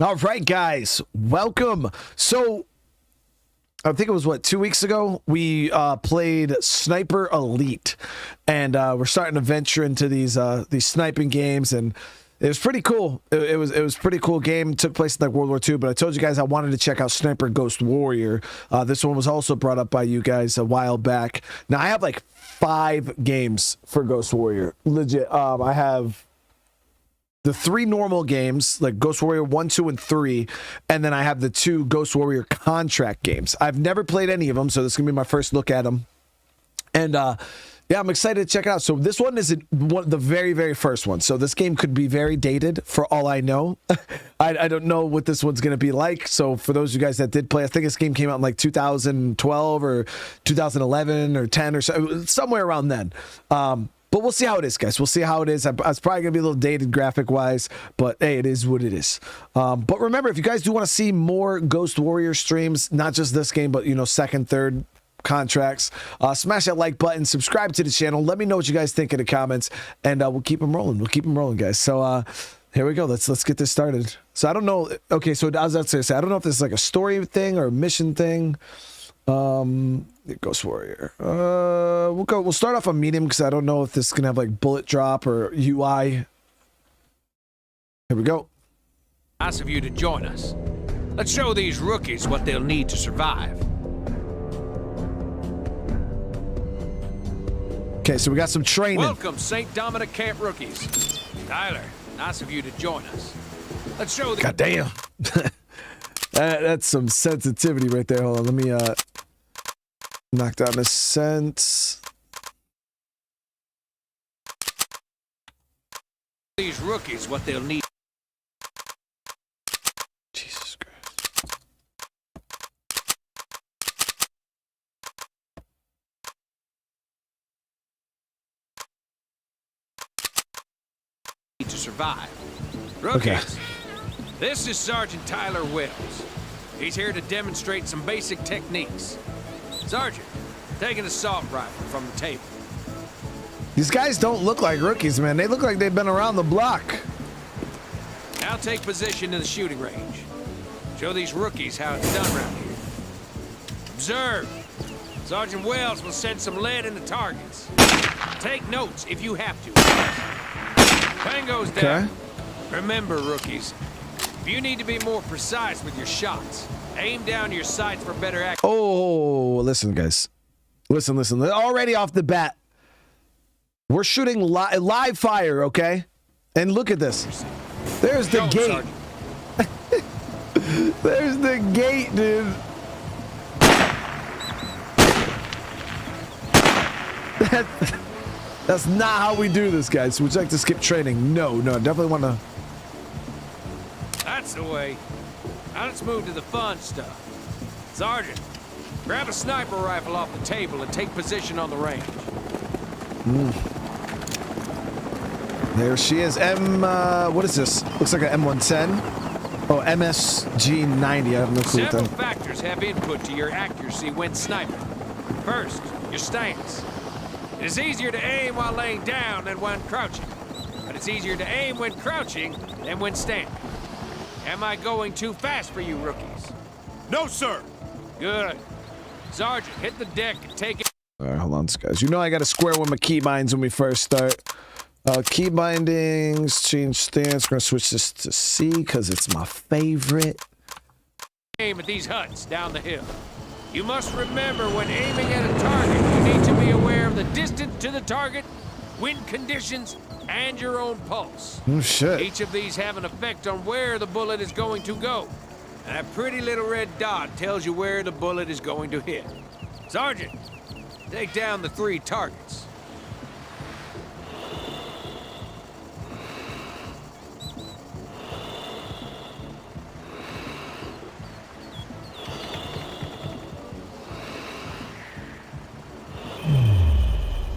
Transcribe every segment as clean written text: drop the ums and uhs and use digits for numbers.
All right, guys, welcome. So, I think it was, what, 2 weeks ago, we played Sniper Elite, and we're starting to venture into these sniping games, and it was pretty cool. It was pretty cool game. It took place in like World War II, but I told you guys I wanted to check out Sniper Ghost Warrior. This one was also brought up by you guys a while back. Now, I have like 5 games for Ghost Warrior. Legit. I have the 3 normal games, like Ghost Warrior 1, 2, and 3, and then I have the 2 Ghost Warrior contract games. I've never played any of them, so this is going to be my first look at them. And, yeah, I'm excited to check it out. So this one is the very, very first one. So this game could be very dated for all I know. I don't know what this one's going to be like. So for those of you guys that did play, I think this game came out in like 2012 or 2011 or 10 or so, somewhere around then. But we'll see how it is, guys. We'll see how it is. It's probably going to be a little dated graphic-wise, but hey, it is what it is. But remember, if you guys do want to see more Ghost Warrior streams, not just this game, but, you know, second, third contracts, smash that like button, subscribe to the channel. Let me know what you guys think in the comments, and we'll keep them rolling. We'll keep them rolling, guys. So here we go. Let's get this started. So I don't know. Okay, so I was about to say, I don't know if this is like a story thing or a mission thing. Ghost Warrior. We'll start off on medium because I don't know if this is gonna have like bullet drop or UI. Here we go. Nice of you to join us. Let's show these rookies what they'll need to survive. Okay, so we got some training. Welcome, St. Dominic Camp rookies. Tyler, nice of you to join us. Let's show the— God damn. That's some sensitivity right there. Hold on, let me knock down the sense. These rookies what they'll need. Jesus Christ. To survive. Rookies. Okay. This is Sergeant Tyler Wells. He's here to demonstrate some basic techniques. Sergeant, take an assault rifle from the table. These guys don't look like rookies, man. They look like they've been around the block. Now take position in the shooting range. Show these rookies how it's done around here. Observe. Sergeant Wells will send some lead in the targets. Take notes if you have to. Tango's down. Okay. Remember, rookies, if you need to be more precise with your shots, aim down your sights for better action. Oh, listen, guys. Listen. Already off the bat, we're shooting live fire, okay? And look at this. There's the gate. There's the gate, dude. That's not how we do this, guys. Would you like to skip training? No, definitely want to. That's the way. Now let's move to the fun stuff. Sergeant, grab a sniper rifle off the table and take position on the range. There she is. What is this? Looks like an M110. Oh, MSG-90. I have no clue. Several factors have input to your accuracy when sniping. First, your stance. It is easier to aim while laying down than when crouching. But it's easier to aim when crouching than when standing. Am I going too fast for you, rookies? No, sir. Good. Sergeant, hit the deck and take it. All right, hold on, guys. You know I got to square with my keybinds when we first start. Key bindings, change stance. We're going to switch this to C because it's my favorite. Aim at these huts down the hill. You must remember when aiming at a target, you need to be aware of the distance to the target, wind conditions, and your own pulse. Oh, shit. Each of these have an effect on where the bullet is going to go. And that pretty little red dot tells you where the bullet is going to hit. Sergeant, take down the 3 targets.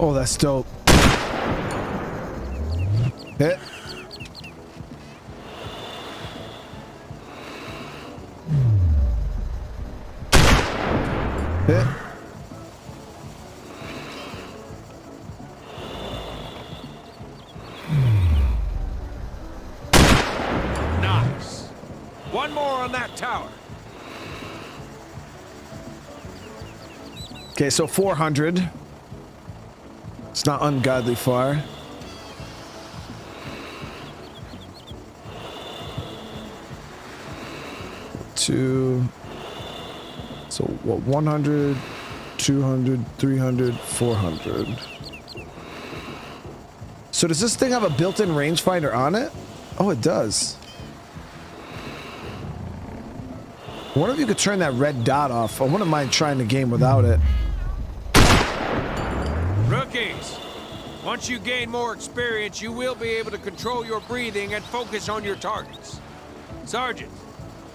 Oh, that's dope. Hit. Hit. One more on that tower. Okay, so 400. It's not ungodly far. Two. So what? 100, 200, 300, 400. So does this thing have a built-in rangefinder on it? Oh, it does. I wonder if you could turn that red dot off. I wouldn't mind trying the game without it. Rookies, once you gain more experience, you will be able to control your breathing and focus on your targets. Sergeant,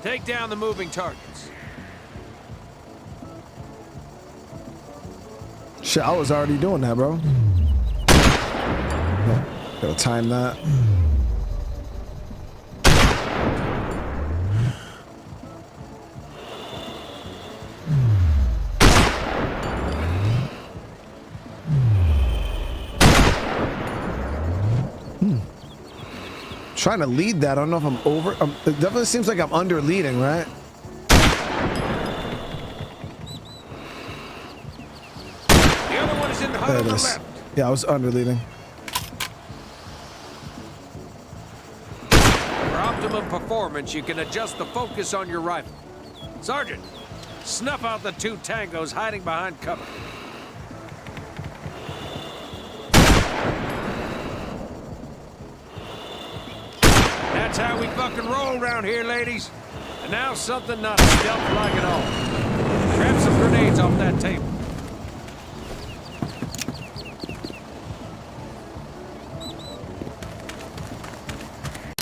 take down the moving targets. Shit, I was already doing that, bro. Gotta time that. Trying to lead that. I don't know if I'm over. It definitely seems like I'm under leading, right? The other one is in the hut There on it the is. left. Yeah, I was under leading. For optimum performance, you can adjust the focus on your rifle. Sergeant, snuff out the two tangos hiding behind cover. That's how we fucking roll around here, ladies. And now something not stealth-like at all. Grab some grenades off that table.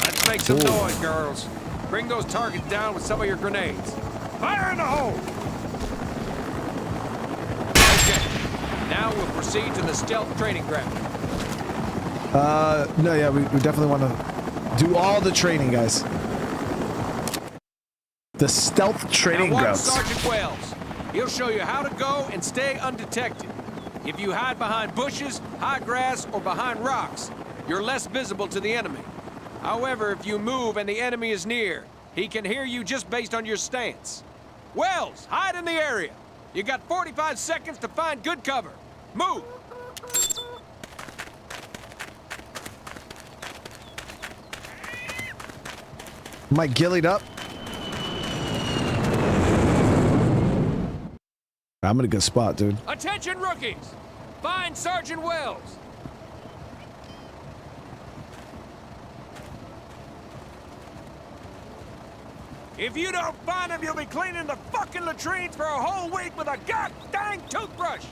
Let's make some noise, girls. Bring those targets down with some of your grenades. Fire in the hole! Okay, now we'll proceed to the stealth training ground. No, yeah, we definitely want to do all the training, guys. The stealth training now watch grounds. Sergeant Wells. He'll show you how to go and stay undetected. If you hide behind bushes, high grass, or behind rocks, you're less visible to the enemy. However, if you move and the enemy is near, he can hear you just based on your stance. Wells, hide in the area. You got 45 seconds to find good cover. Move! Am I gillied up? I'm in a good spot, dude. Attention, rookies! Find Sergeant Wells. If you don't find him, you'll be cleaning the fucking latrines for a whole week with a god-dang toothbrush!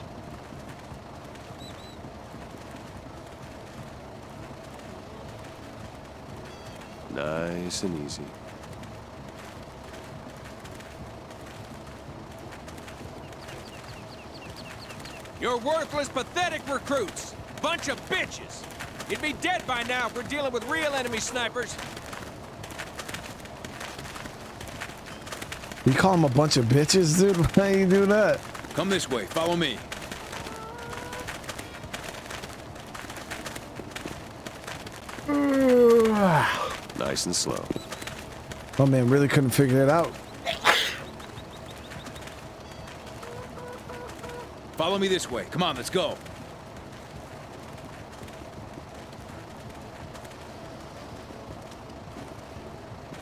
Nice and easy. You're worthless, pathetic recruits. Bunch of bitches. You'd be dead by now if we're dealing with real enemy snipers. You call them a bunch of bitches, dude? Why you do that? Come this way. Follow me. Nice and slow. Oh man, really couldn't figure it out. Follow me this way. Come on, let's go.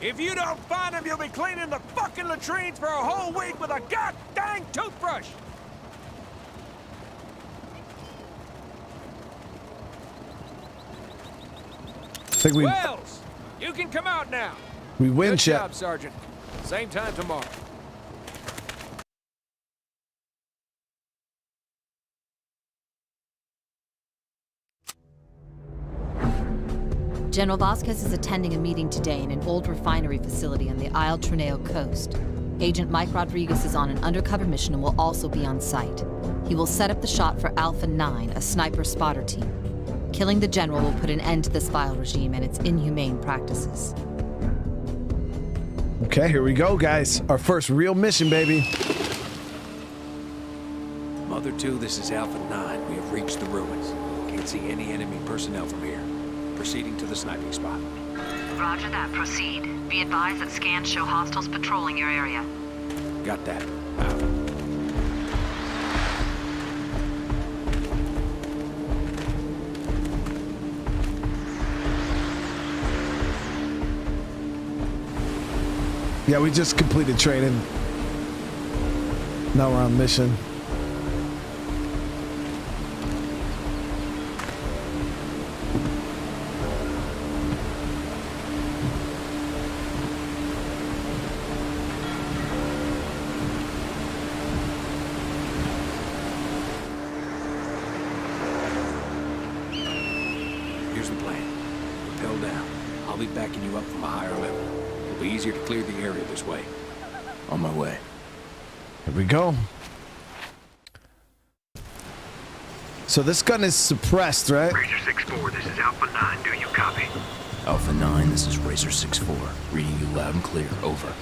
If you don't find him, you'll be cleaning the fucking latrines for a whole week with a god-dang toothbrush! I think Wells, you can come out now. we win, Good chat. job, Sergeant. Same time tomorrow. General Vasquez is attending a meeting today in an old refinery facility on the Isle Trineo coast. Agent Mike Rodriguez is on an undercover mission and will also be on site. He will set up the shot for Alpha 9, a sniper spotter team. Killing the general will put an end to this vile regime and its inhumane practices. Okay, here we go, guys. Our first real mission, baby. Mother 2, this is Alpha 9. We have reached the ruins. Can't see any enemy personnel from here. Proceeding to the sniping spot. Roger that. Proceed. Be advised that scans show hostiles patrolling your area. Got that. Out. Yeah, we just completed training. Now we're on mission. Here's the plan. Rappel down. I'll be backing you up from a higher level. It'll be easier to clear the area this way. On my way. Here we go. So this gun is suppressed, right? Razor 6-4, this is Alpha 9. Do you copy? Alpha 9, this is Razor 6-4. Reading you loud and clear. Over.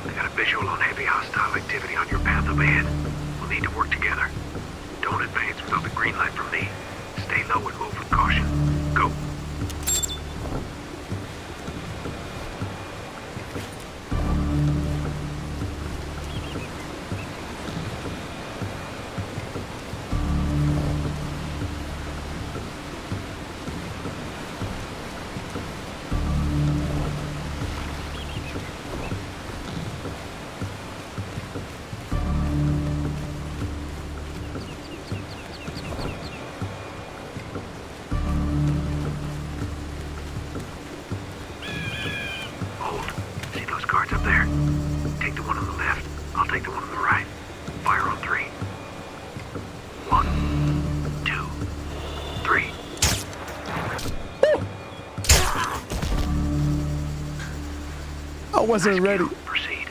I got a visual on heavy hostile activity on your path up ahead. We'll need to work together. Don't advance without the green light from me. Stay low and move with caution. Go. I wasn't ready. Proceed.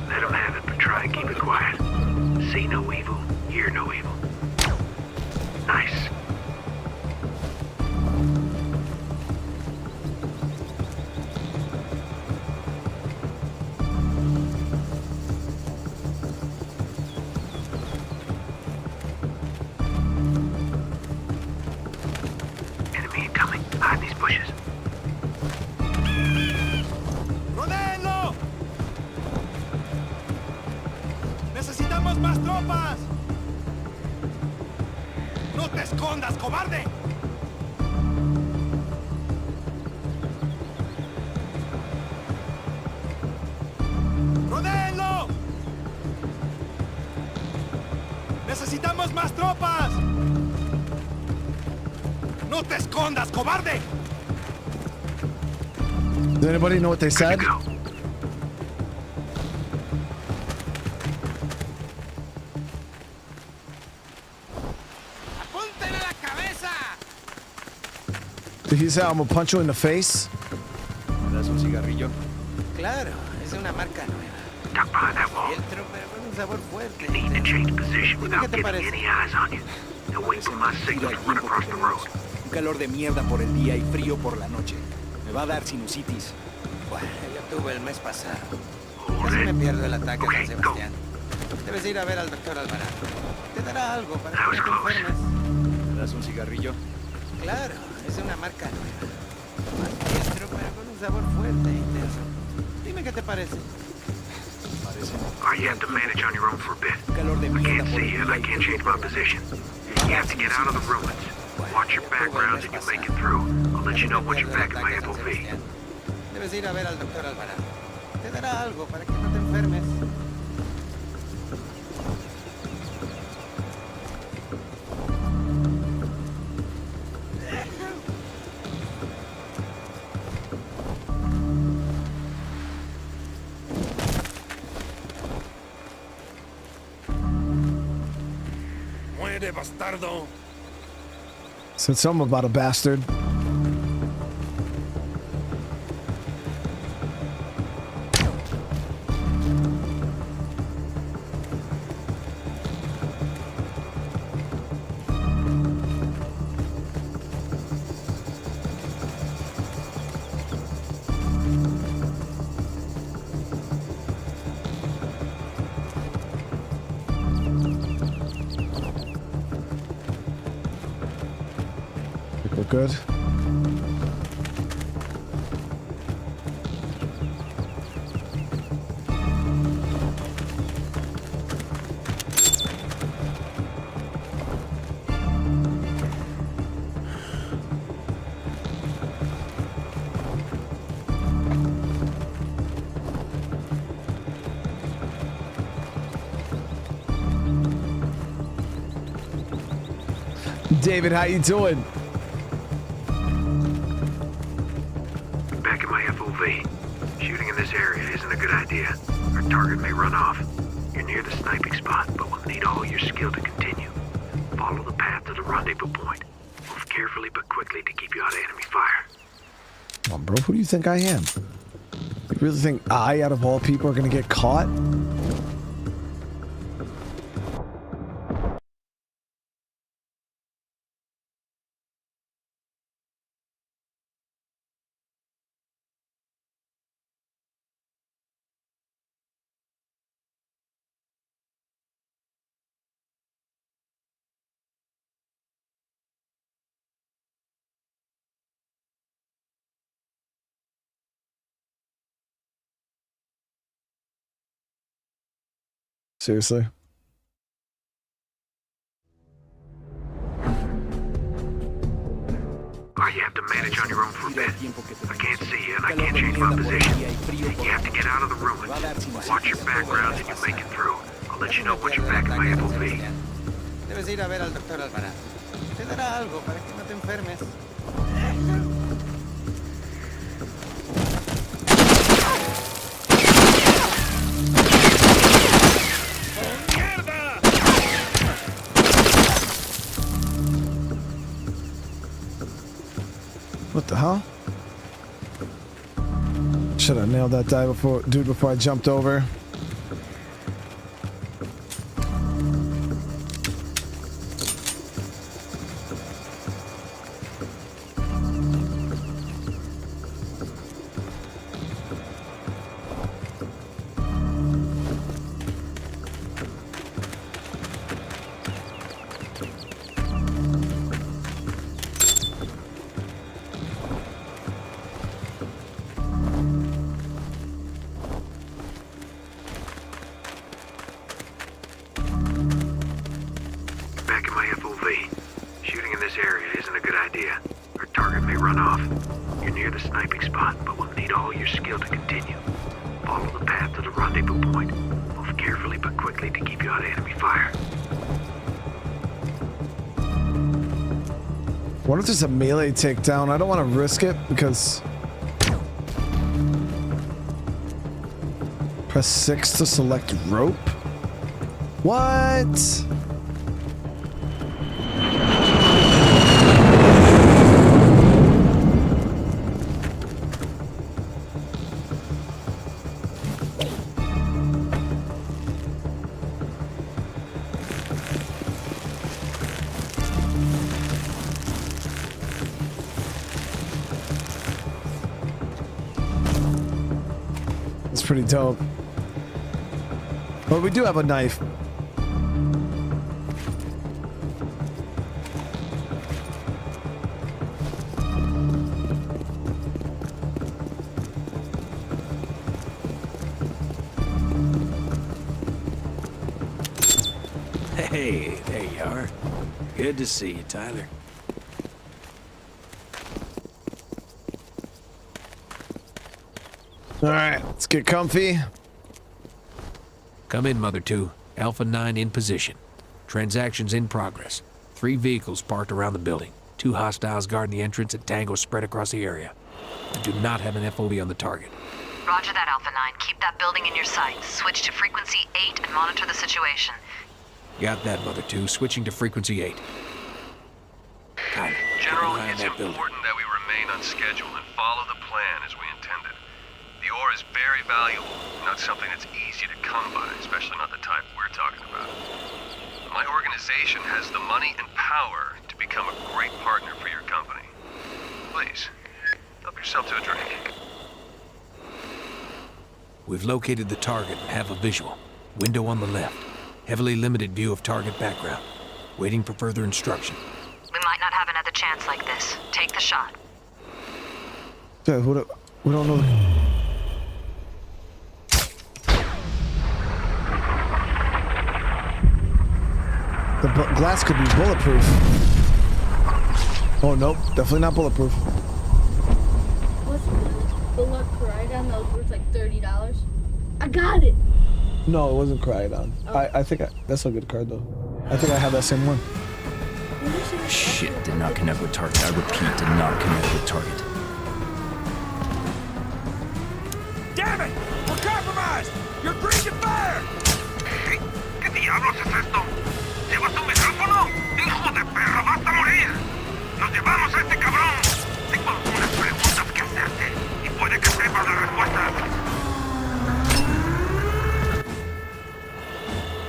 Let him have it, but try and keep it quiet. See no evil, hear no evil. Nice. Enemy incoming. Hide these bushes. ¡Rodéenlo! ¡Necesitamos más tropas! ¡No te escondas, cobarde! ¡Rodéenlo! ¡Necesitamos más tropas! ¡No te escondas, cobarde! Does anybody know what they said? Go. ¡Apunten a la cabeza! Did he say I'm gonna punch you in the face? ¿Me das un cigarrillo? Claro, es una marca nueva. Duck behind that wall. Fieltro, pero con un sabor fuerte. You need to change position Dime qué without te getting parece. any eyes on you. And wait for my signal to run across the road. Un calor de mierda por el día y frío por la noche. Me va a dar sinusitis. Bueno, yo tuve el mes pasado. Hold Casi me it. pierdo el ataque Okay, a San Sebastián. Debes ir a ver al doctor Alvarado. Te dará algo para That que was no te close. enfermes. ¿Me das un cigarrillo? Claro, es una marca nueva. Más fiestro, pero con un sabor fuerte e intenso. Dime qué te parece. Parece. Alright, you have to manage on your own for a bit. Un calor de I mierda can't por see el you and día I y can't frío change por my la position. noche. You have to get out of the ruins. Watch your backgrounds and you make it through. I'll let you know what your package may will be. Debes ir a ver al doctor Alvarado. Te dará algo para que no te enfermes. Muere, bastardo. Said something about a bastard. We're good. David, how you doing? Back in my FOV. Shooting in this area isn't a good idea. Our target may run off. You're near the sniping spot, but we'll need all your skill to continue. Follow the path to the rendezvous point. Move carefully but quickly to keep you out of enemy fire. Come on, bro. Who do you think I am? You really think I, out of all people, are gonna get caught? Seriously? You have to manage on your own for a bit. I can't see you and I can't change my position. You have to get out of the ruins. Watch your background and you make it through. I'll let you know once you're back in my FOV. Debes ir a ver al doctor Alvarado. Te dará algo para que no te enfermes. What the hell? Should have nailed that dude before I jumped over. What if there's a melee takedown? I don't want to risk it because... Press 6 to select rope? What? Pretty dope. But we do have a knife. Hey, there you are. Good to see you, Tyler. All right, let's get comfy. Come in, Mother 2. Alpha 9 in position. Transactions in progress. 3 vehicles parked around the building. 2 hostiles guarding the entrance and tangos spread across the area. We do not have an FOV on the target. Roger that, Alpha 9. Keep that building in your sights. Switch to frequency 8 and monitor the situation. Got that, Mother 2. Switching to frequency 8. Tyler, General, it's important that we remain on schedule and follow the plan as we intended. The ore is very valuable, not something that's easy to come by, especially not the type we're talking about. My organization has the money and power to become a great partner for your company. Please, help yourself to a drink. We've located the target and have a visual. Window on the left. Heavily limited view of target background. Waiting for further instruction. We might not have an another chance like this. Take the shot. Yeah, we don't know. The glass could be bulletproof. Oh, nope. Definitely not bulletproof. Wasn't the luck Crydon that was worth like $30? I got it! No, it wasn't Crydon. Oh. I think that's a good card, though. I think I have that same one. Shit, did not connect with target. I repeat, did not connect with target. Damn it! We're compromised! You're breathing fire! ¿Qué diablos es esto? ¿Llevas tu micrófono? ¡Hijo de perra, vas a morir! ¡Nos llevamos a este cabrón! Tengo algunas preguntas que hacerte y puede que sepas la respuesta.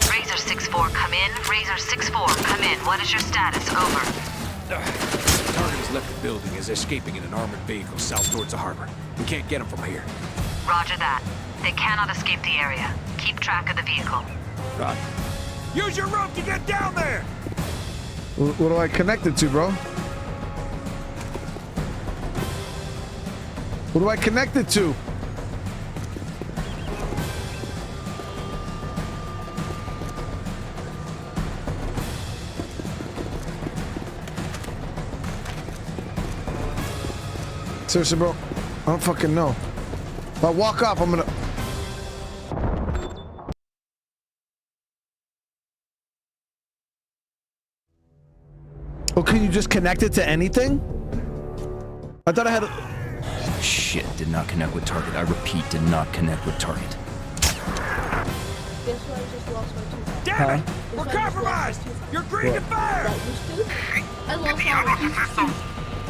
Razor 6-4, come in. Razor 6-4, come in. What is your status? Over. Target has left the building, is escaping in an armored vehicle south towards the harbor. We can't get him from here. Roger that. They cannot escape the area. Keep track of the vehicle. Roger. Use your rope to get down there! What do I connect it to, bro? What do I connect it to? Seriously, bro? I don't fucking know. If I walk off, I'm gonna... Oh, can you just connect it to anything? I thought I had... Shit, did not connect with target. I repeat, did not connect with target. Guess what? I just lost my tooth. Damn it! Guess We're what? I just compromised! lost my tooth. You're breathing fire! That used to? I lost ¿Qué diablos es esto? my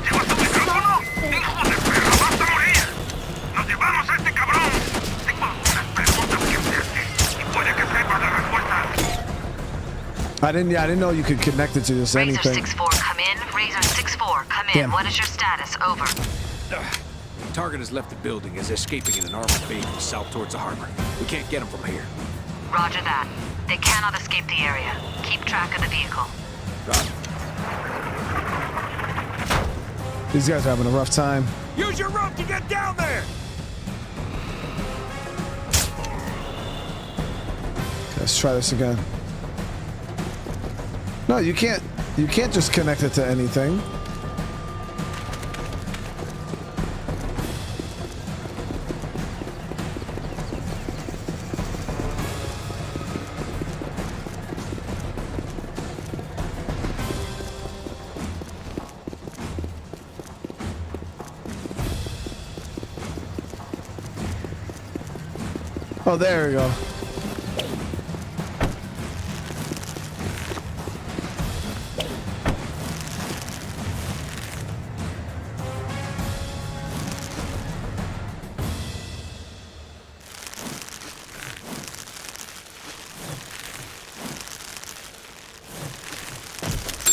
¿Llevas tu micrófono? ¡Hijo de perra, vas a morir! ¡Nos llevamos a este cabrón! Tengo algunas preguntas que hacerte y puede que sepas la respuesta. I didn't know you could connect it to just Razor anything. 6-4, come in. Razor 6-4, come in. Damn. What is your status? Over. Target has left the building, is escaping in an armored vehicle south towards the harbor. We can't get him from here. Roger that. They cannot escape the area. Keep track of the vehicle. Roger. These guys are having a rough time. Use your rope to get down there! Okay, let's try this again. No, you can't just connect it to anything. Oh, there we go.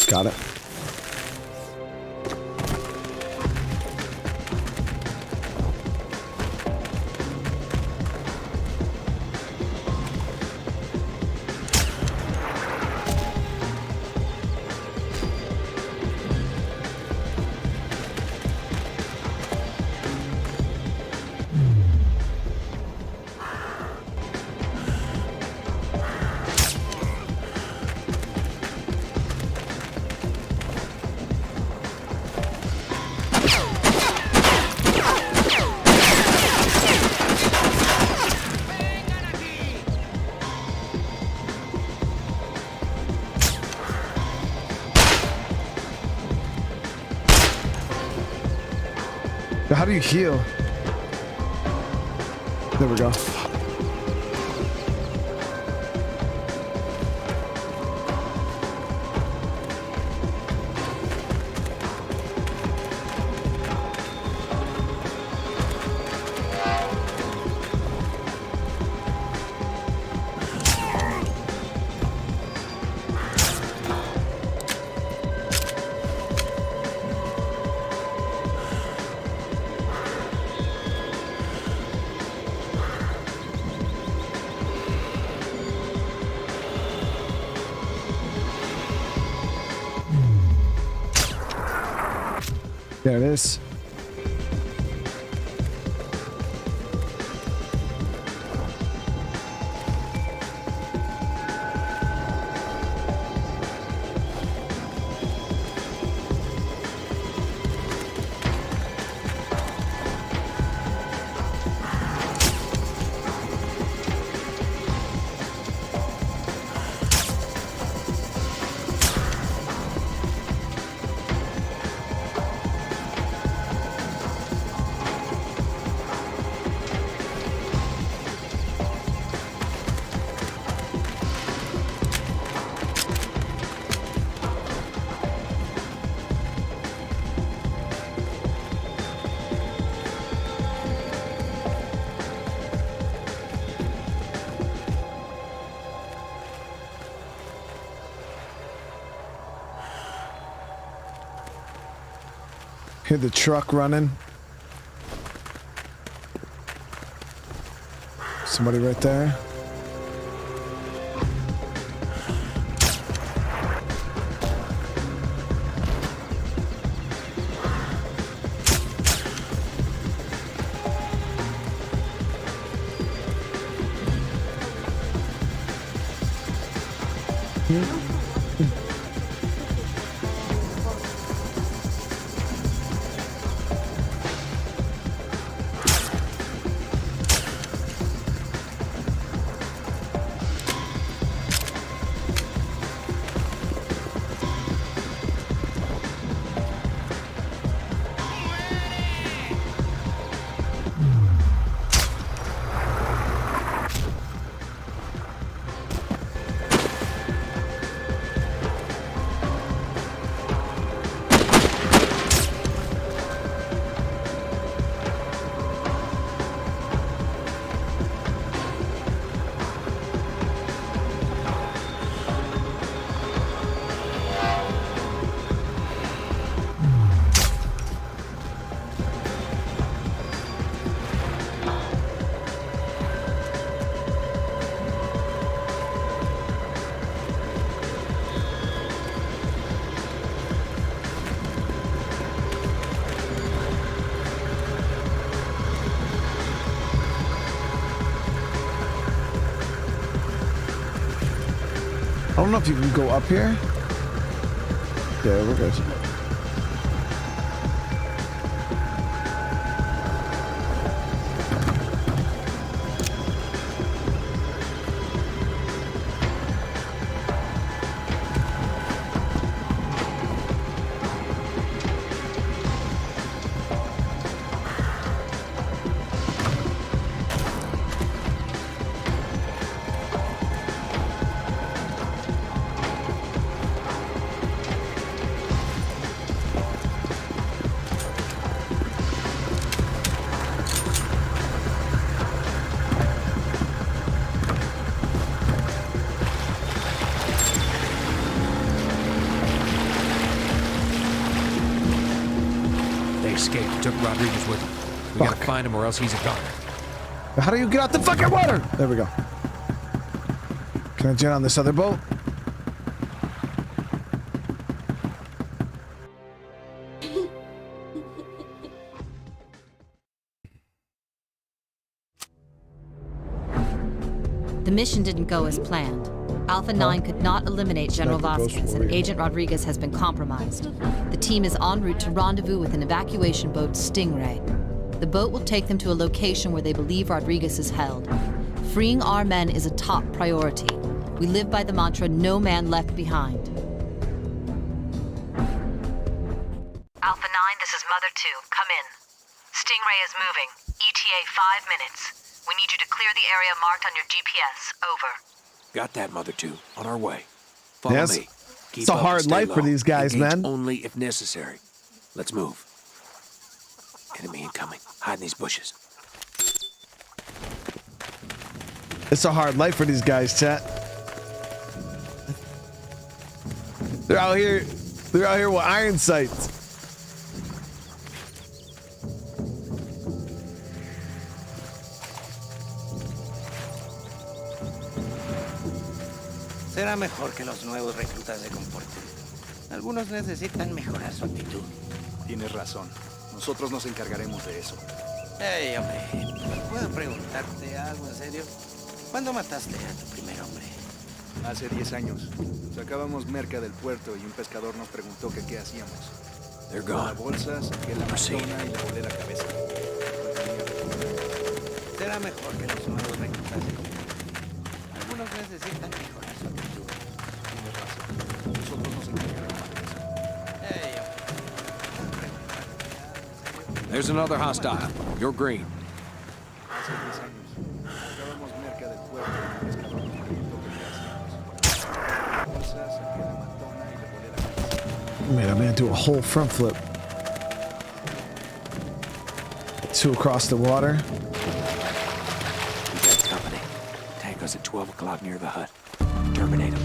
Got it. How do you heal? There we go. There it is. Hear the truck running. Somebody right there. I don't know if you can go up here. Yeah, we're good. Escaped. Took Rodriguez with him. We gotta find him or else he's a goner. How do you get out the fucking water? There we go. Can I get on this other boat? The mission didn't go as planned. Alpha 9 could not eliminate General Vasquez, and Agent Rodriguez has been compromised. The team is en route to rendezvous with an evacuation boat, Stingray. The boat will take them to a location where they believe Rodriguez is held. Freeing our men is a top priority. We live by the mantra, no man left behind. Alpha 9, this is Mother 2. Come in. Stingray is moving. ETA 5 minutes. We need you to clear the area marked on your GPS. Over. Got that, Mother 2. On our way. Follow Yes. me. Keep It's a up and hard stay life for low. these guys, Engage man. only if necessary. Let's move. Enemy incoming. Hide in these bushes. It's a hard life for these guys, chat. They're out here with iron sights. Será mejor que los nuevos reclutas se comporten. Algunos necesitan mejorar su actitud. Tienes razón. Nosotros nos encargaremos de eso. Hey, hombre, ¿puedo preguntarte algo en serio? ¿Cuándo mataste a tu primer hombre? Hace 10 años. Sacábamos merca del puerto y un pescador nos preguntó que qué hacíamos. They're La gone. bolsa, saqué la Proceed. persona y le volé la cabeza. Será mejor que los humanos reclutasen. Algunos necesitan mejorar su actitud. Tienes razón. Nosotros nos encargaremos de eso. Hey, hombre, ¿puedo preguntarte algo en serio? There's another hostile. You're green. Hace 10 años. Sacábamos merca del puerto y un pescador nos preguntó que qué hacíamos. La bolsa, saqué la matona y le volé la cabeza. Man, I'm gonna do a whole front flip. 2 across the water. We got company. Tango's at 12 o'clock near the hut. Terminate him.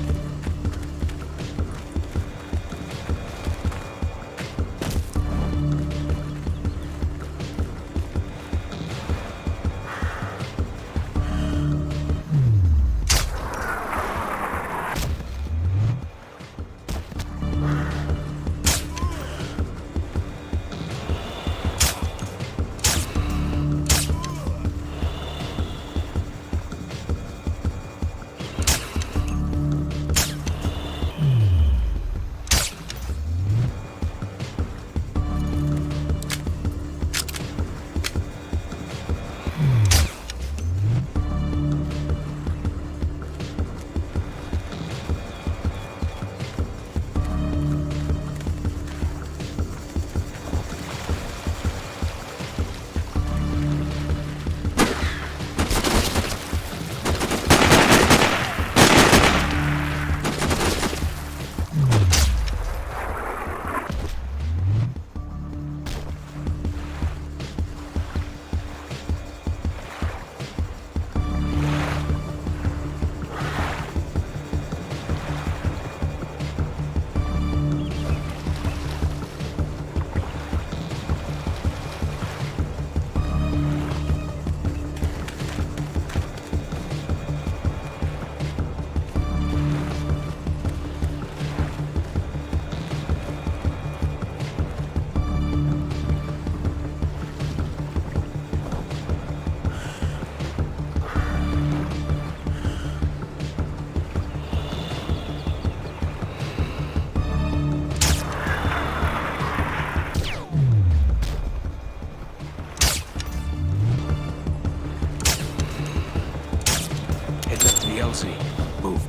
Move.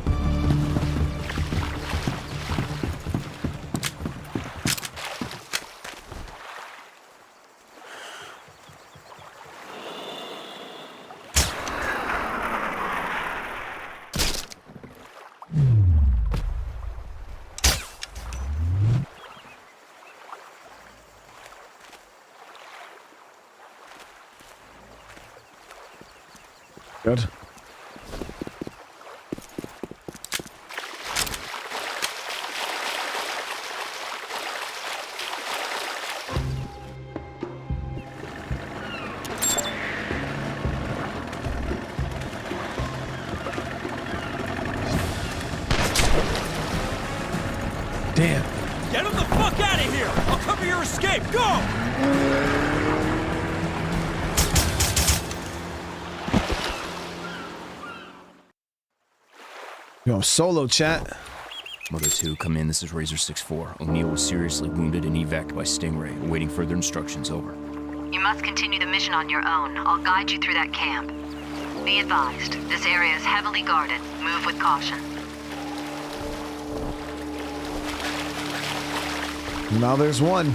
Good. Damn. Get him the fuck out of here! I'll cover your escape! Go! Yo, solo chat. Mother 2, come in. This is Razor 6-4. O'Neill was seriously wounded and evac by Stingray, awaiting further instructions. Over. You must continue the mission on your own. I'll guide you through that camp. Be advised, this area is heavily guarded. Move with caution. Now there's one.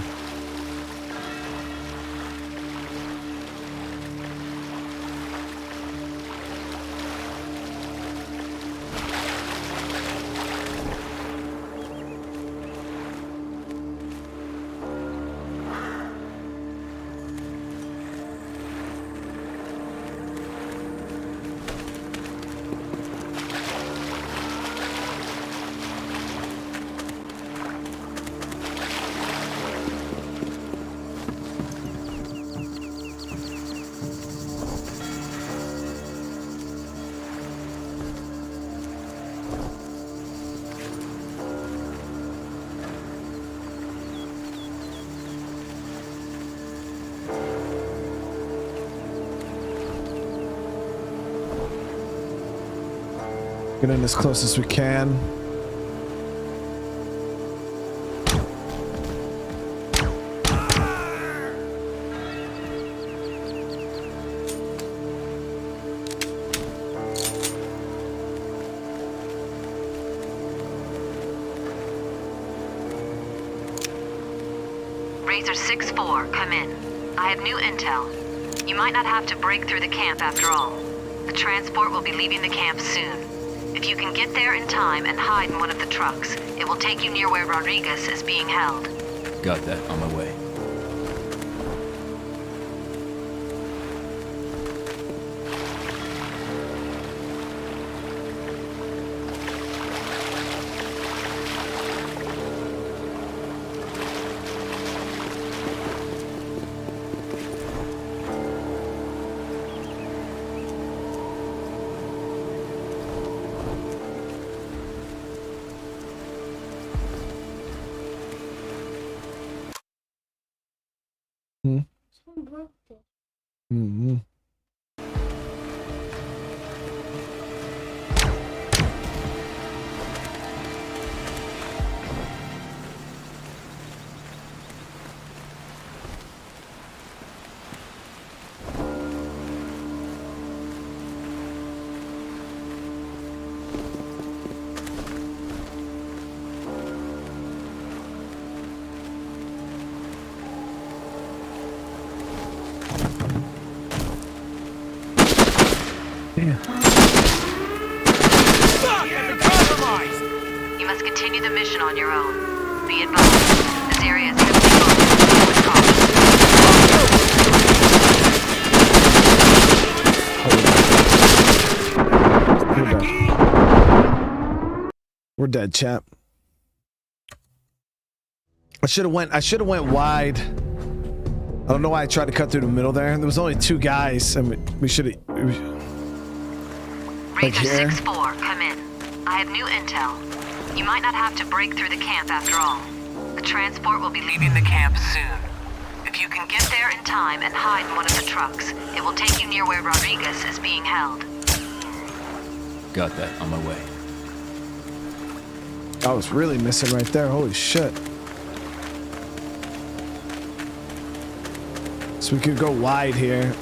Get in as close as we can. Razor 6-4, come in. I have new intel. You might not have to break through the camp after all. The transport will be leaving the camp soon. If you can get there in time and hide in one of the trucks, it will take you near where Rodriguez is being held. Got that. On my way. Someone broke this. Mm-hmm. Fuck! I've been compromised! You must continue the mission on your own. Be advised, this area is heavily guarded. With caution. We're dead, chap. I should have went wide. I don't know why I tried to cut through the middle there. There was only two guys. I mean, we should have. Like Razor here. 6-4, come in. I have new intel. You might not have to break through the camp after all. The transport will be leaving the camp soon. If you can get there in time and hide in one of the trucks, it will take you near where Rodriguez is being held. Got that. On my way. I was really missing right there. Holy shit. So we could go wide here.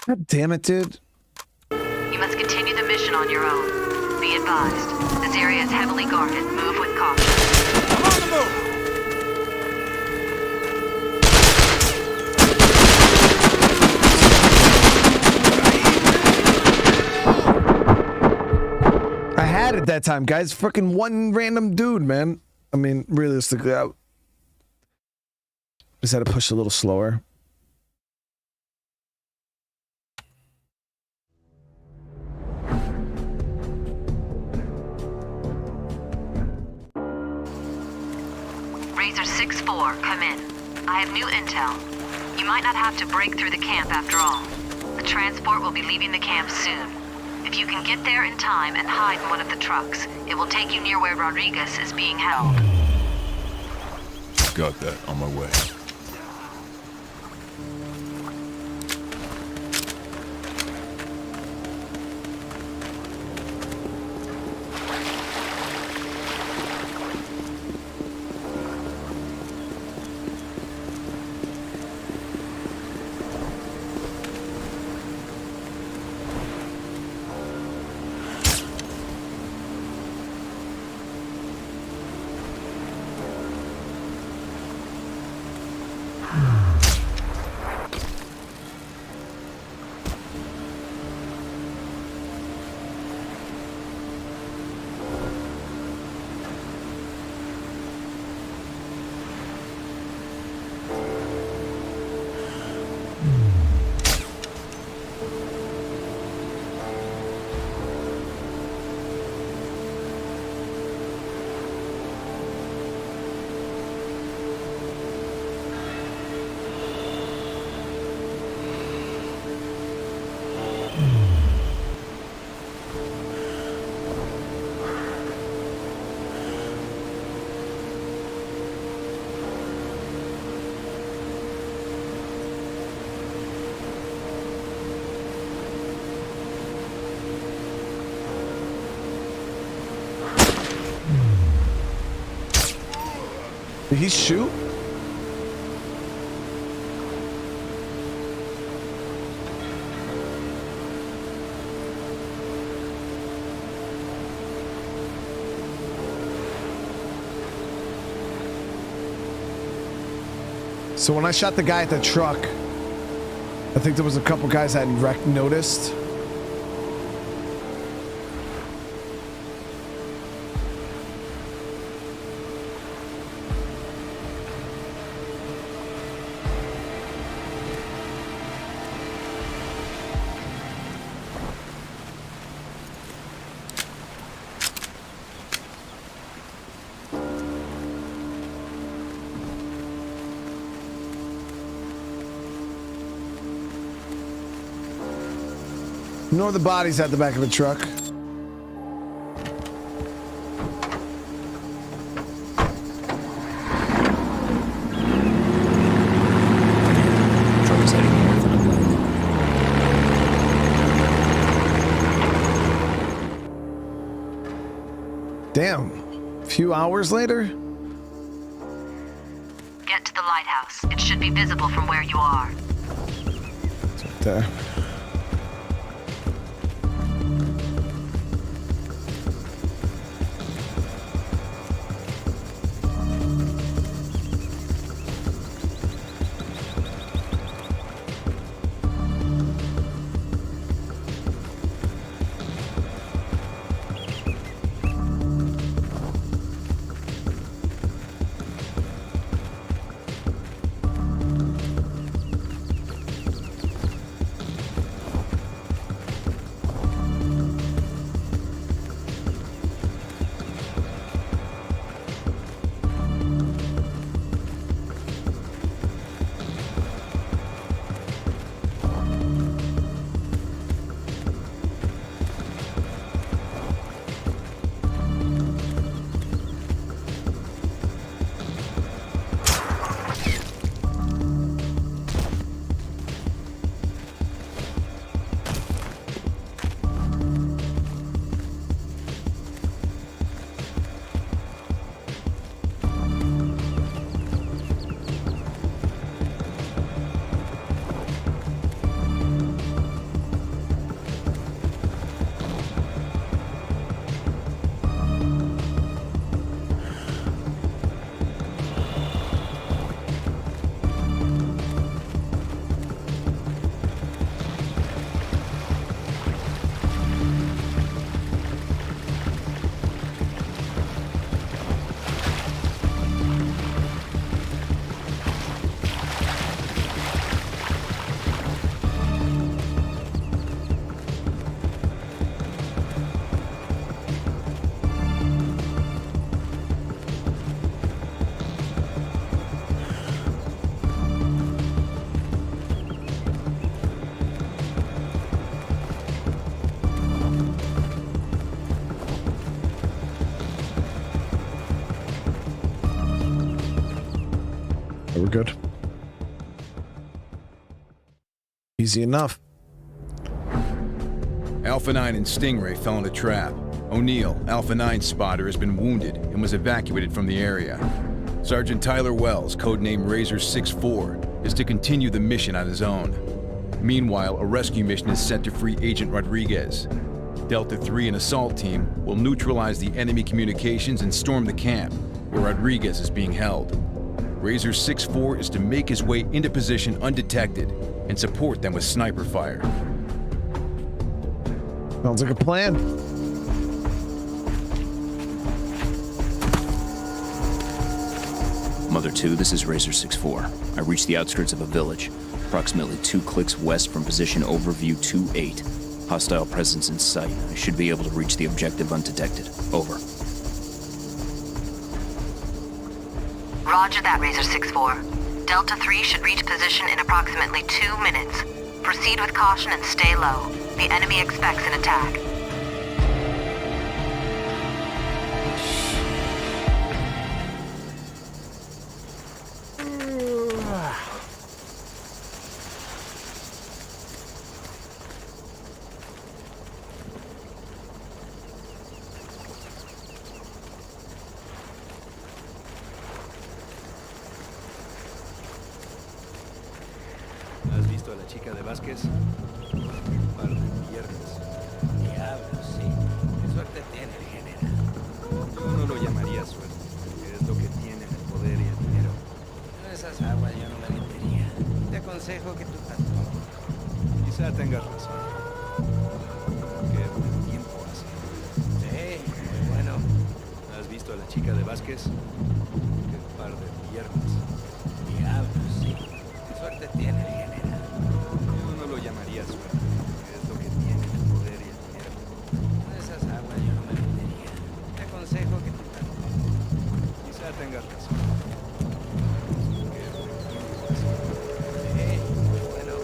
God damn it, dude. You must continue the mission on your own. Be advised, this area is heavily guarded. Move with caution. I'm on the move! I had it that time, guys. Freaking one random dude, man. I mean, realistically, I just had to push a little slower. Razor 6-4, come in. I have new intel. You might not have to break through the camp after all. The transport will be leaving the camp soon. If you can get there in time and hide in one of the trucks, it will take you near where Rodriguez is being held. Got that. On my way. Did he shoot? So when I shot the guy at the truck, I think there was a couple guys I hadn't noticed. Ignore the bodies at the back of the truck. Truck is heading north on a blend. Damn. A few hours later? Get to the lighthouse. It should be visible from where you are. It's right there. We're good. Easy enough. Alpha 9 and Stingray fell in a trap. O'Neill, Alpha 9's spotter, has been wounded and was evacuated from the area. Sergeant Tyler Wells, codename Razor 6-4, is to continue the mission on his own. Meanwhile, a rescue mission is sent to free Agent Rodriguez. Delta 3 and assault team will neutralize the enemy communications and storm the camp, where Rodriguez is being held. Razor 6-4 is to make his way into position undetected and support them with sniper fire. Sounds like a plan. Mother 2, this is Razor 6-4. I reached the outskirts of a village, approximately 2 clicks west from position overview 2-8. Hostile presence in sight. I should be able to reach the objective undetected. Over. Roger that, Razor 6-4. Delta 3 should reach position in approximately 2 minutes. Proceed with caution and stay low. The enemy expects an attack. visto a la chica de Vázquez? Un par de piernas. Diablo, sí. Qué suerte tiene el general. Yo no lo llamaría suerte, que es lo que tiene el poder y el dinero. En esas aguas yo no me metería. Te aconsejo que tú tampoco. Quizá tengas razón. Qué buen tiempo hace. Sí, muy bueno. ¿Has visto a la chica de Vázquez? Qué par de piernas. Diablo, sí. Qué suerte tiene el general. Yo no lo llamaría suerte, que es lo que tiene el poder y el dinero. En esas aguas yo no me metería. Te aconsejo que tú tampoco. Quizá tengas razón. Qué buen tiempo hace. Sí, muy bueno.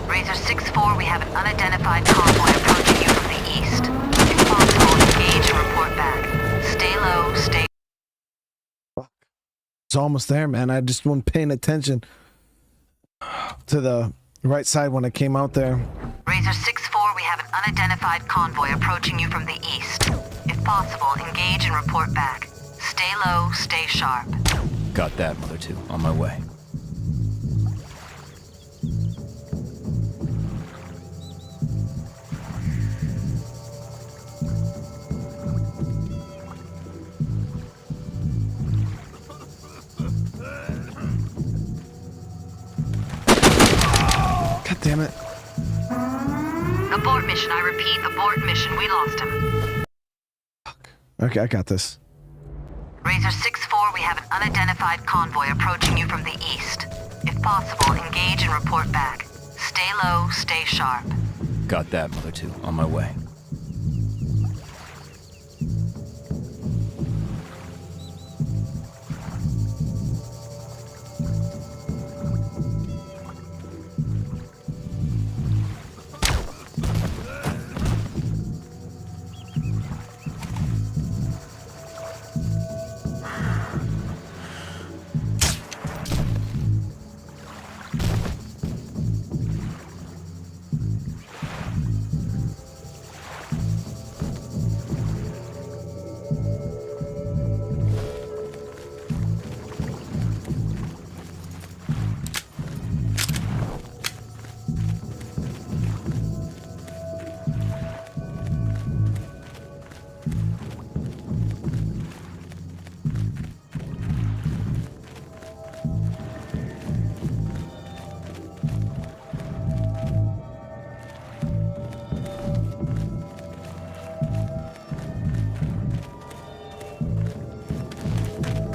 Razor 6-4, we have an unidentified convoy approaching you from the east. If possible, engage and report back. Stay low, stay... It's almost there, man. I just wasn't paying attention to the right side when I came out there. Razor 6-4, we have an unidentified convoy approaching you from the east. If possible, engage and report back. Stay low, stay sharp. Got that, Mother 2. On my way. God damn it. Abort mission, I repeat, abort mission. We lost him. Okay, I got this. Razor 6-4, we have an unidentified convoy approaching you from the east. If possible, engage and report back. Stay low, stay sharp. Got that, Mother 2. On my way.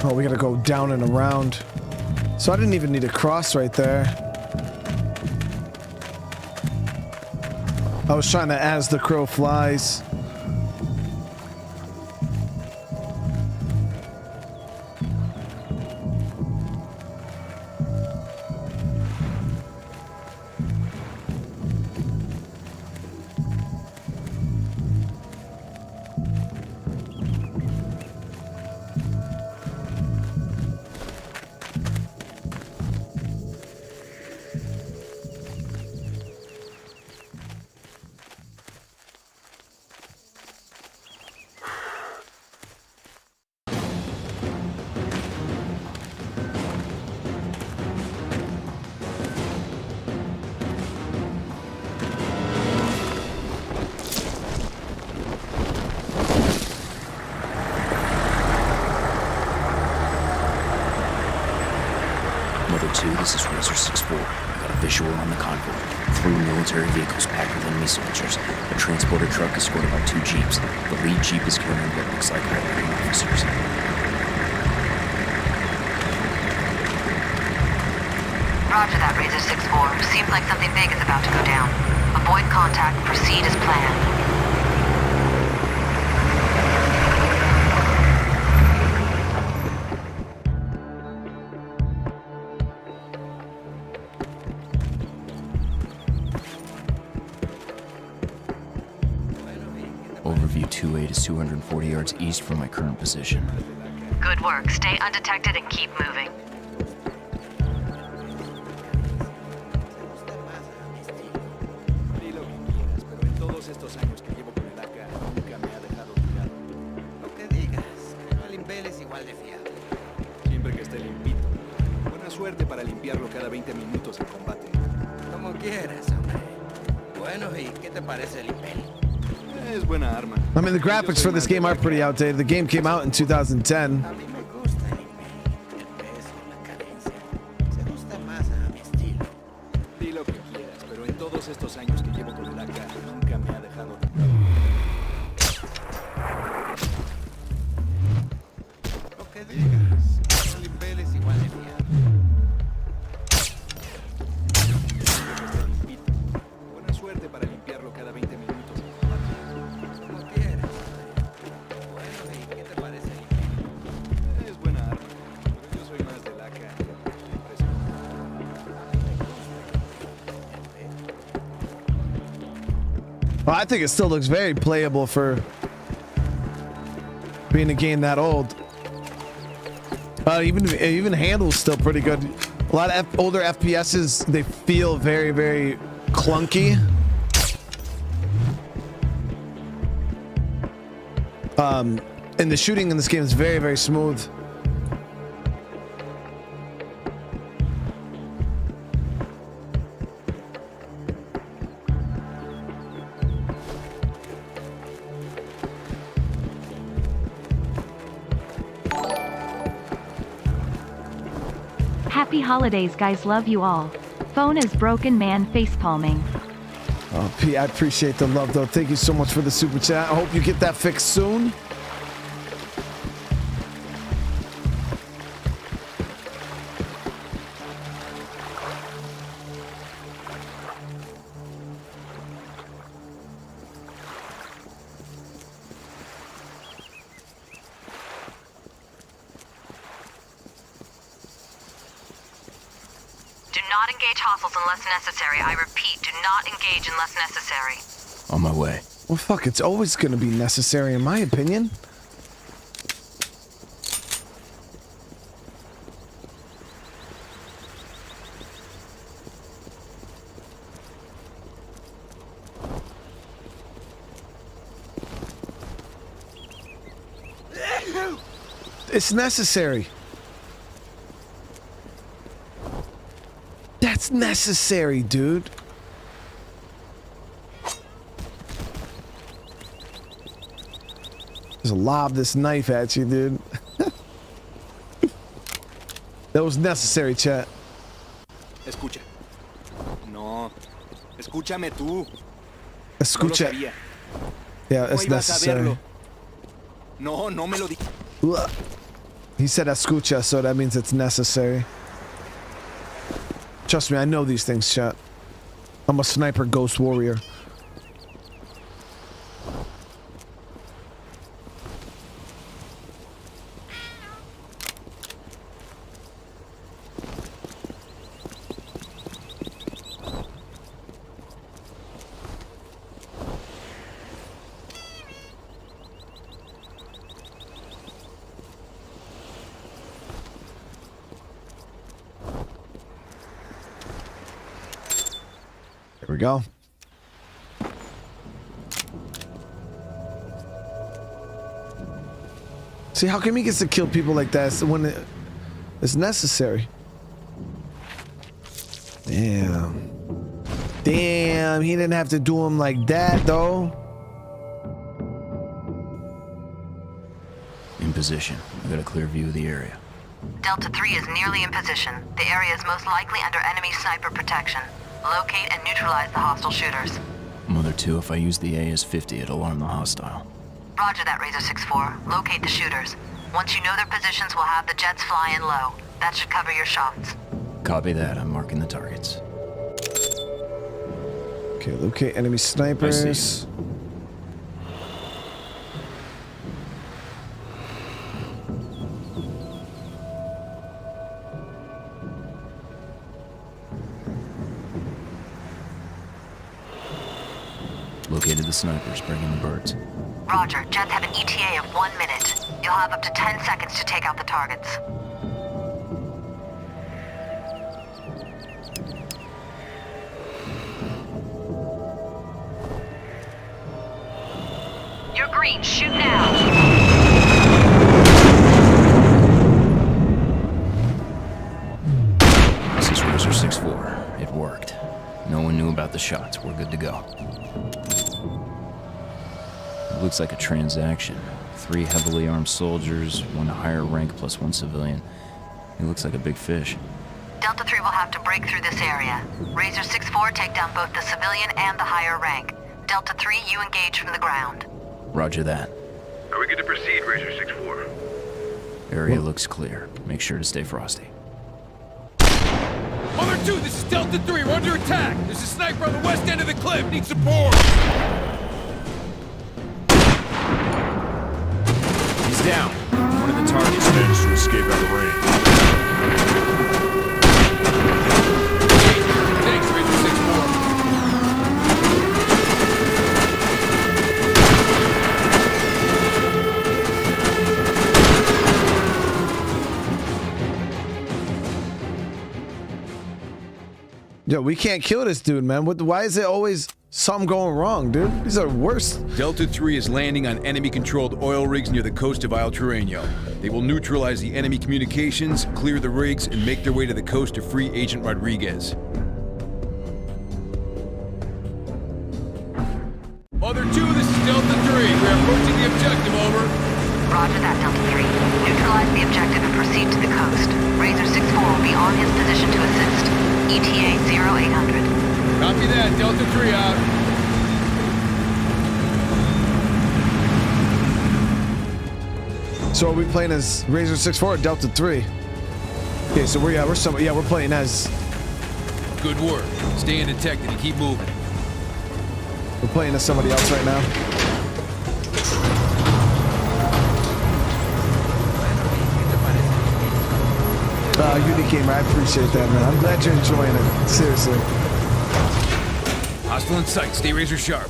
Oh, we gotta go down and around. So I didn't even need to cross right there. I was trying to as the crow flies. This is Razor 6-4. I got a visual on the convoy. 3 military vehicles packed with enemy soldiers. A transporter truck escorted by 2 jeeps. The lead jeep is carrying what looks like hiring officers. Roger that, Razor 6-4. Seems like something big is about to go down. Avoid contact, proceed as planned. Overview 2-8 is 240 yards east from my current position. Good work. Stay undetected and keep moving. Di lo que quieras, pero en todos estos años que llevo con el AK, nunca me ha dejado tirado. Lo que digas. Alimbel es igual de fiable. Siempre que esté limpito. Buena suerte para limpiarlo cada 20 minutos en combate. Como quieras, hombre. Bueno, ¿y qué te parece el Impel? Es buena arma. I mean, the graphics for this game are pretty outdated. The game came out in 2010. A mí me gusta el Impel. El peso, la cadencia. Se ajusta más a mi estilo. Di lo que quieras, pero en todos estos años que llevo con el AK, nunca me ha dejado tirado. Lo que digas. El Impel es igual de fiable. Buena suerte para limpiarlo cada 20 minutos en combate. Como quieras. Bueno, ¿y qué te parece el Impel? Es buena arma, pero yo soy más del AK. Well, I think it still looks very playable for being a game that old. Even handles still pretty good. A lot of older FPSs, they feel very, very clunky. And the shooting in this game is very, very smooth. Happy holidays, guys. Love you all. Phone is broken, man. Facepalming. Oh, P, I appreciate the love, though. Thank you so much for the super chat. I hope you get that fixed soon. Do not engage hostiles unless necessary. I repeat, do not engage unless necessary. On my way. Well, fuck, it's always going to be necessary, in my opinion. It's necessary. That's necessary, dude. Just lob this knife at you, dude. That was necessary, chat. Escucha. No. Escúchame tú. Escucha. No lo sabía. Yeah, No it's ibas a necessary. verlo. No, no me lo di. Ugh. He said escucha, so that means it's necessary. Trust me, I know these things, chat. I'm a sniper ghost warrior. There we go. See, how come he gets to kill people like that when it's necessary? Damn. Damn, he didn't have to do him like that, though. In position. I got a clear view of the area. Delta 3 is nearly in position. The area is most likely under enemy sniper protection. Locate and neutralize the hostile shooters. Mother 2, if I use the AS-50, it'll alarm the hostile. Roger that, Razor 6-4. Locate the shooters. Once you know their positions, we'll have the jets fly in low. That should cover your shots. Copy that. I'm marking the targets. Okay, locate enemy snipers. Located the snipers bringing the birds. Roger. Jets have an ETA of 1 minute. You'll have up to 10 seconds to take out the targets. You're green. Shoot now. This is Razor 6-4. It worked. No one knew about the shots. We're good to go. It looks like a transaction. 3 heavily armed soldiers, 1 higher rank plus 1 civilian. He looks like a big fish. Delta 3 will have to break through this area. Razor 6-4 take down both the civilian and the higher rank. Delta 3, you engage from the ground. Roger that. Are we good to proceed, Razor 6-4? Area looks clear. Make sure to stay frosty. Mother 2, this is Delta 3. We're under attack. There's a sniper on the west end of the cliff. Need support. He's down. One of the targets managed to escape out of range. Thanks, Razor 6-4. Yo, we can't kill this dude, man. Why is it always something going wrong, dude? These are worse. Delta 3 is landing on enemy-controlled oil rigs near the coast of Isle Terreno. They will neutralize the enemy communications, clear the rigs, and make their way to the coast to free Agent Rodriguez. Mother 2, this is Delta 3. We're approaching the objective, over. Roger that, Delta 3. Neutralize the objective and proceed to the coast. Razor 6-4 will be on his position to assist. ETA 0800. Copy that. Delta 3 out. So are we playing as Razor 6-4 or Delta 3? Okay, so we're playing as. Good work. Stay undetected and keep moving. We're playing as somebody else right now. Unigamer, I appreciate that, man. I'm glad you're enjoying it. Seriously. Hostile in sight. Stay razor sharp.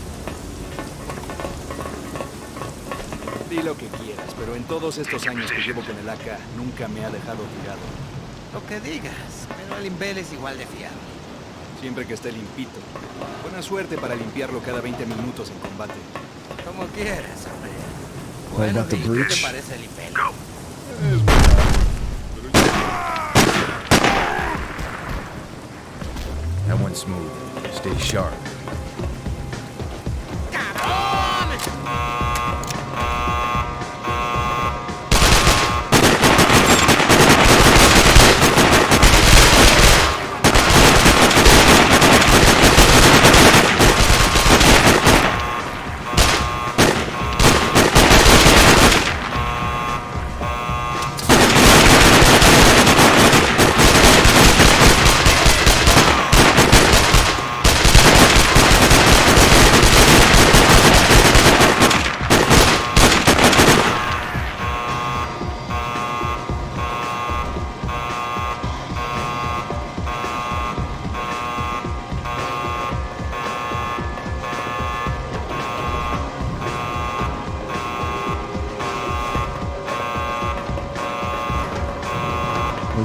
Di lo que quieras, pero en todos estos años que llevo con el AK, nunca me ha dejado tirado. Lo que digas, pero el Imbel es igual de fiable. Siempre que esté limpito. Buena suerte para limpiarlo cada 20 minutos en combate. Como quieras, hombre. What about the ¿qué breach? te parece el Imbel? That went smooth. Stay sharp.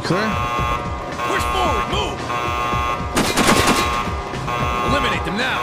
Clear? Push forward, move! Eliminate them now!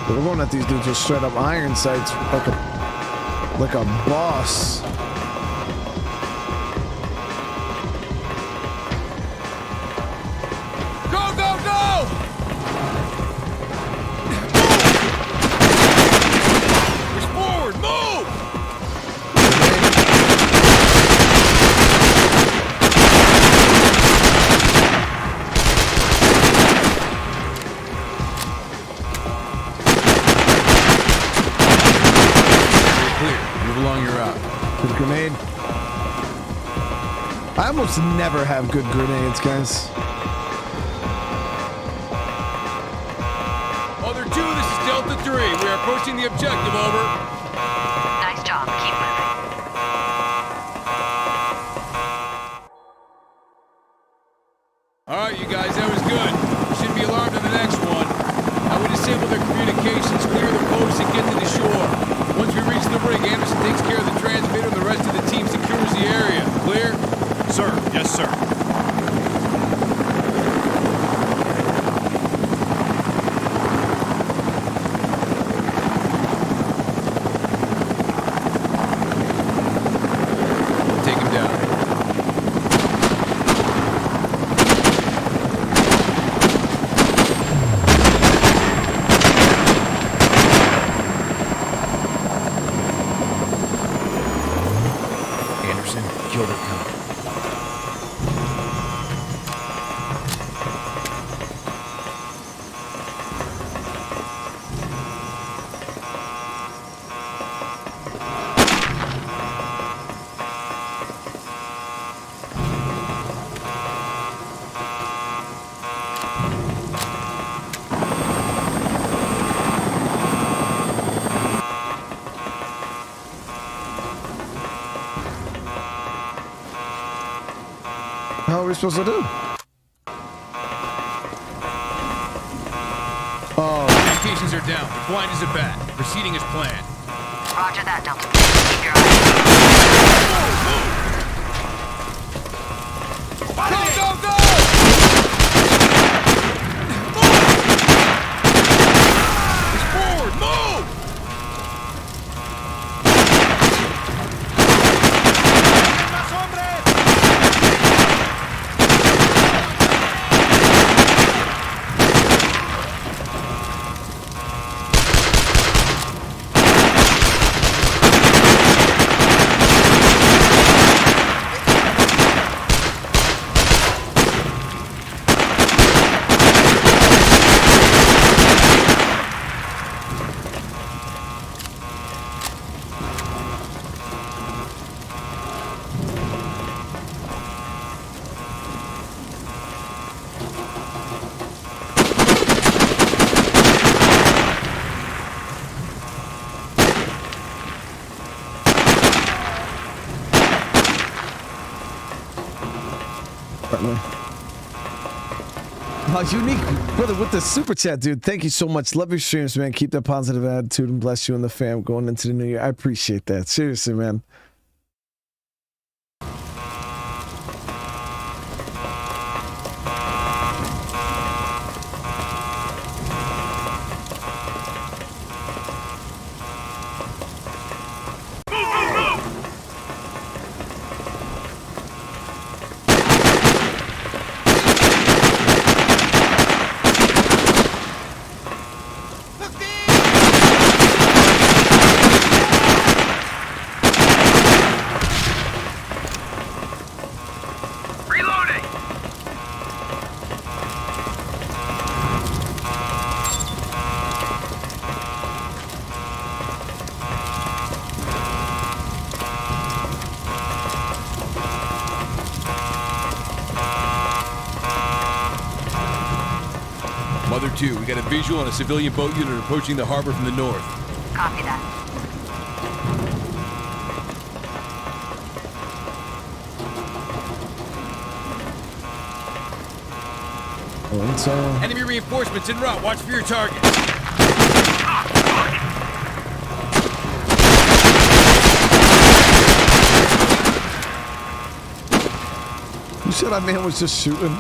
We're going at these dudes with straight up iron sights like a boss. Go, go, go! Push forward, move! grenade. I almost never have good grenades, guys. Mother 2, this is Delta 3. We are approaching the objective, over. Nice job. Keep moving. All right, you guys, that was good. You shouldn't be alarmed in the next one. Now we disable their communications, clear the post, and get to the shore. Once we reach the rig, Anderson takes care of the transmitter, and the rest of the team secures the area. Clear? Sir, yes, sir. Take him down. Anderson, kill their count. How are we supposed to do? Oh, Communications are down. We're blind as a bat. Proceeding as planned. Roger that, Delta. Keep your eyes Go, go, go! Push forward! Move! unique brother with the super chat, dude. Thank you so much. Love your streams, man. Keep that positive attitude and bless you and the fam going into the new year. I appreciate that. Seriously, man. Mother 2, we got a visual on a civilian boat unit approaching the harbor from the north. Copy that. Enemy reinforcements en route. Watch for your target. You said that man was just shooting.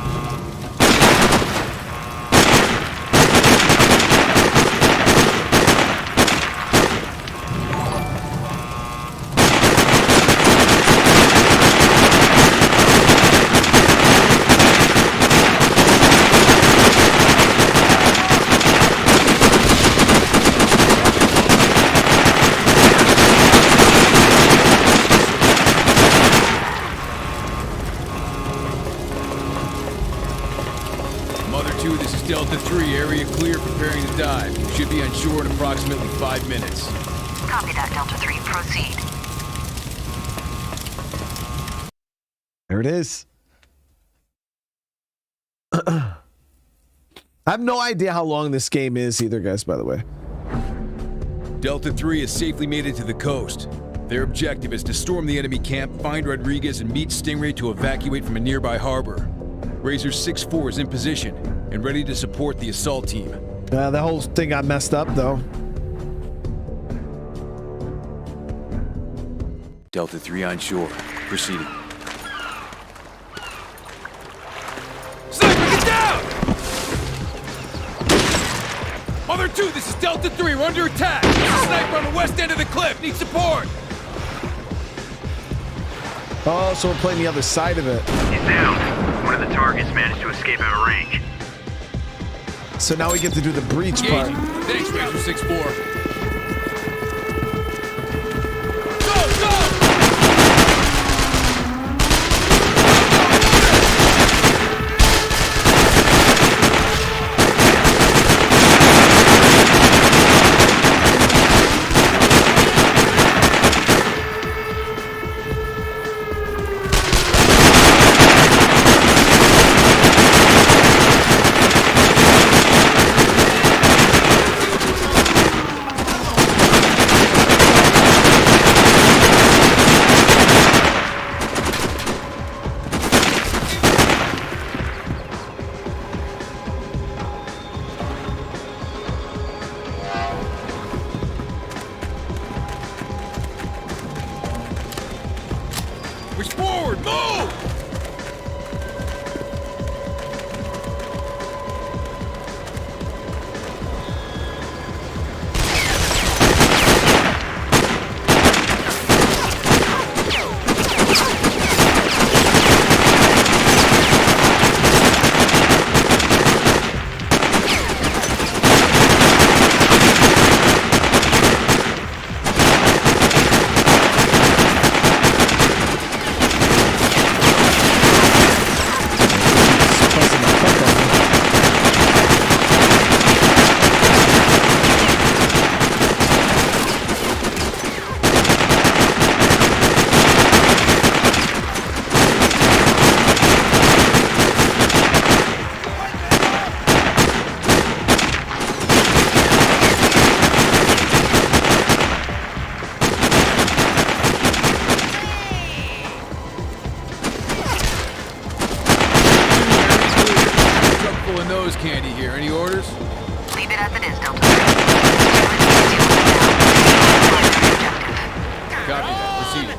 Delta 3, area clear, preparing to dive. You should be on shore in approximately 5 minutes. Copy that, Delta 3. Proceed. There it is. I have no idea how long this game is either, guys, by the way. Delta 3 has safely made it to the coast. Their objective is to storm the enemy camp, find Rodriguez, and meet Stingray to evacuate from a nearby harbor. Razor 6-4 is in position and ready to support the assault team. The whole thing got messed up, though. Delta 3 on shore. Proceeding. Sniper, get down! Mother 2, this is Delta 3. We're under attack. There's a sniper on the west end of the cliff. Need support. Oh, so we're playing the other side of it. He's down. One of the targets managed to escape out of range. So now we get to do the breach part. Thanks, Razor 6-4. Push forward! Move! Candy here. Any orders? Leave it as it is, Delta. Copy that. Proceed.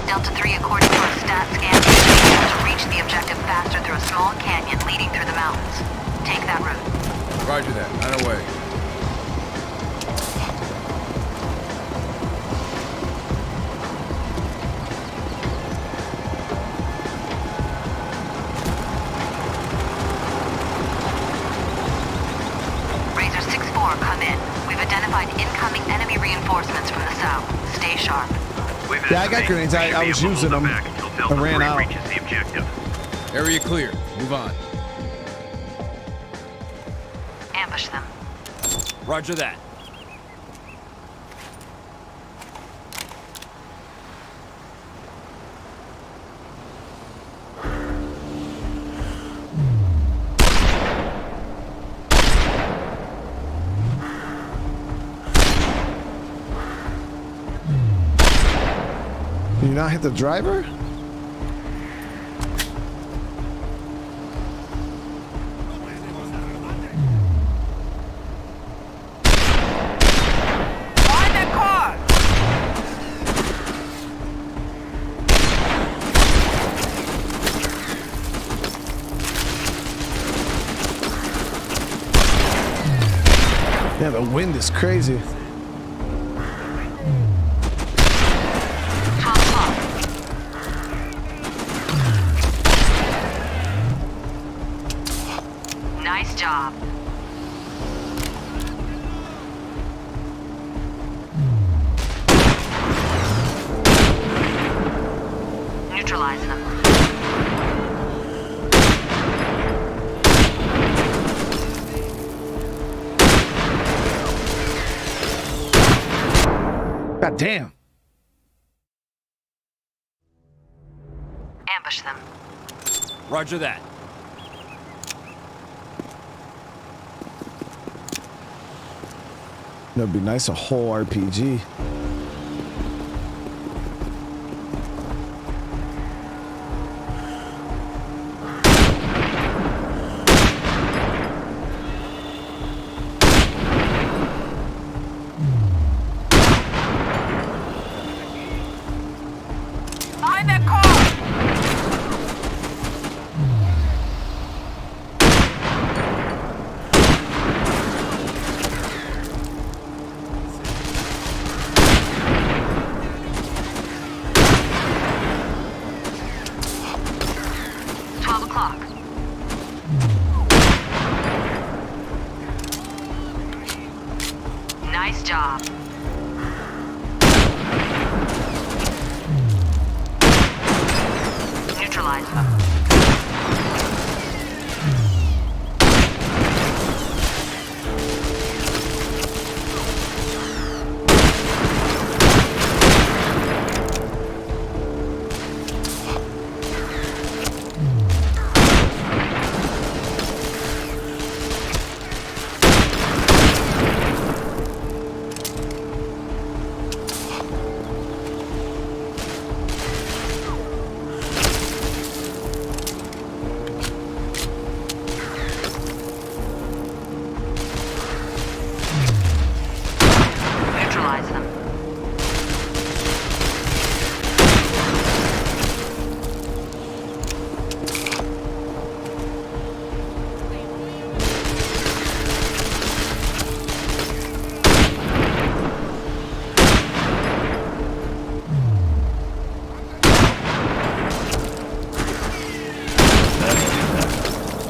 Delta 3, according to our stat scan, to reach the objective faster through a small canyon leading through the mountains. Take that route. Roger that. On our way. Razor 6-4, come in. We've identified incoming enemy reinforcements from the south. Stay sharp. Yeah, I got grenades. I was using them. I ran out. Reaches the objective. Area clear. Move on. Ambush them. Roger that. Did you not hit the driver? Find that car! Yeah, the wind is crazy. 12 o'clock. Nice job. Neutralize them. God damn. Ambush them. Roger that. That'd be nice, a whole RPG. Find that car! Nice job. Neutralize them. Neutralize them.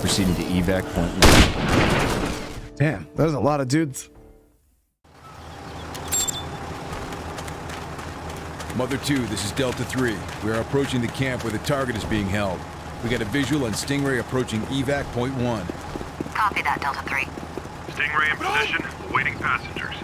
Proceeding to evac point 1. Damn, there's a lot of dudes. Mother 2, this is Delta 3. We are approaching the camp where the target is being held. We got a visual on Stingray approaching evac point 1. Copy that, Delta 3. Stingray in position, awaiting passengers.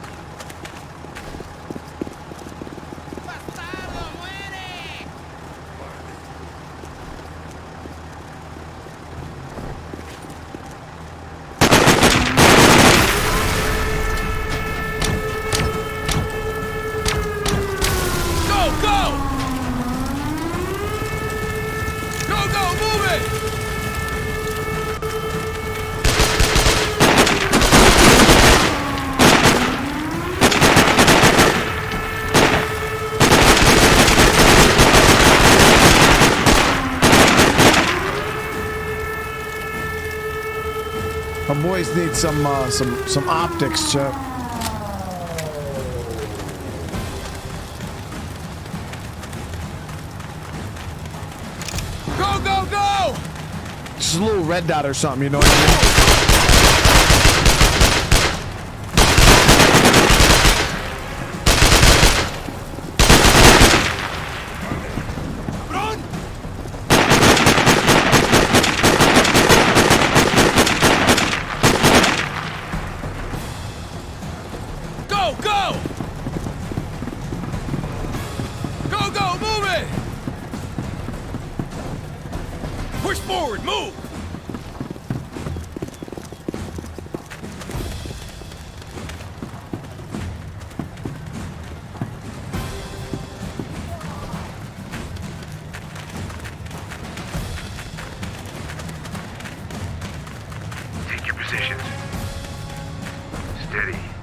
boys need some optics, Chuck. Go, go, go! Just a little red dot or something, you know what I mean?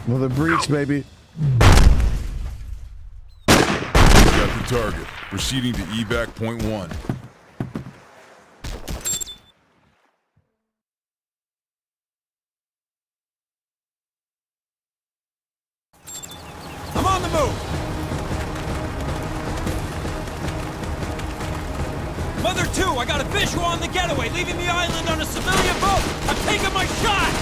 Another breach, baby. Got the target. Proceeding to evac point 1. I'm on the move! Mother 2, I got a visual on the getaway, leaving the island on a civilian boat! I'm taking my shot!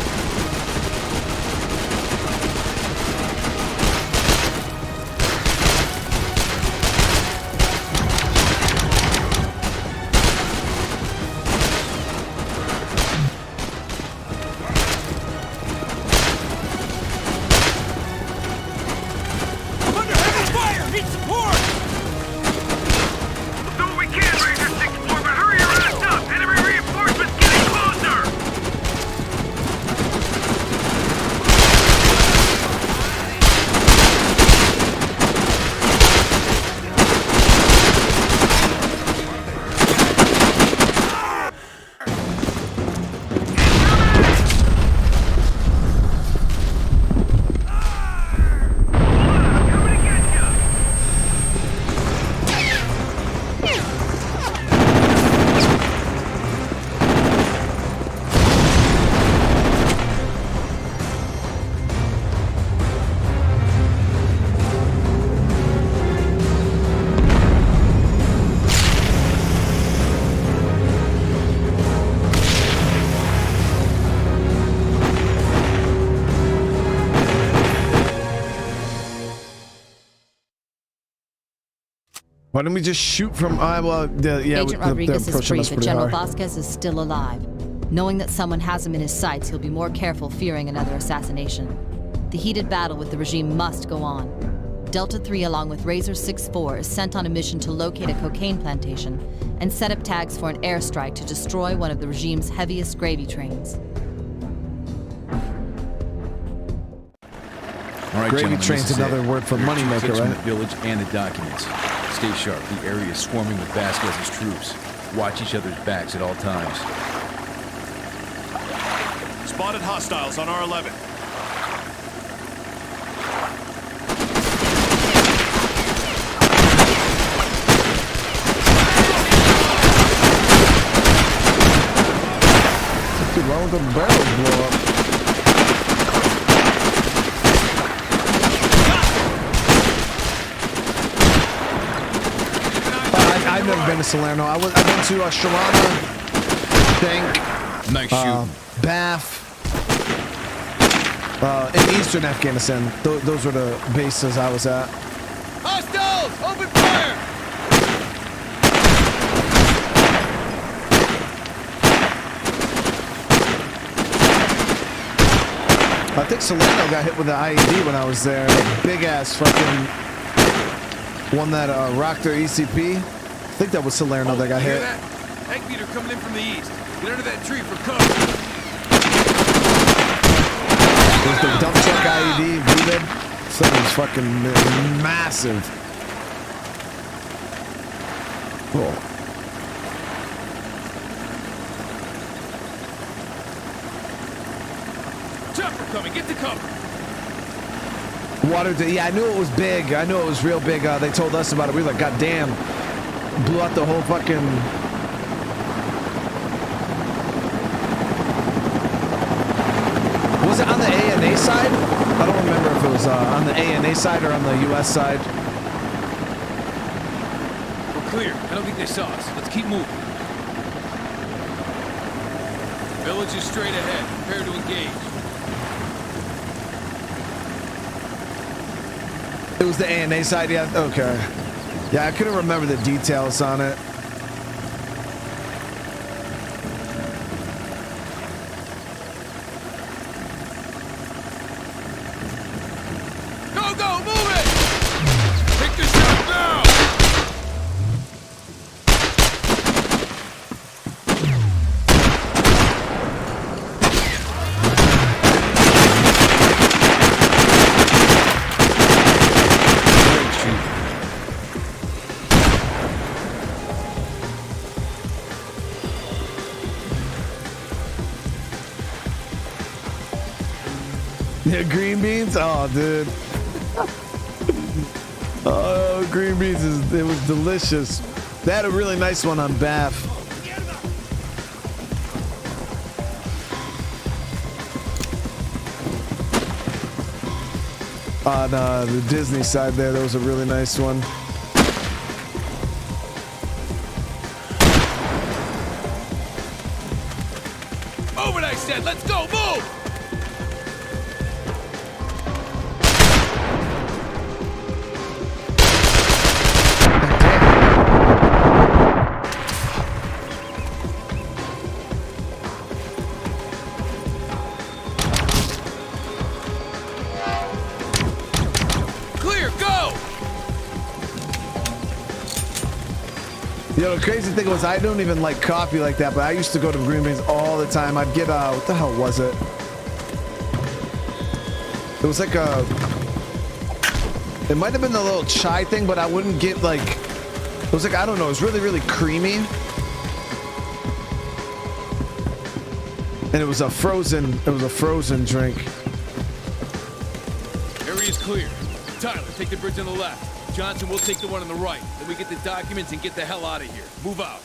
Why don't we just shoot from? Well, yeah. Agent Rodriguez is free, but General Vasquez is still alive. Knowing that someone has him in his sights, he'll be more careful, fearing another assassination. The heated battle with the regime must go on. Delta 3, along with Razor 6-4, is sent on a mission to locate a cocaine plantation and set up tags for an airstrike to destroy one of the regime's heaviest gravy trains. All right, gravy gentlemen, train's another word for moneymaker, right? From the village and the documents. Stay sharp. The area is swarming with Vasquez's troops. Watch each other's backs at all times. Spotted hostiles on R11. Dude, why would the barrels blow up? I've never been to Salerno. I've been to Sharana, Nice shoot. Bath, in eastern Afghanistan. Those were the bases I was at. Hostiles! Open fire! I think Salerno got hit with the IED when I was there. Like big ass fucking one that rocked their ECP. I think that was Salerno that got hit. That? Egg beater coming in from the east. Get under that tree for cover. There's the dump truck IED, VBID. Something's fucking massive. Cool. Chopper coming, get to cover. Water, yeah, I knew it was big. I knew it was real big. They told us about it. We were like, God damn. Blew out the whole fucking... Was it on the A&A side? I don't remember if it was on the A&A side or on the US side. We're clear. I don't think they saw us. Let's keep moving. Village is straight ahead. Prepare to engage. It was the A&A side, yeah? Okay. Yeah, I couldn't remember the details on it. Go, go, move it! Take this shot now! Yeah, green beans? Oh, dude. Oh, green beans, it was delicious. They had a really nice one on Bath. On the Disney side there was a really nice one. Move it, I said! Let's go, move! Yo, the crazy thing was I don't even like coffee like that, but I used to go to Green Beans all the time. I'd get, what the hell was it? It was like it might have been the little chai thing, but I wouldn't get like, it was like, I don't know, it was really, really creamy. And it was a frozen drink. Area's clear. Tyler, take the bridge on the left. Johnson, we'll take the one on the right. Then we get the documents and get the hell out of here. Move out.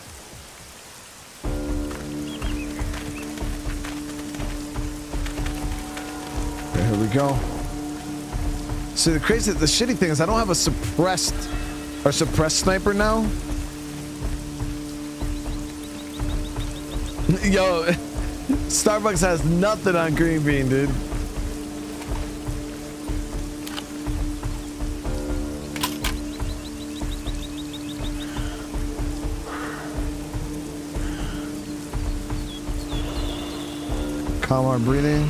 Okay, here we go. See, the shitty thing is I don't have a suppressed sniper now. Yo, Starbucks has nothing on Green Bean, dude. Calm our breathing.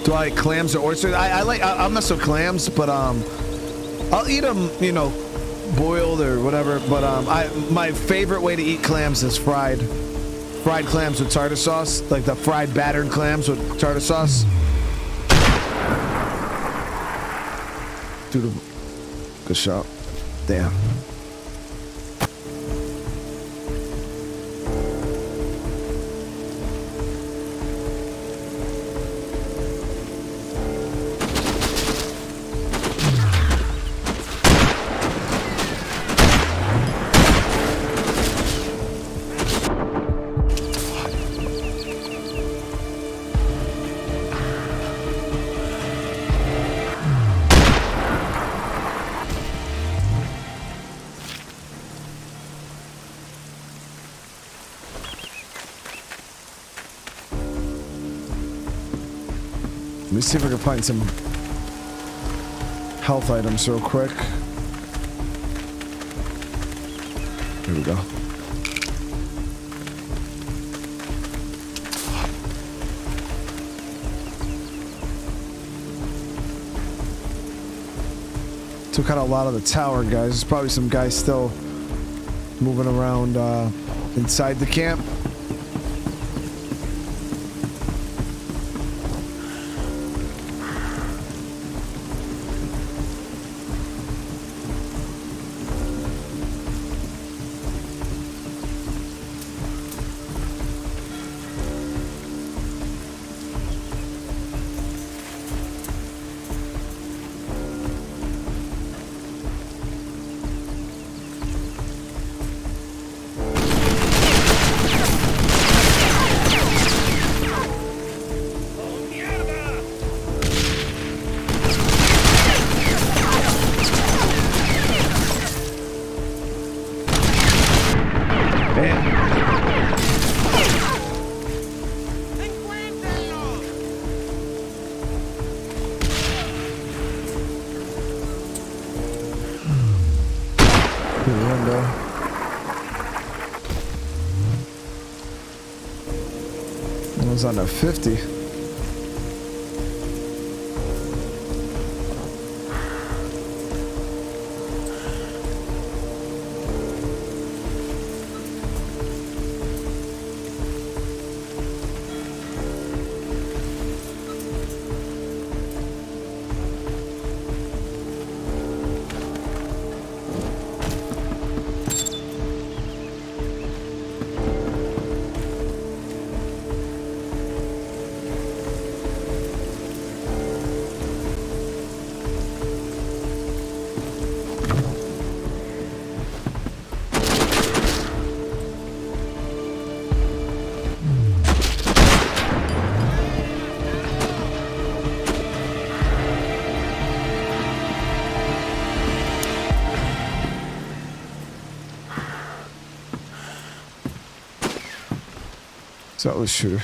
Do I like clams or oysters? I mess with clams, but I'll eat them, you know, boiled or whatever. But my favorite way to eat clams is fried clams with tartar sauce, like the fried battered clams with tartar sauce. Dude, good shot. Damn. Let me see if I can find some health items real quick. Here we go. Took out a lot of the tower guys. There's probably some guys still moving around inside the camp. On a 50. That was true.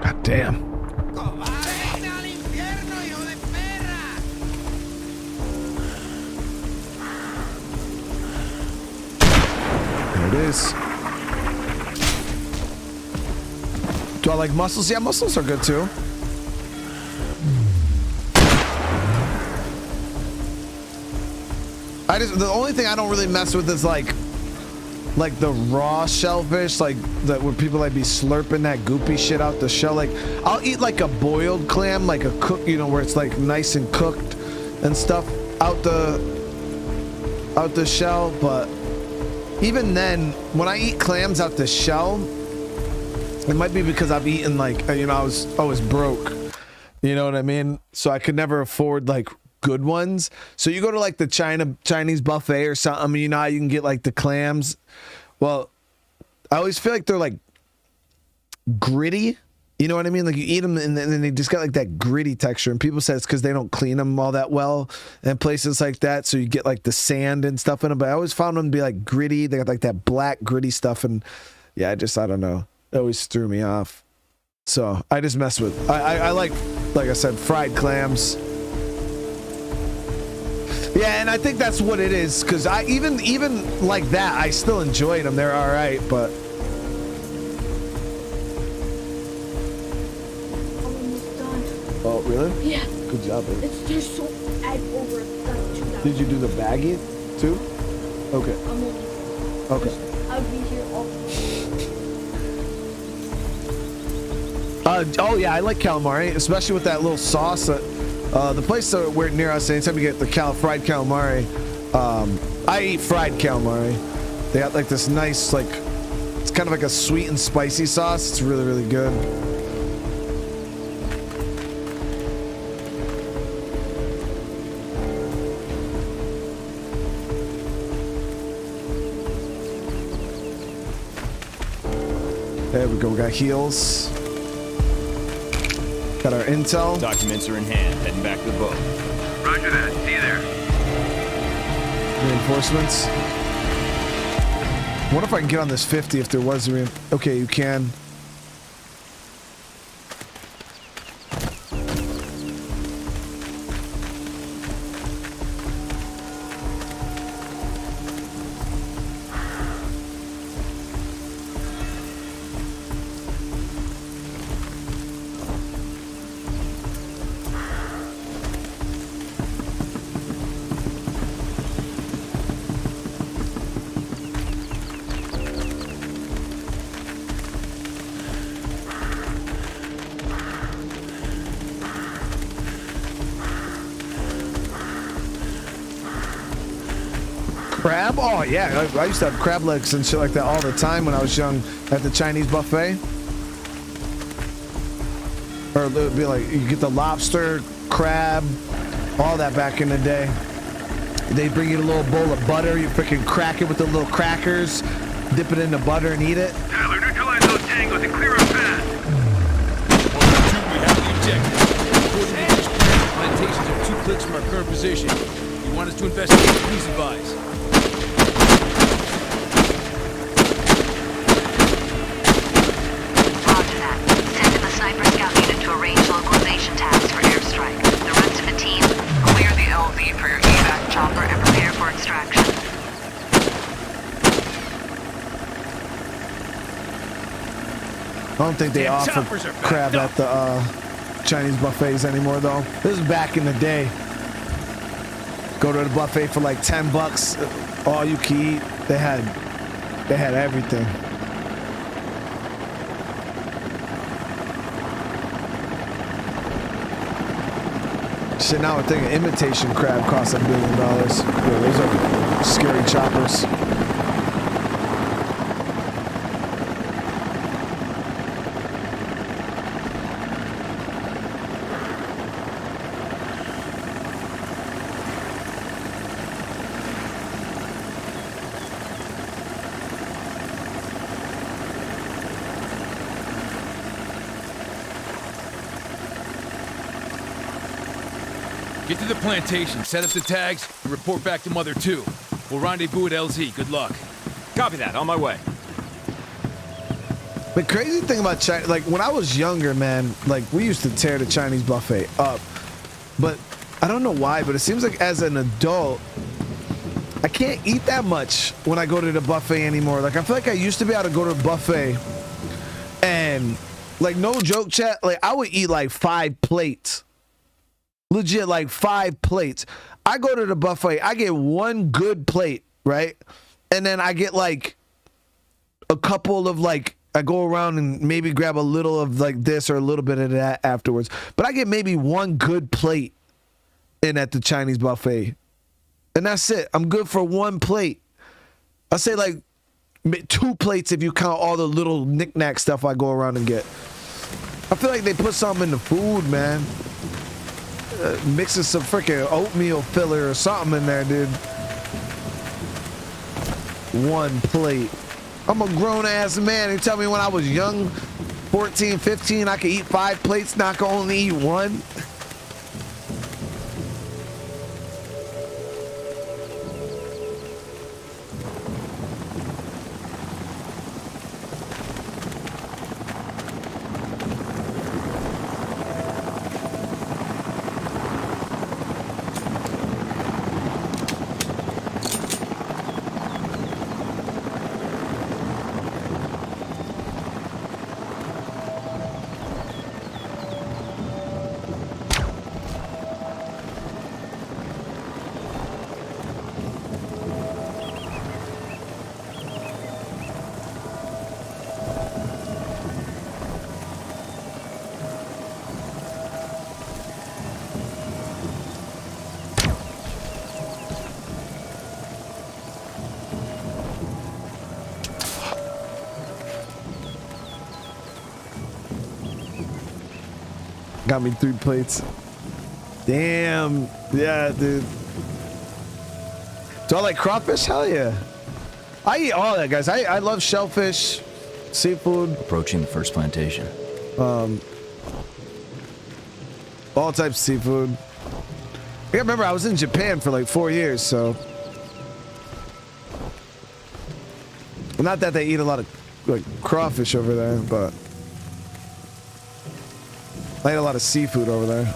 God damn. Do I like muscles? Yeah, muscles are good too. The only thing I don't really mess with is like the raw shellfish, like that where people like be slurping that goopy shit out the shell. Like I'll eat like a boiled clam, like a cook, you know, where it's like nice and cooked and stuff out the shell, but even then, when I eat clams out the shell, it might be because I've eaten like, you know, I was broke, you know what I mean? So I could never afford like good ones. So you go to like the Chinese buffet or something, you know how you can get like the clams? Well, I always feel like they're like gritty. You know what I mean? Like you eat them and then they just got like that gritty texture. And people say it's because they don't clean them all that well in places like that. So you get like the sand and stuff in them. But I always found them to be like gritty. They got like that black gritty stuff. And yeah, I don't know. It always threw me off. So I just mess with, I like I said, fried clams. Yeah, and I think that's what it is. Because I even like that, I still enjoyed them. They're all right, but. Oh, really? Yeah. Good job, baby. It's just so add over 2,000. Did you do the baggie too? Okay. Okay. I'll be here all. Oh yeah, I like calamari, especially with that little sauce. The place where near us, anytime you get the fried calamari, I eat fried calamari. They got like this nice, like it's kind of like a sweet and spicy sauce. It's really, really good. There we go. We got heals. Got our intel. Documents are in hand. Heading back to the boat. Roger that. See you there. Reinforcements. What if I can get on this 50 if there was a okay, you can. Crab? Oh, yeah. I used to have crab legs and shit like that all the time when I was young at the Chinese buffet. Or it would be like, you get the lobster, crab, all that back in the day. They bring you a little bowl of butter. You freaking crack it with the little crackers, dip it in the butter and eat it. Tyler, neutralize those tangos and clear our path. We have the objective. According to this plan, the plantations are 2 clicks from our current position. If you want us to investigate, please advise. Roger that. Send in the sniper scout unit to arrange localization tabs for airstrike. The rest of the team, clear the LZ for your evac chopper and prepare for extraction. I don't think they offer crab at the Chinese buffets anymore, though. This is back in the day. Go to the buffet for like $10, all you can eat. They had everything. Shit, now we're thinking imitation crab costs $1 billion. Yeah, those are scary choppers. Get to the plantation, set up the tags, and report back to Mother 2. We'll rendezvous at LZ. Good luck. Copy that. On my way. The crazy thing about China, like when I was younger, man, like we used to tear the Chinese buffet up. But I don't know why, but it seems like as an adult, I can't eat that much when I go to the buffet anymore. Like I feel like I used to be able to go to a buffet and like no joke, chat, like I would eat like 5 plates. Legit, like 5 plates. I go to the buffet, I get 1 good plate, right? And then I get like a couple of like, I go around and maybe grab a little of like this or a little bit of that afterwards. But I get maybe 1 good plate in at the Chinese buffet. And that's it. I'm good for 1 plate. I say like 2 plates if you count all the little knick-knack stuff I go around and get. I feel like they put something in the food, man. Mixing some freaking oatmeal filler or something in there, dude. 1 plate. I'm a grown-ass man. You tell me when I was young, 14, 15, I could eat 5 plates, not gonna only eat 1? Got me 3 plates. Damn. Yeah, dude. Do I like crawfish? Hell yeah. I eat all that, guys. I love shellfish. seafood. Approaching the first plantation. All types of seafood. I remember I was in Japan for like 4 years, so not that they eat a lot of like crawfish over there, but I ate a lot of seafood over there.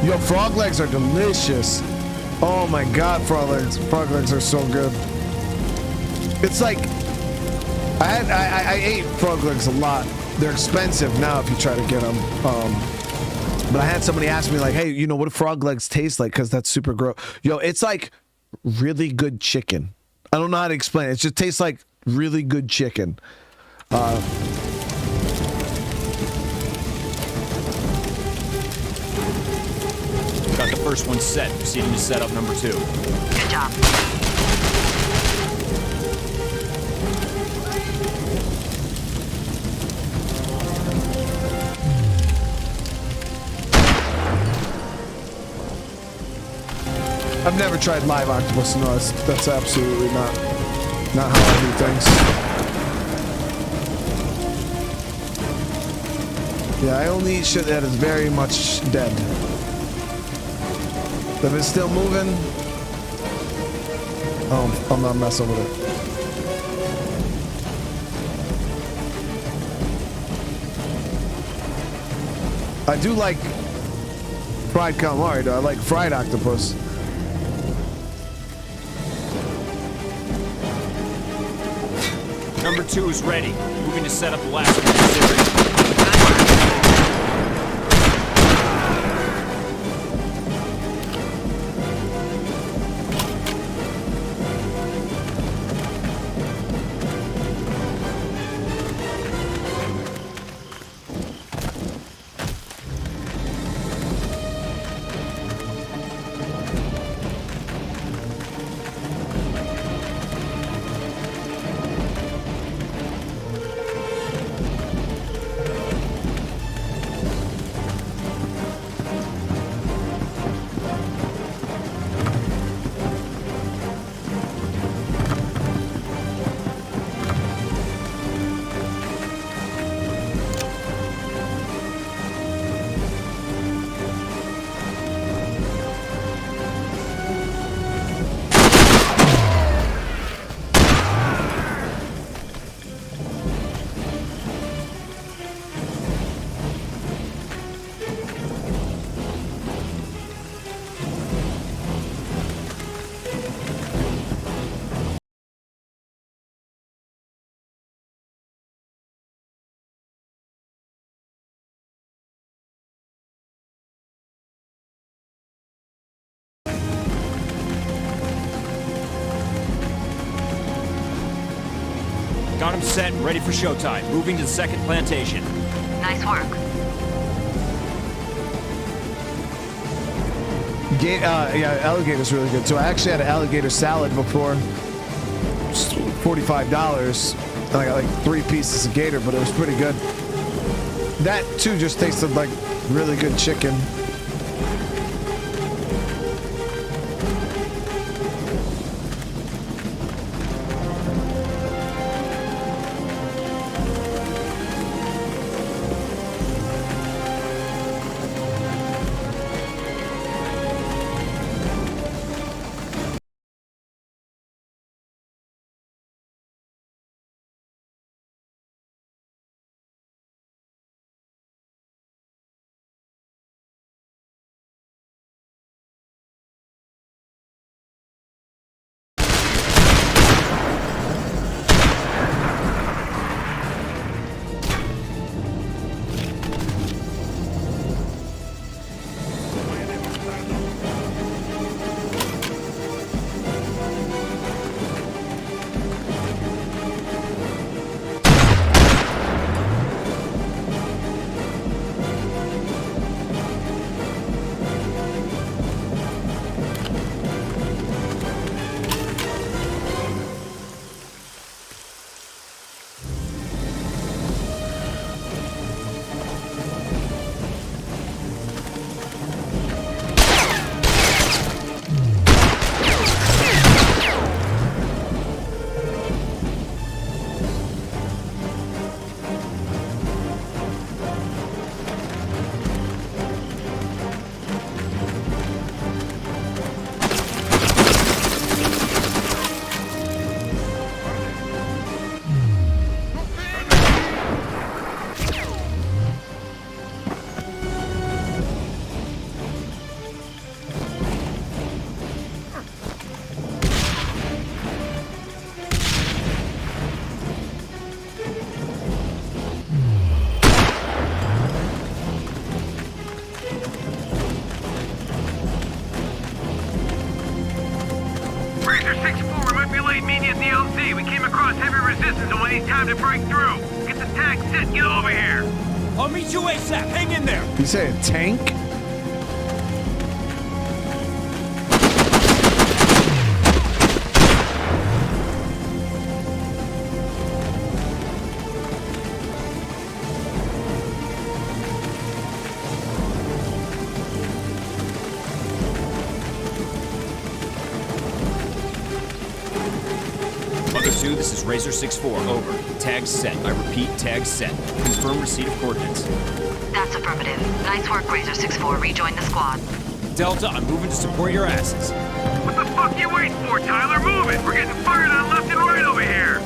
Yo, frog legs are delicious. Oh my god, frog legs. Frog legs are so good. It's like I ate frog legs a lot. They're expensive now if you try to get them. But I had somebody ask me like, hey, you know what do frog legs taste like? Because that's super gross. Yo, it's like really good chicken. I don't know how to explain it. It just tastes like really good chicken. Got the first one set. Proceeding to set up number 2. Good job. I've never tried live octopus. No, that's absolutely not how I do things. Yeah, I only eat shit that is very much dead. If it's still moving, oh, I'm not messing with it. I do like fried calamari, though. I like fried octopus. Number 2 is ready. Moving to set up the last one in the series. Got him set and ready for showtime. Moving to the second plantation. Nice work. Yeah, alligator's really good. So I actually had an alligator salad before. Just $45. And I got like 3 pieces of gator, but it was pretty good. that too just tasted like really good chicken. Razor 6-4, we might be late meeting at the LZ. We came across heavy resistance and we need time to break through. Get the tag set, get over here. I'll meet you ASAP. Hang in there. You say a tank? This is Razor 6-4, over. Tag set. I repeat, tag set. Confirm receipt of coordinates. That's affirmative. Nice work, Razor 6-4. Rejoin the squad. Delta, I'm moving to support your asses. What the fuck you waiting for, Tyler? Move it! We're getting fired on left and right over here!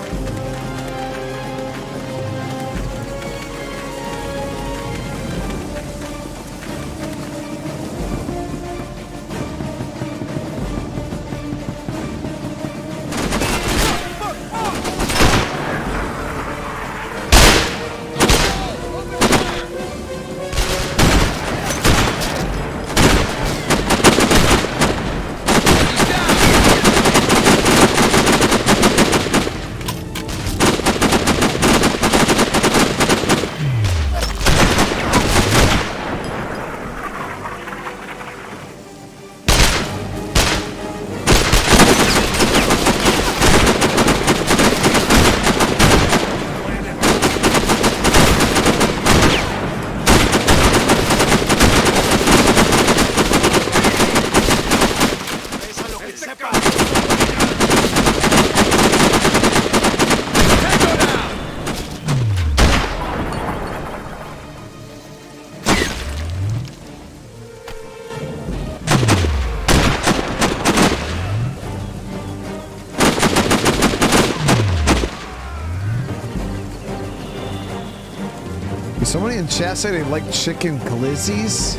Somebody in chat said they like chicken glizzies.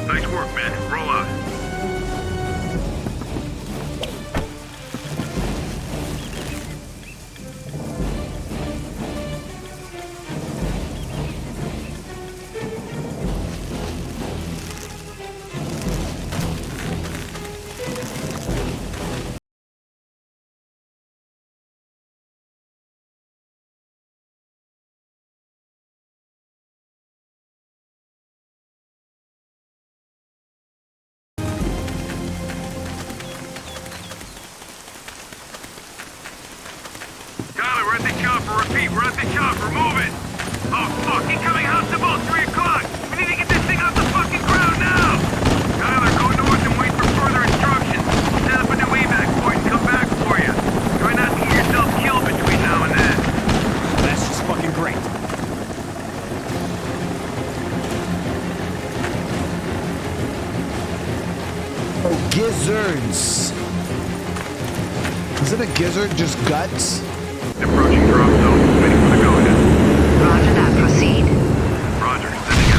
Nice work, man. Roll out. the chopper. Repeat, we're at the chopper. Move it. Oh, fuck. Incoming house of all 3 o'clock. We need to get this thing off the fucking ground now. Tyler, go north and wait for further instructions. We'll set up a new evac point and come back for you. Try not to get yourself killed between now and then. That's just fucking great. Oh, gizzards. Isn't a gizzard just guts? Approaching drop zone. Waiting for the go-ahead. Roger that. Proceed. Roger. Sending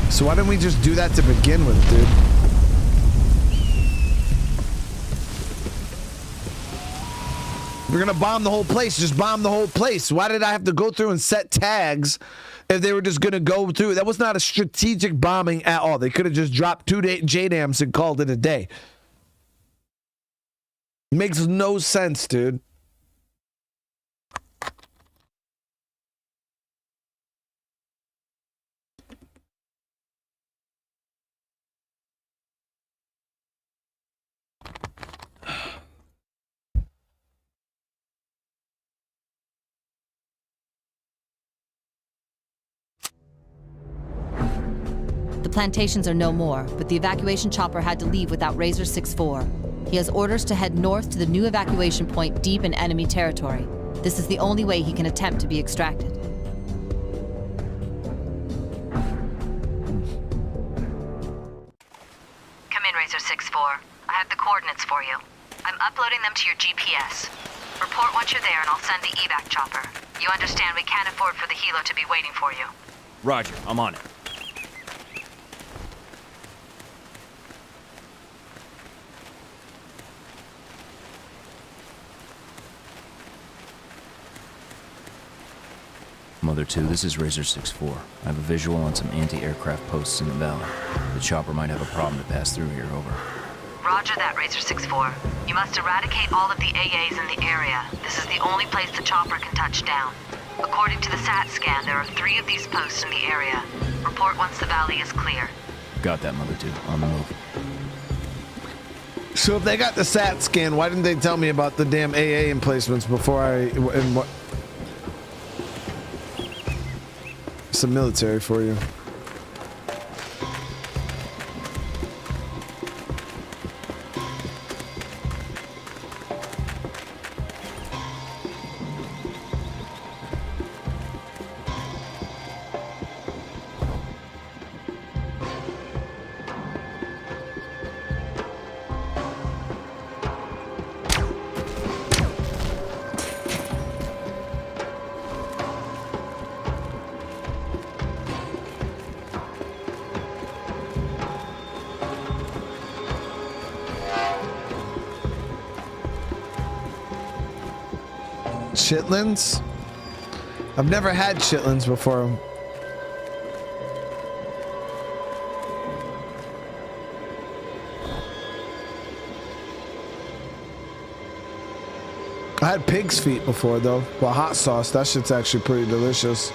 out. So why didn't we just do that to begin with, dude? We're gonna bomb the whole place. Just bomb the whole place. Why did I have to go through and set tags if they were just gonna go through? That was not a strategic bombing at all. They could have just dropped 2 JDAMs and called it a day. Makes no sense, dude. The plantations are no more, but the evacuation chopper had to leave without Razor 6-4. He has orders to head north to the new evacuation point deep in enemy territory. This is the only way he can attempt to be extracted. Come in, Razor 6-4. I have the coordinates for you. I'm uploading them to your GPS. Report once you're there and I'll send the evac chopper. You understand we can't afford for the helo to be waiting for you. Roger, I'm on it. Mother 2, this is Razor 6-4. I have a visual on some anti-aircraft posts in the valley. The chopper might have a problem to pass through here, over. Roger that, Razor 6-4. You must eradicate all of the AAs in the area. This is the only place the chopper can touch down. According to the SAT scan, there are 3 of these posts in the area. Report once the valley is clear. Got that, Mother 2. On the move. So if they got the SAT scan, why didn't they tell me about the damn AA emplacements before and what? Some military for you. Chitlins? I've never had chitlins before. I had pig's feet before though. Well, hot sauce, that shit's actually pretty delicious.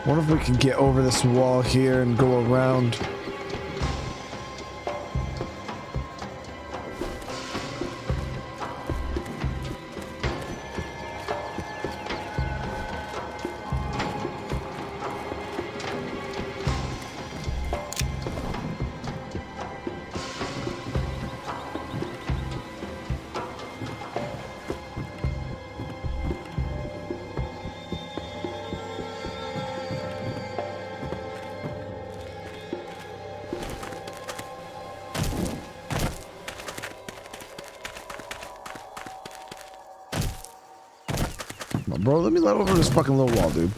What if we can get over this wall here and go around? Bro, let me let over this fucking little wall, dude.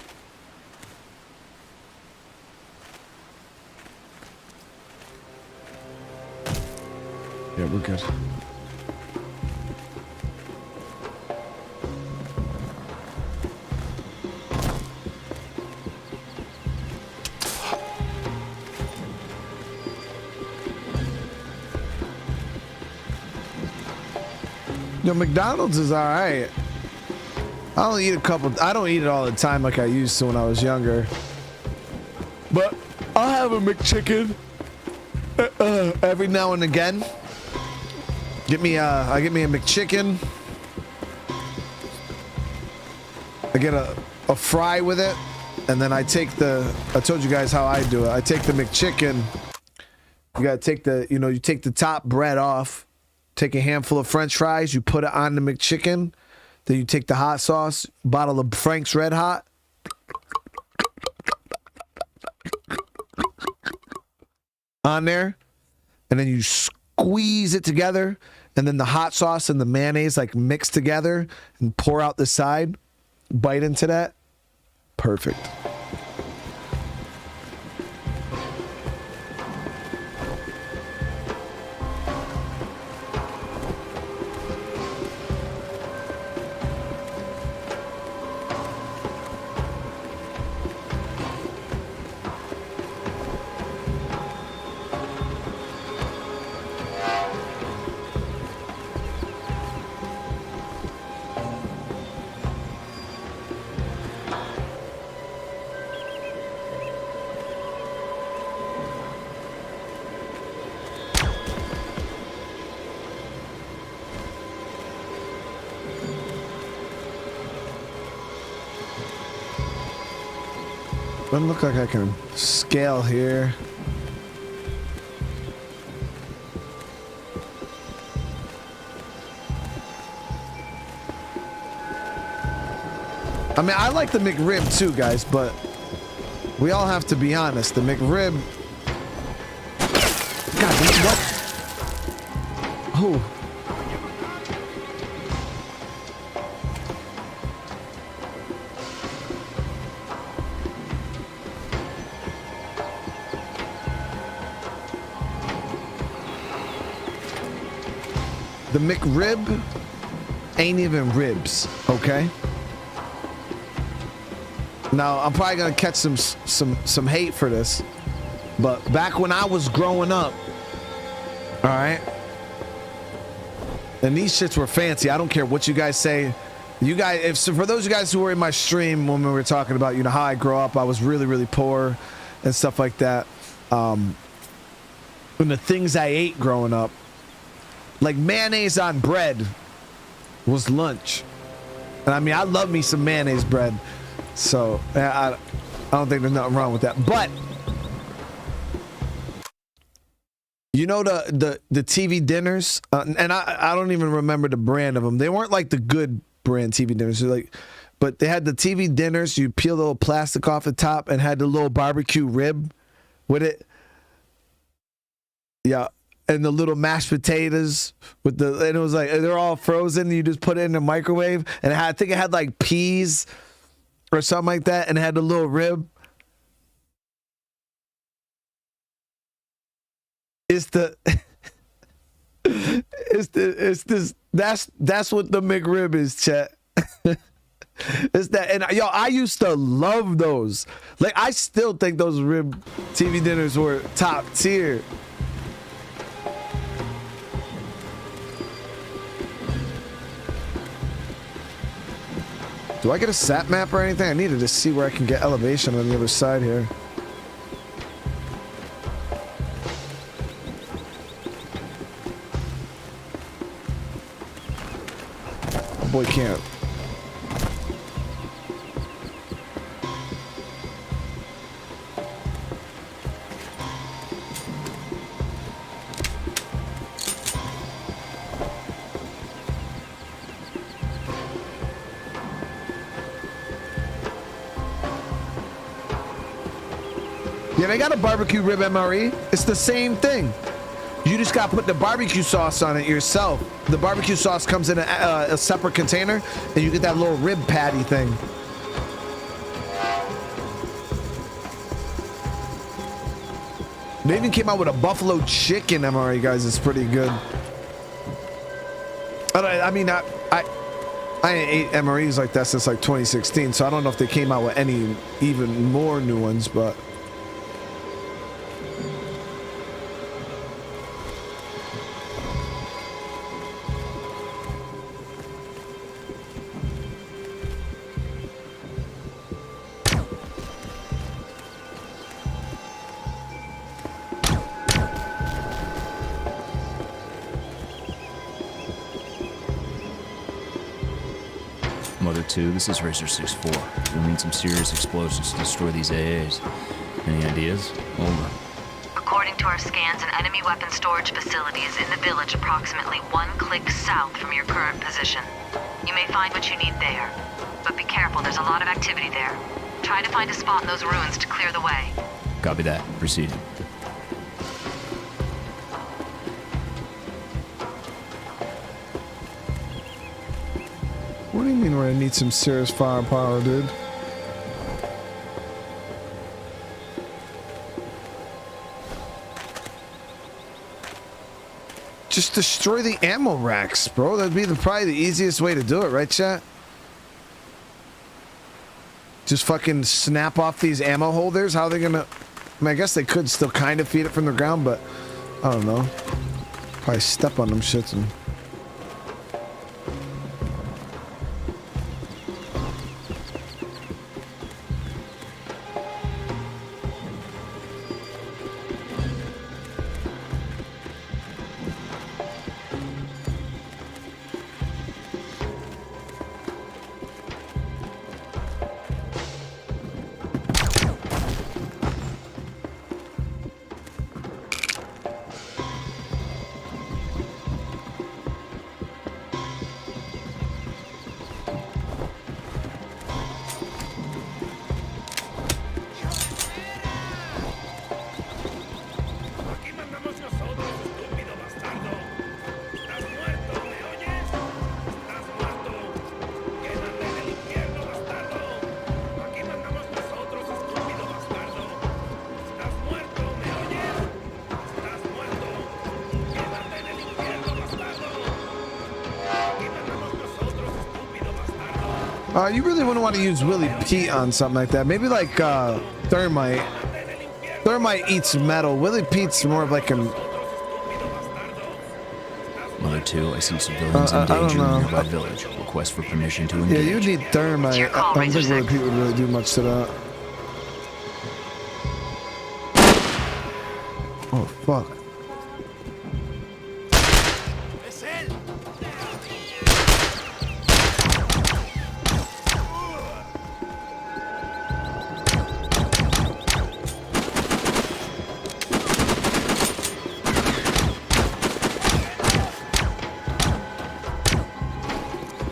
Yeah, we're good. Yo, McDonald's is all right. I only eat a couple. I don't eat it all the time like I used to when I was younger. But I'll have a McChicken every now and again. I get me a McChicken. I get a fry with it, and then I take I told you guys how I do it. I take the McChicken. You gotta take you take the top bread off, take a handful of French fries, you put it on the McChicken, then you take the hot sauce, bottle of Frank's Red Hot, on there, and then you squeeze it together, and then the hot sauce and the mayonnaise like mix together and pour out the side, bite into that. Perfect. Doesn't look like I can scale here. I mean, I like the McRib too, guys, but we all have to be honest. The McRib. God, what? Oh. The McRib ain't even ribs, okay? Now, I'm probably gonna catch some hate for this, but back when I was growing up, all right, and these shits were fancy. I don't care what you guys say. You guys, for those of you guys who were in my stream when we were talking about, how I grew up, I was really, really poor and stuff like that. And the things I ate growing up, like mayonnaise on bread was lunch. And I mean, I love me some mayonnaise bread. So I don't think there's nothing wrong with that. But the TV dinners, and I don't even remember the brand of them. They weren't like the good brand TV dinners. But they had the TV dinners. You peel the little plastic off the top and had the little barbecue rib with it. Yeah. And the little mashed potatoes and it was like, they're all frozen. You just put it in the microwave, and I think it had like peas or something like that, and it had the little rib. That's what the McRib is, chat. It's that, and yo, I used to love those. Like, I still think those rib TV dinners were top tier. Do I get a sat map or anything? I needed to see where I can get elevation on the other side here. Oh boy, can't. Yeah, they got a barbecue rib MRE. It's the same thing. You just got to put the barbecue sauce on it yourself. The barbecue sauce comes in a separate container, and you get that little rib patty thing. They even came out with a buffalo chicken MRE, guys. It's pretty good. I mean, I ain't ate MREs like that since like 2016, so I don't know if they came out with any even more new ones, but... Alpha 2, this is Razor 6-4. We'll need some serious explosives to destroy these AAs. Any ideas? Over. According to our scans, an enemy weapon storage facility is in the village approximately 1 click south from your current position. You may find what you need there. But be careful, there's a lot of activity there. Try to find a spot in those ruins to clear the way. Copy that. Proceeding. What do you mean we're gonna need some serious firepower, dude? Just destroy the ammo racks, bro. That'd be probably the easiest way to do it, right, chat? Just fucking snap off these ammo holders. How are they gonna... I mean, I guess they could still kind of feed it from the ground, but I don't know. Probably step on them shits and... you really wouldn't want to use Willie Pete on something like that. Maybe like Thermite. Thermite eats metal. Willie Pete's more of like an... Mother 2, I see civilians in danger in a nearby village. Request for permission to engage. Yeah, you need Thermite. I don't think Willie Pete would really do much to that. Oh, fuck.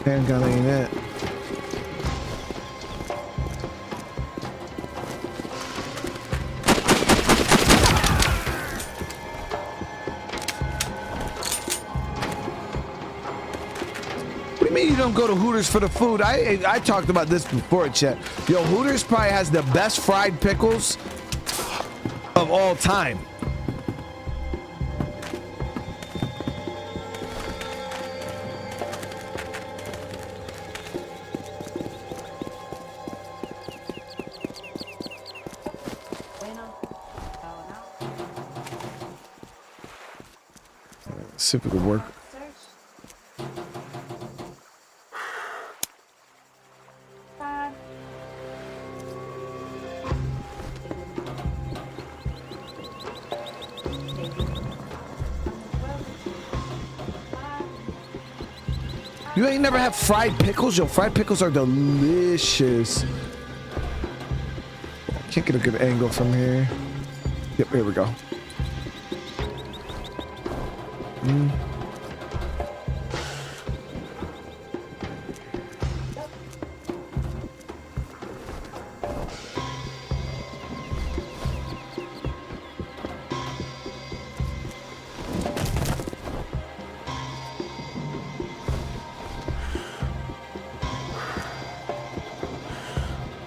Handgun ain't it. What do you mean you don't go to Hooters for the food? I talked about this before, chat. Yo, Hooters probably has the best fried pickles of all time. See if it could work. You ain't never had fried pickles? Yo, fried pickles are delicious. Can't get a good angle from here. Yep, here we go.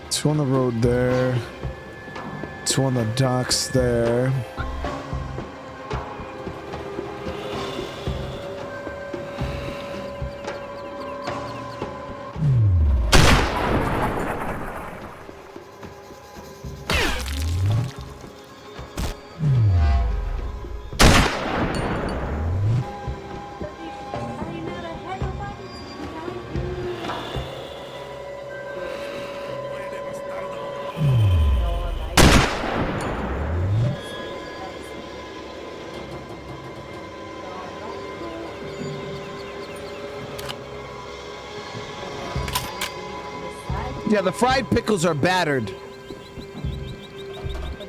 Two on the road there. Two on the docks there. Yeah, the fried pickles are battered. But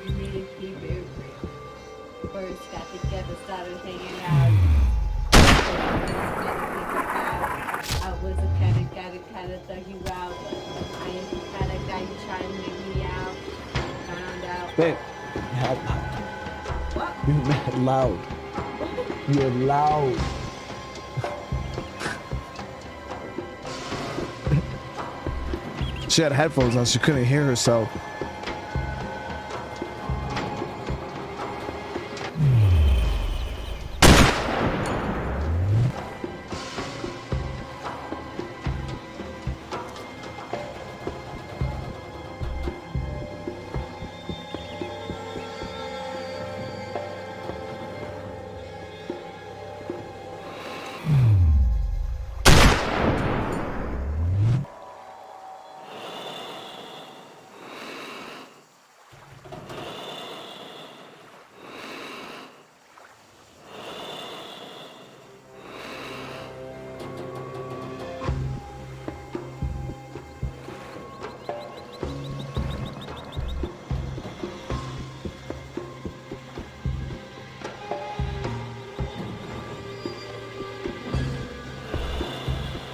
you need to keep it real. First got together, started hanging out. I was a kind of thug you out. I am the kind of guy you try to make me out. Found out. Babe, What? you're mad loud. You're loud. She had headphones on, she couldn't hear herself.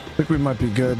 I think we might be good.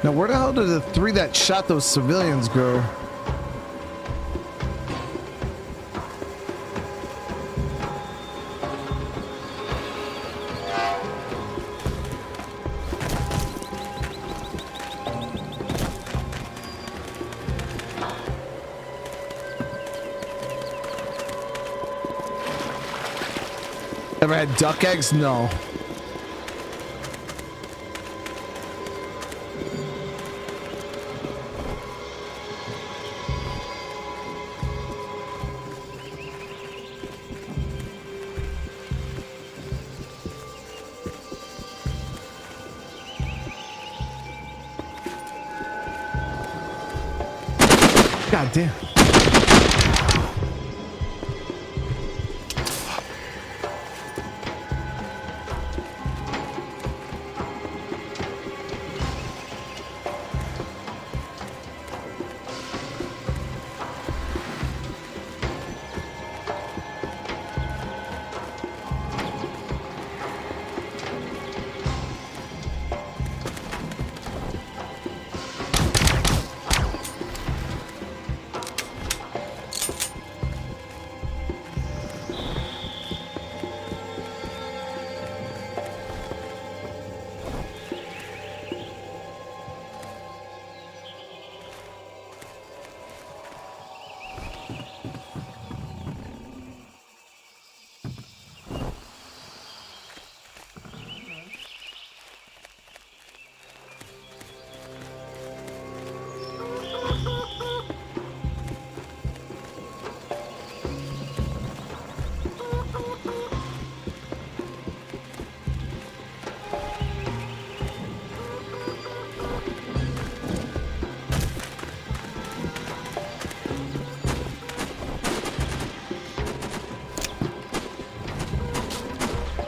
Now, where the hell did the three that shot those civilians go? Ever had duck eggs? No. God damn.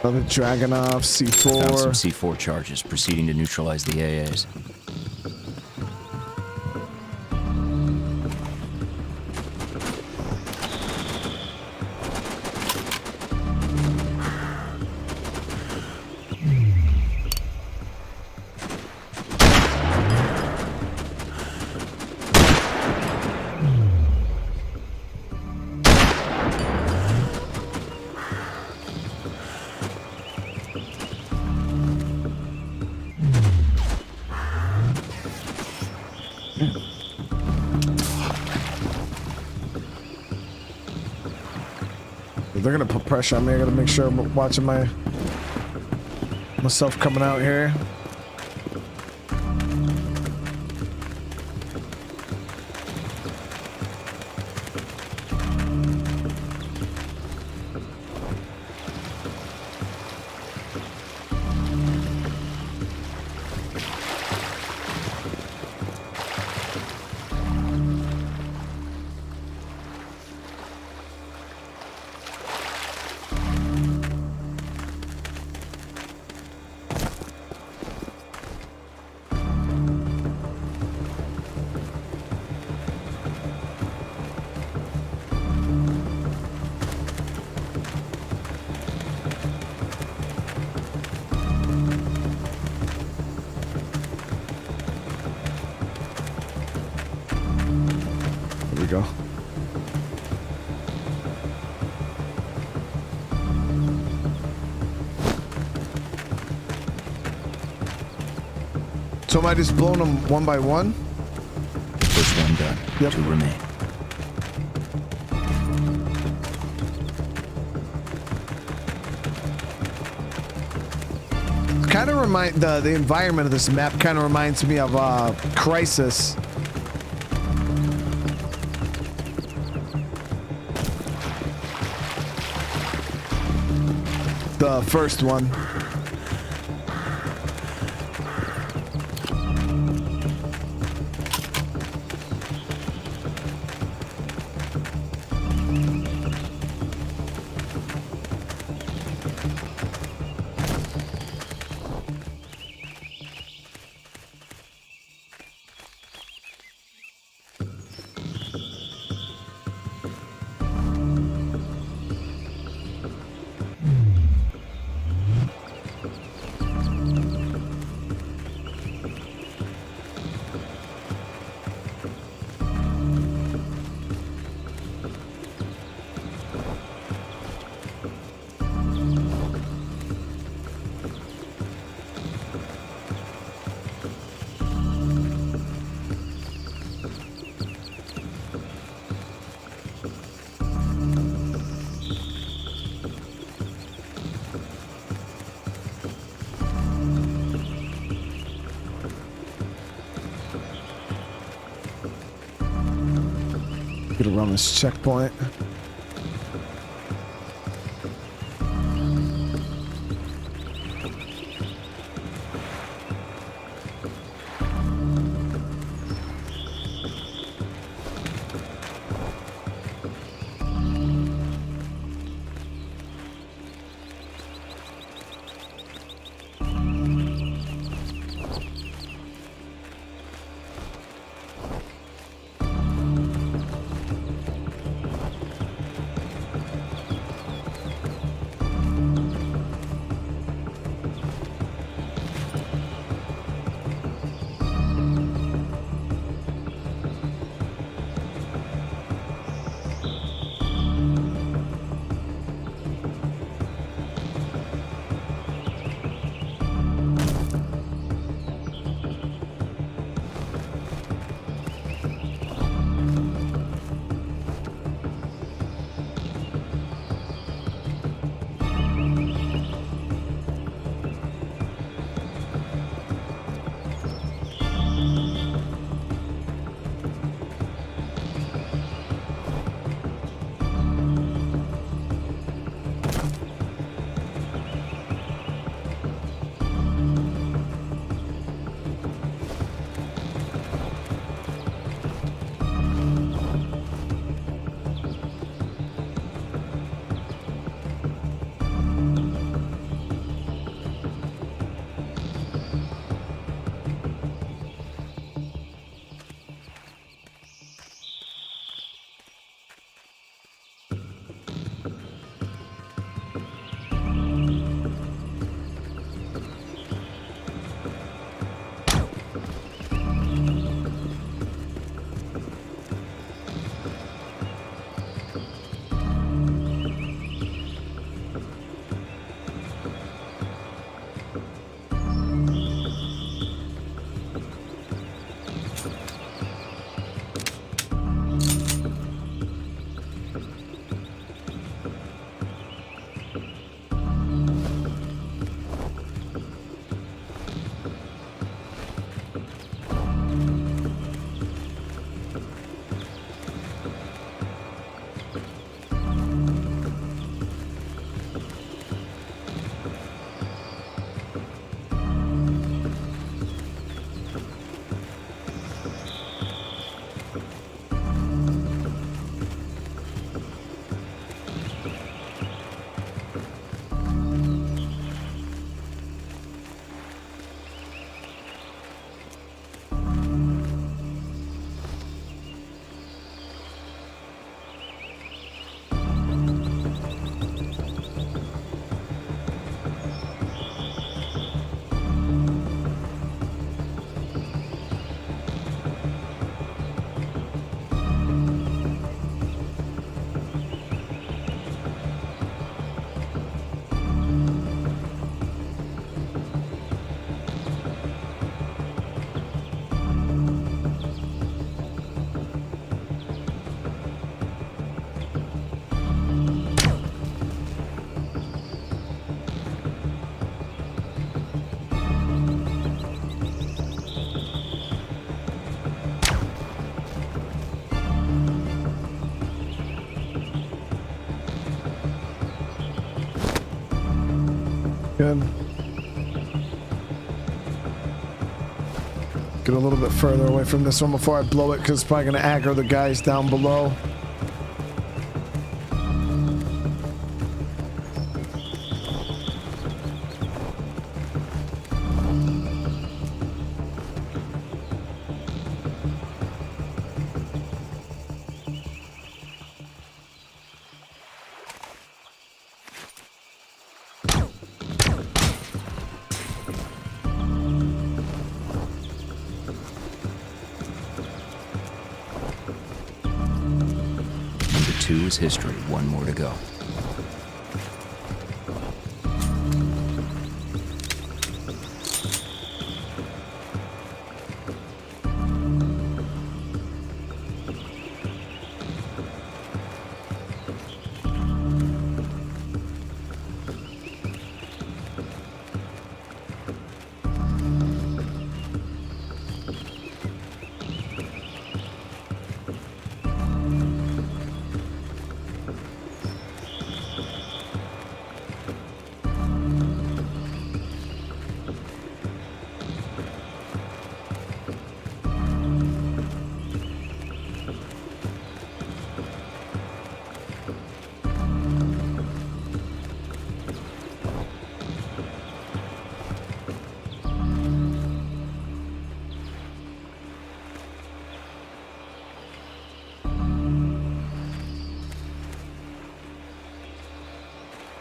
Another Dragonov C4. Found some C4 charges proceeding to neutralize the AAs. They're gonna put pressure on me. I gotta make sure I'm watching my Myself coming out here. Go. So am I just blowing them one by one? First one done. Yep. 2 remain. Kind of remind the environment of this map kind of reminds me of Crisis. The first one. Get around this checkpoint. Good. Get a little bit further away from this one before I blow it, because it's probably going to aggro the guys down below. Two is history. One more to go.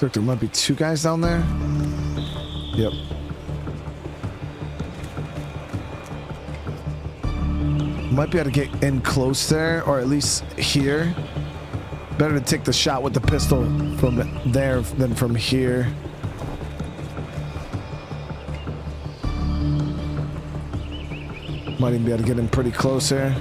Look, there might be two guys down there. Yep. Might be able to get in close there, or at least here. Better to take the shot with the pistol from there than from here. Might even be able to get in pretty close here.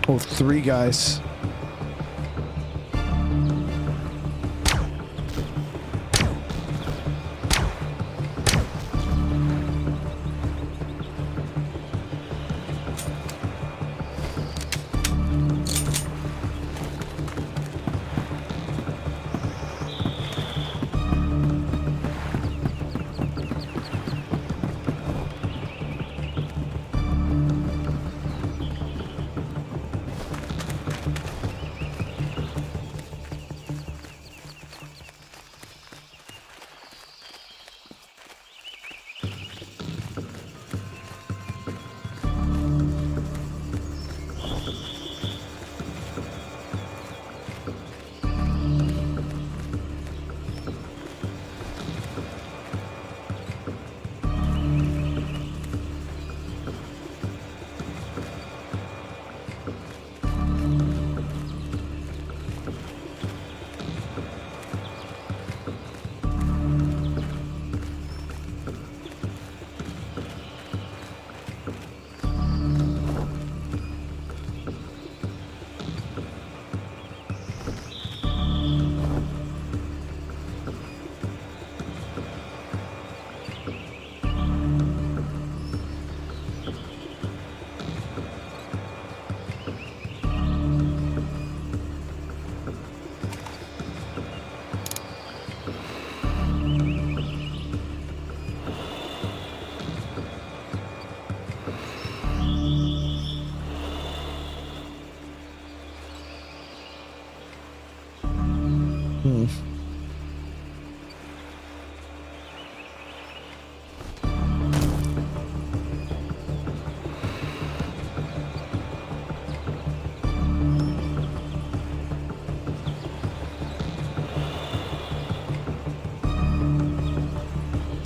Oh, three guys.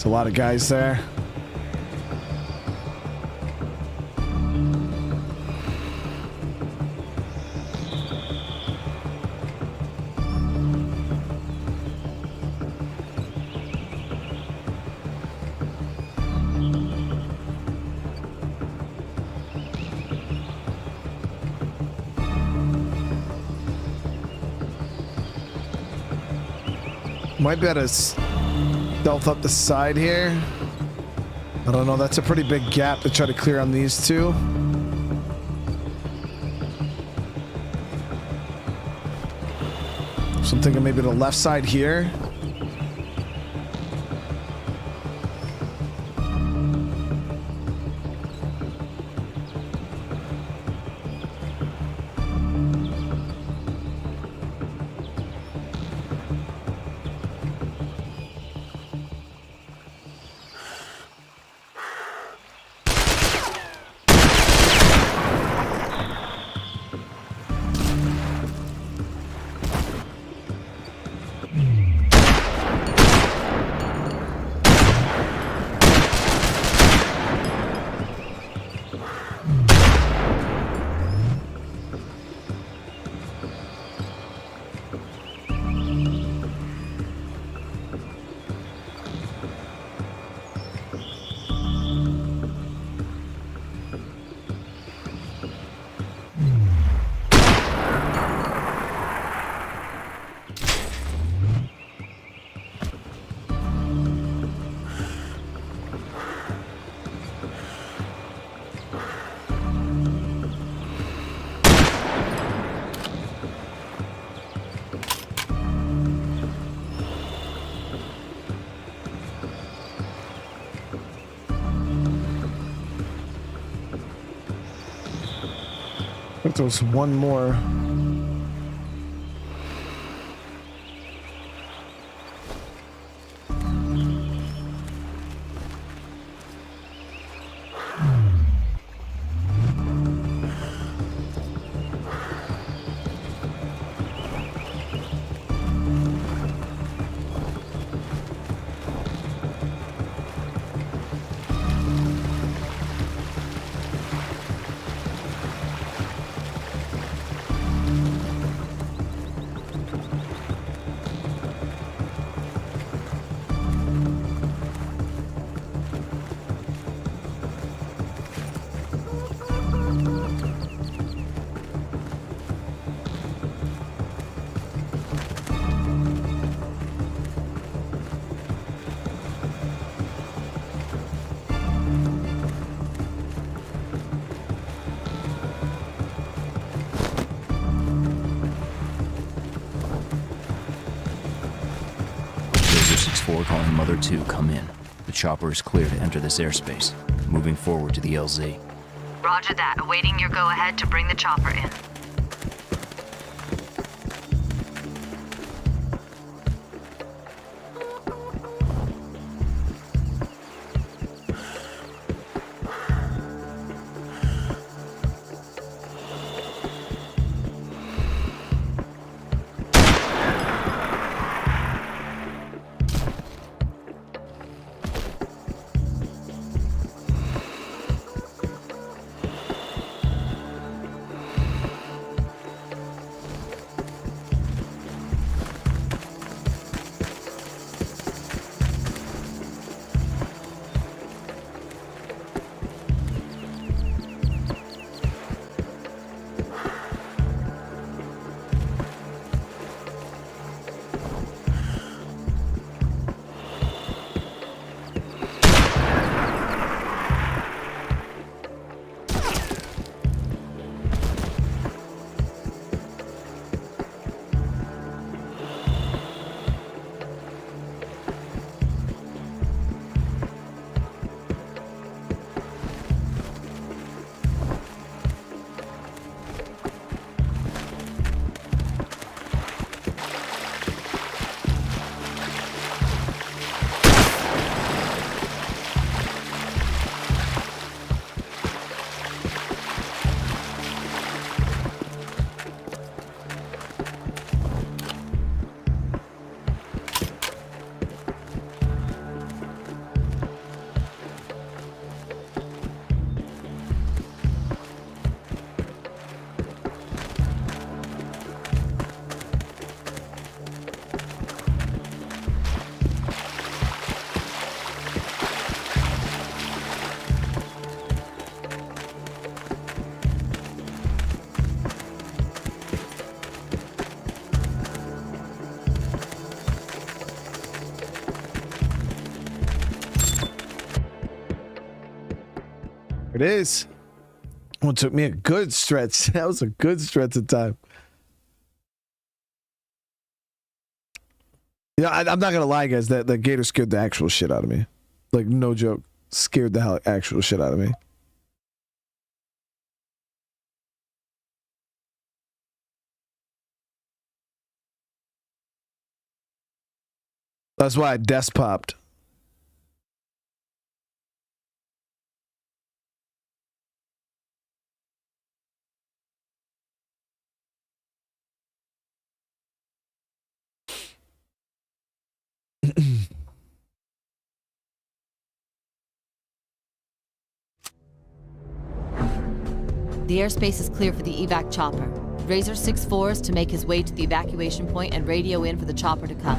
It's a lot of guys there. Might be able to Stealth up the side here. I don't know. That's a pretty big gap to try to clear on these two. So I'm thinking maybe the left side here. I think there was one more. Calling Mother 2, come in. The chopper is clear to enter this airspace. Moving forward to the LZ. Roger that. Awaiting your go-ahead to bring the chopper in. It is. Well, it took me a good stretch. That was a good stretch of time. Yeah, I'm not gonna lie, guys. That gator scared the actual shit out of me. Like, no joke, scared the actual shit out of me. That's why I desk popped. The airspace is clear for the evac chopper. Razor 6-4 is to make his way to the evacuation point and radio in for the chopper to come.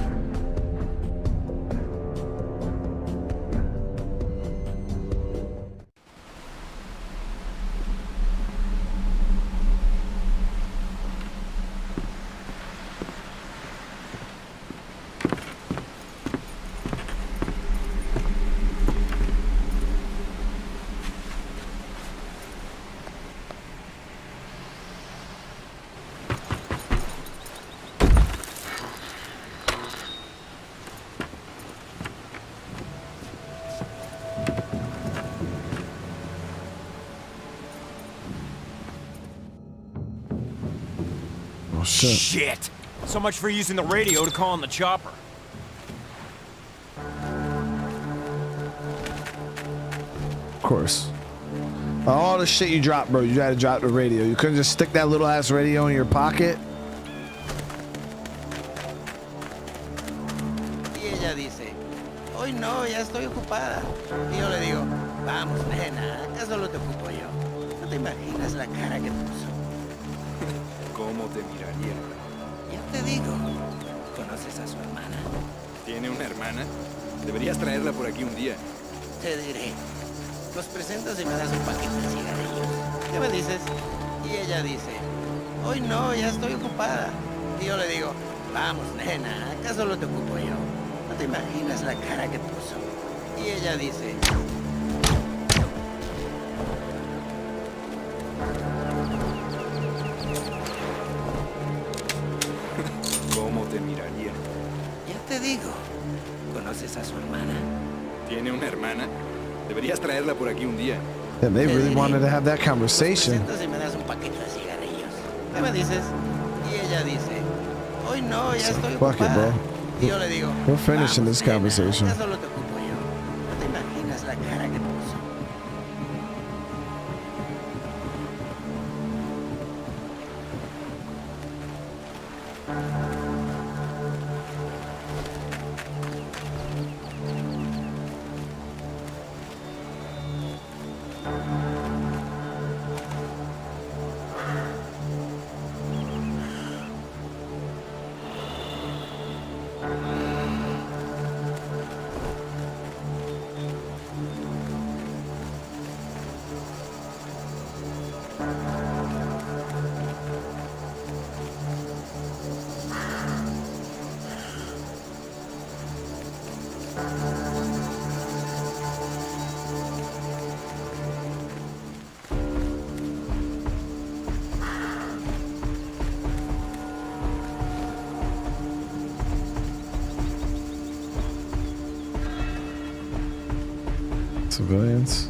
Oh, shit. Shit! So much for using the radio to call on the chopper. Of course. All the shit you dropped, bro, you gotta drop the radio. You couldn't just stick that little ass radio in your pocket. Y ella dice, hoy no, ya estoy ocupada. Y yo le digo, vamos, nena, acá solo te ocupo yo. No te imaginas la cara que puso. ¿Cómo te miraría? Ya te digo, ¿conoces a su hermana? ¿Tiene una hermana? Deberías traerla por aquí un día. Te diré. Los presentas y me das un paquete de cigarrillos. ¿Qué me dices? Y ella dice, hoy no, ya estoy ocupada. Y yo le digo, vamos, nena, acá solo te ocupo yo. No te imaginas la cara que puso. Y ella dice, ¿Cómo te miraría? ya te digo, ¿conoces a su hermana? ¿Tiene una hermana? Deberías traerla por aquí un día. Yeah, they really wanted to have that conversation. Los presentas y me das un paquete de cigarrillos. ¿Qué me dices? Y ella dice, hoy no, ya estoy Fuck it, ocupada. bro. Y yo le digo, We're finishing vamos, this nena, conversation. acá solo te ocupo yo. No te imaginas la cara que puso. Civilians.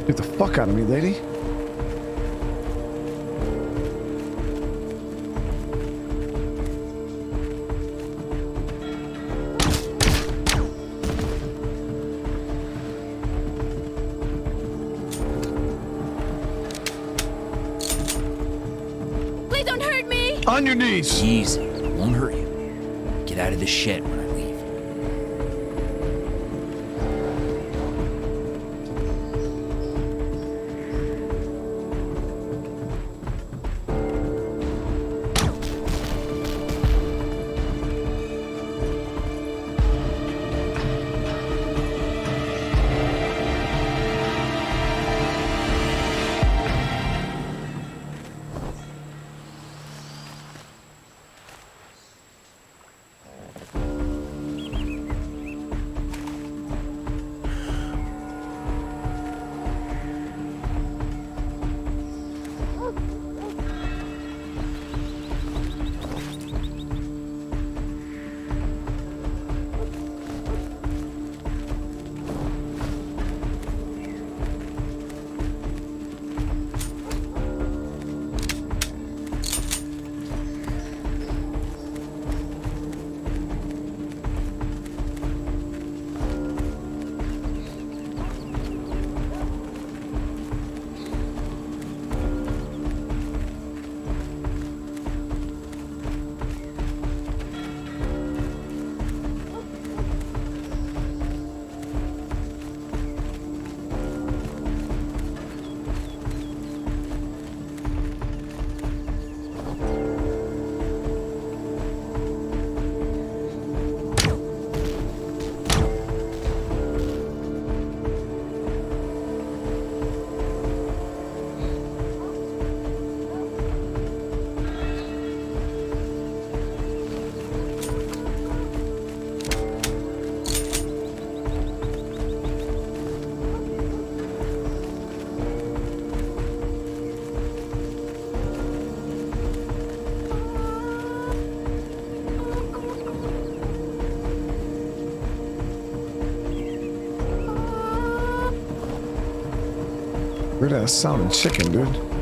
Get the fuck out of me, lady. Please don't hurt me! On your knees! Easy. Won't hurt you. Get out of the shed when I leave. Weird ass sounding chicken, dude.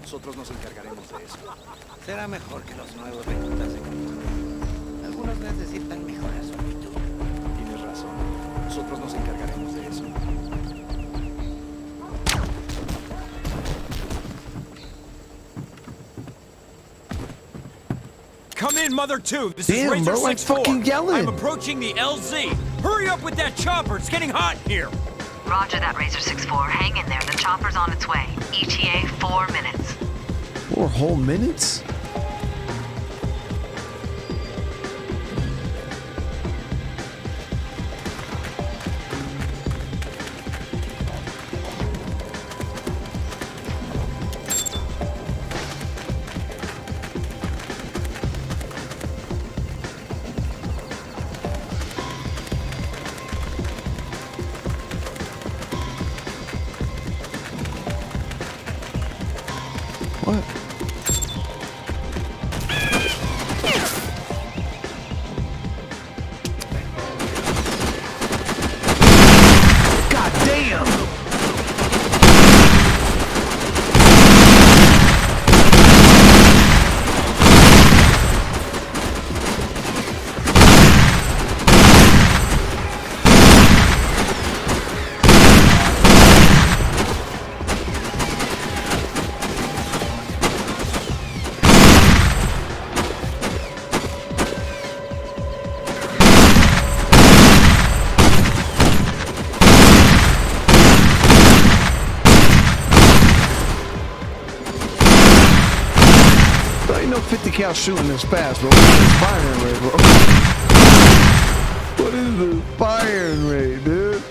Nosotros nos encargaremos de eso. Será mejor que los nuevos reclutas se controlen. Algunos necesitan mejorar su actitud. Tienes razón. Nosotros nos encargaremos de eso. Come in, Mother 2. This Damn, is Razor bro, I'm 6-4. fucking yelling. I'm approaching the LZ. Hurry up with that chopper. It's getting hot in here. Roger that, Razor 6-4. Hang in there. The chopper's on its way. ETA 4 minutes. 4 whole minutes? What? ain't no 50 cal shooting this fast, bro. What is this firing rate, bro? What is the firing rate, dude?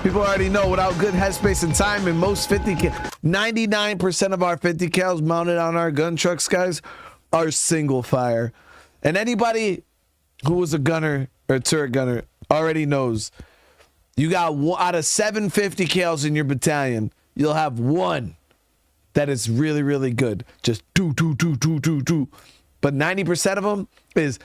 People already know without good headspace and timing, most 99% of our 50 cals mounted on our gun trucks, guys, are single fire. And anybody who was a gunner or a turret gunner already knows you got out of 750 cals in your battalion, you'll have one that is really, really good. Just do. But 90% of them is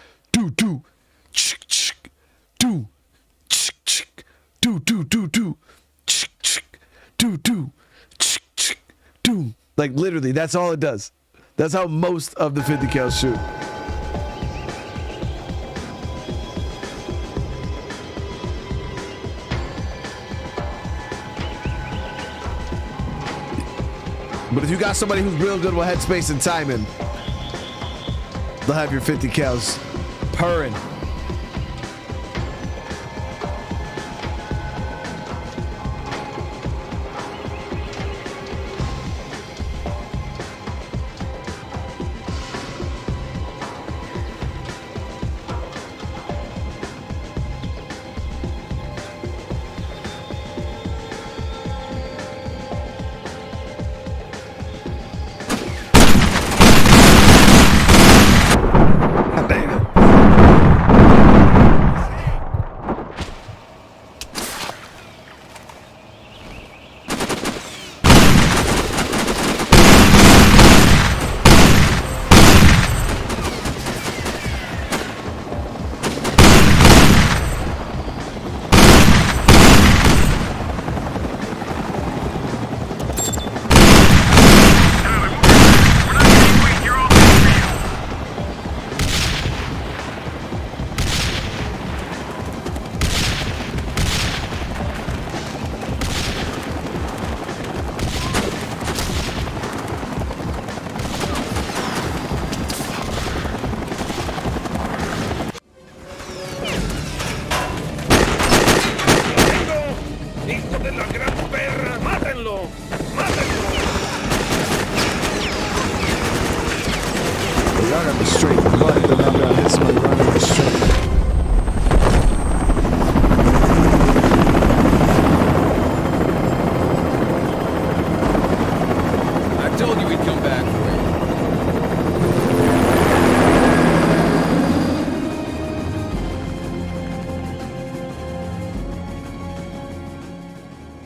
do, like literally, that's all it does. That's how most of the 50 cal shoot. But if you got somebody who's real good with headspace and timing, they'll have your 50 cals purring.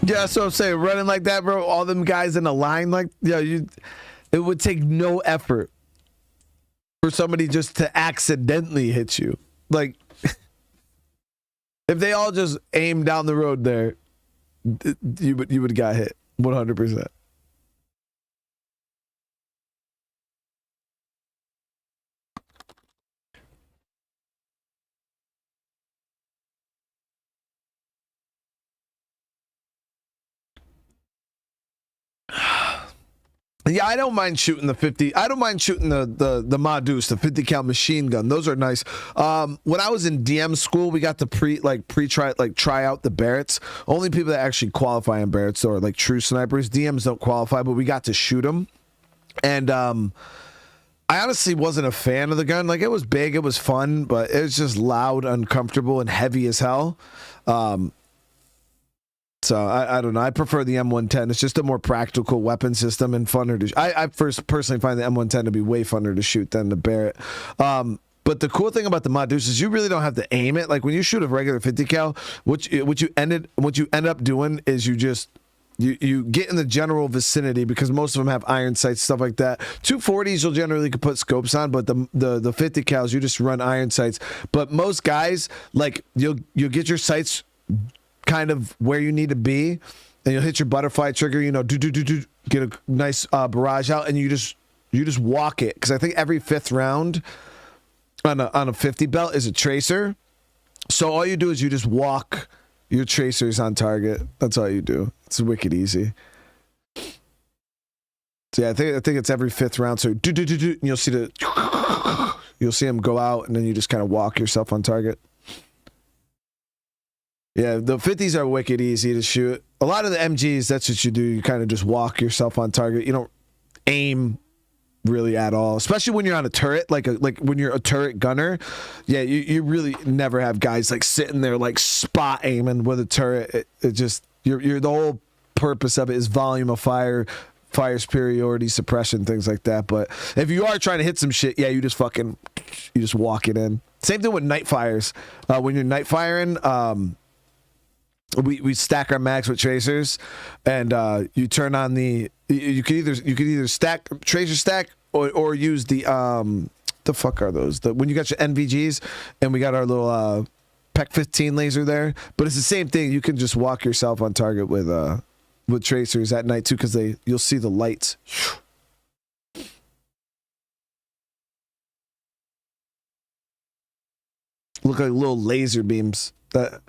Yeah, that's what I'm saying. Running like that, bro, all them guys in a line, like, it would take no effort for somebody just to accidentally hit you. Like, if they all just aimed down the road there, you would have got hit 100%. Yeah, I don't mind shooting the 50. I don't mind shooting the Madus, the 50 cal machine gun. Those are nice. When I was in DM school, we got to try out the Barretts. Only people that actually qualify in Barretts are like true snipers. DMs don't qualify, but we got to shoot them. And I honestly wasn't a fan of the gun. Like, it was big, it was fun, but it was just loud, uncomfortable, and heavy as hell. So I don't know. I prefer the M110. It's just a more practical weapon system and funner to. I personally find the M110 to be way funner to shoot than the Barrett. But the cool thing about the Madus is you really don't have to aim it. Like when you shoot a regular 50 cal, what you end up doing is you get in the general vicinity because most of them have iron sights, stuff like that. 240s you'll generally could put scopes on, but the 50 cals you just run iron sights. But most guys, like you'll get your sights kind of where you need to be, and you'll hit your butterfly trigger, get a nice barrage out, and you just walk it, because I think every 5th round on a 50 belt is a tracer. So all you do is you just walk your tracers on target. That's all you do. It's wicked easy. So yeah, I think it's every 5th round. So and you'll see them go out, and then you just kind of walk yourself on target. Yeah, the 50s are wicked easy to shoot. A lot of the MGs, that's what you do. You kind of just walk yourself on target. aim really at all, especially when you're on a turret, like when you're a turret gunner. Yeah, you really never have guys like sitting there like spot aiming with a turret. It just you're the whole purpose of it is volume of fire superiority, suppression, things like that. But if you are trying to hit some shit, yeah, you just walk it in. Same thing with night fires. When you're night firing, we stack our mags with tracers, and you turn on the you could either stack tracer stack or use the fuck are those, when you got your NVGs, and we got our little PEC 15 laser there. But it's the same thing. You can just walk yourself on target with tracers at night too, because you'll see the lights. Look like little laser beams. That's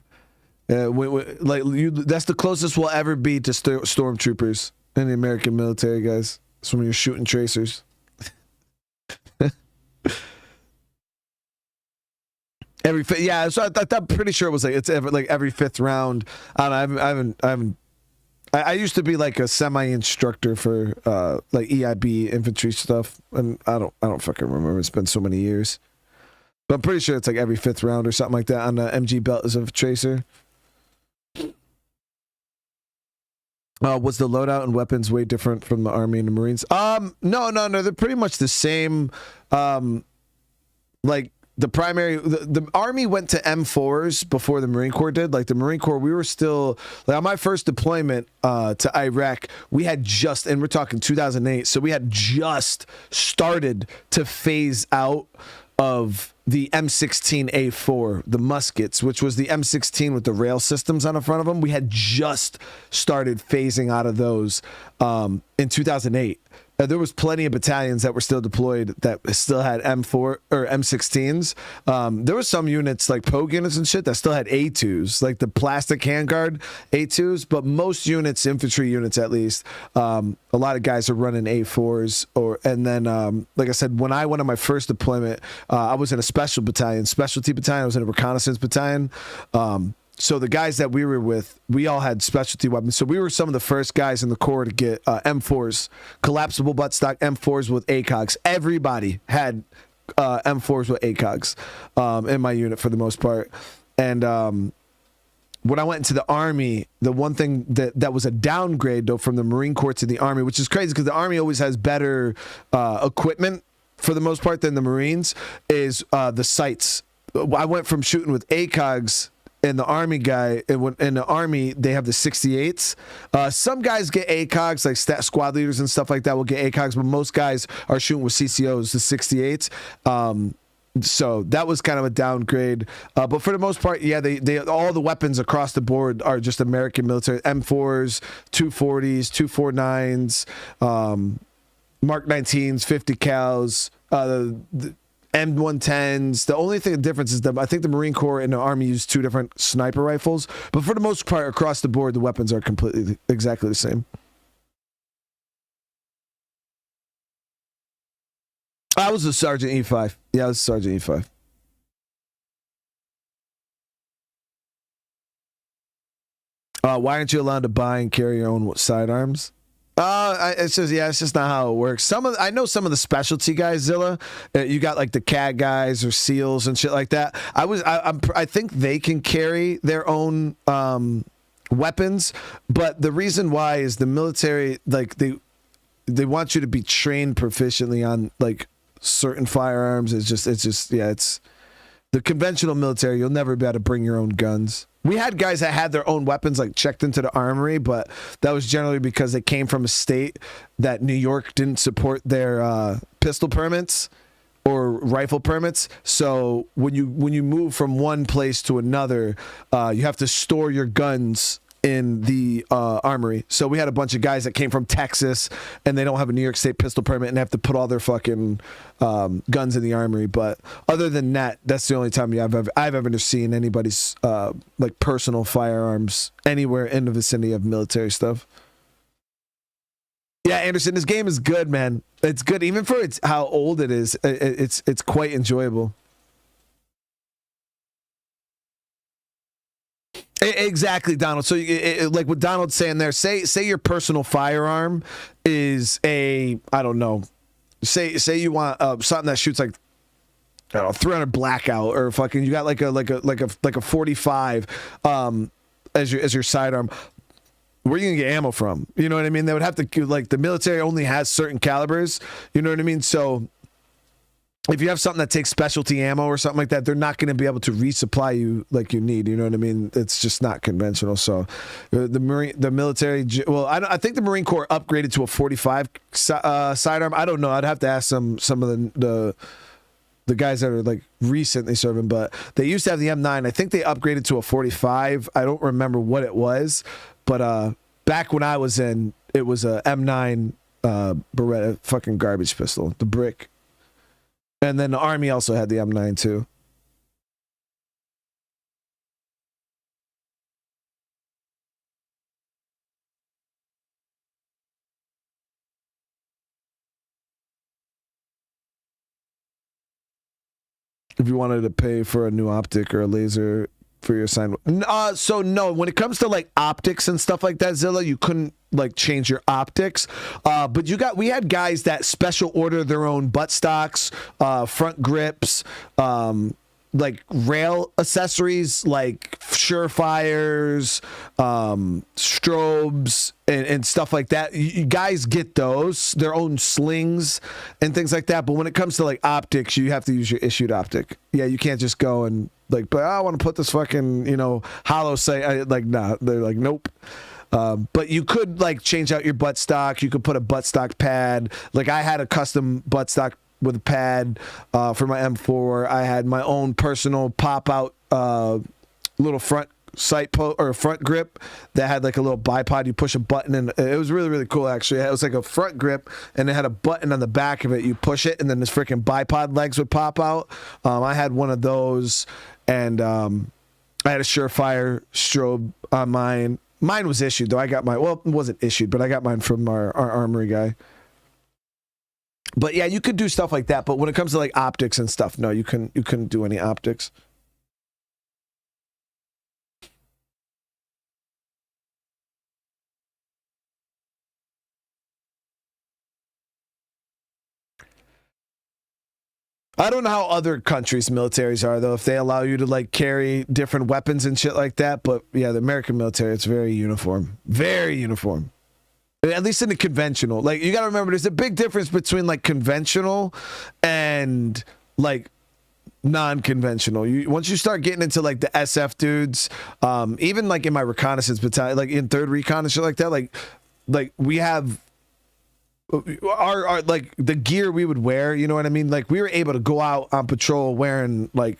the closest we'll ever be to stormtroopers in the American military, guys. It's when you're shooting tracers. So I'm pretty sure it was every fifth round. I don't know, I used to be like a semi-instructor for like EIB infantry stuff, and I don't fucking remember. It's been so many years, but I'm pretty sure it's like every fifth round or something like that on the MG belt as a tracer. Was the loadout and weapons way different from the Army and the Marines? No, they're pretty much the same. Like the Army went to M4s before the Marine Corps did. Like the Marine Corps, we were still, like on my first deployment to Iraq, we had and we're talking 2008, so we had just started to phase out of the M16A4, the muskets, which was the M16 with the rail systems on the front of them. We had just started phasing out of those in 2008. There was plenty of battalions that were still deployed that still had M4 or M16s. There were some units like Pogue units and shit that still had A2s, like the plastic handguard A2s. But most units, infantry units at least, a lot of guys are running A4s. And then, like I said, when I went on my first deployment, I was in a specialty battalion. I was in a reconnaissance battalion. So the guys that we were with, we all had specialty weapons. So we were some of the first guys in the Corps to get M4s, collapsible buttstock M4s with ACOGs. Everybody had M4s with ACOGs in my unit for the most part. And when I went into the Army, the one thing that was a downgrade, though, from the Marine Corps to the Army, which is crazy because the Army always has better equipment for the most part than the Marines, is the sights. I went from shooting with ACOGs. And the Army guy, in the Army, they have the 68s. Some guys get ACOGs, like squad leaders and stuff like that will get ACOGs, but most guys are shooting with CCOs, the 68s. So that was kind of a downgrade. But for the most part, yeah, they all the weapons across the board are just American military. M4s, 240s, 249s, Mark 19s, 50 cals, M110s. The only thing difference is that I think the Marine Corps and the Army use two different sniper rifles, but for the most part, across the board, the weapons are completely exactly the same. I was a Sergeant E5. Yeah, I was a Sergeant E5. Why aren't you allowed to buy and carry your own sidearms? It's just not how it works. I know some of the specialty guys, Zilla. You got like the CAD guys or SEALs and shit like that. I think they can carry their own weapons, but the reason why is the military, like they want you to be trained proficiently on like certain firearms. It's the conventional military. You'll never be able to bring your own guns. We had guys that had their own weapons like checked into the armory, but that was generally because they came from a state that New York didn't support their pistol permits or rifle permits. So when you move from one place to another, you have to store your guns in the armory. So we had a bunch of guys that came from Texas and they don't have a New York State pistol permit and they have to put all their fucking guns in the armory. But other than that, that's the only time I've ever seen anybody's like personal firearms anywhere in the vicinity of military stuff. Yeah, Anderson, this game is good, man. It's good even for how old it is. It's quite enjoyable. Exactly, Donald. So, like what Donald's saying there, say your personal firearm is a, I don't know, say you want something that shoots like, I don't know, 300 blackout, or fucking you got like a 45 as your sidearm. Where are you gonna get ammo from? You know what I mean? They would have to, like, the military only has certain calibers. You know what I mean? So if you have something that takes specialty ammo or something like that, they're not going to be able to resupply you like you need. You know what I mean? It's just not conventional. So the military, well, I think the Marine Corps upgraded to a 45 sidearm. I don't know. I'd have to ask some of the guys that are like recently serving, but they used to have the M9. I think they upgraded to a 45. I don't remember what it was, but back when I was in, it was a M9 Beretta fucking garbage pistol, the brick. And then the Army also had the M9 too. If you wanted to pay for a new optic or a laser for your sign. So no, when it comes to like optics and stuff like that, Zilla, you couldn't like change your optics. But we had guys that special order their own butt stocks, front grips, like rail accessories like Surefires, strobes, and stuff like that. You guys get those, their own slings and things like that. But when it comes to like optics, you have to use your issued optic. Yeah, you can't just go and like, but I want to put this fucking, hollow sight. Like, nah, they're like, nope. But you could like change out your butt stock. You could put a butt stock pad. Like I had a custom butt stock with a pad for my M4. I had my own personal pop out little front sight or front grip that had like a little bipod. You push a button and it was really, really cool actually. It was like a front grip and it had a button on the back of it. You push it and then this freaking bipod legs would pop out. I had one of those, and I had a Surefire strobe on mine. Mine was issued though. I got mine. Well, it wasn't issued, but I got mine from our armory guy. But yeah, you could do stuff like that. But when it comes to like optics and stuff, no, you couldn't do any optics. I don't know how other countries' militaries are though, if they allow you to like carry different weapons and shit like that. But yeah, the American military, it's very uniform. Very uniform. At least in the conventional. Like, you got to remember, there's a big difference between like conventional and like non-conventional. Once you start getting into like the SF dudes, even like in my reconnaissance battalion, like in 3rd Recon and shit like that, like we have our like the gear we would wear, you know what I mean? Like we were able to go out on patrol wearing like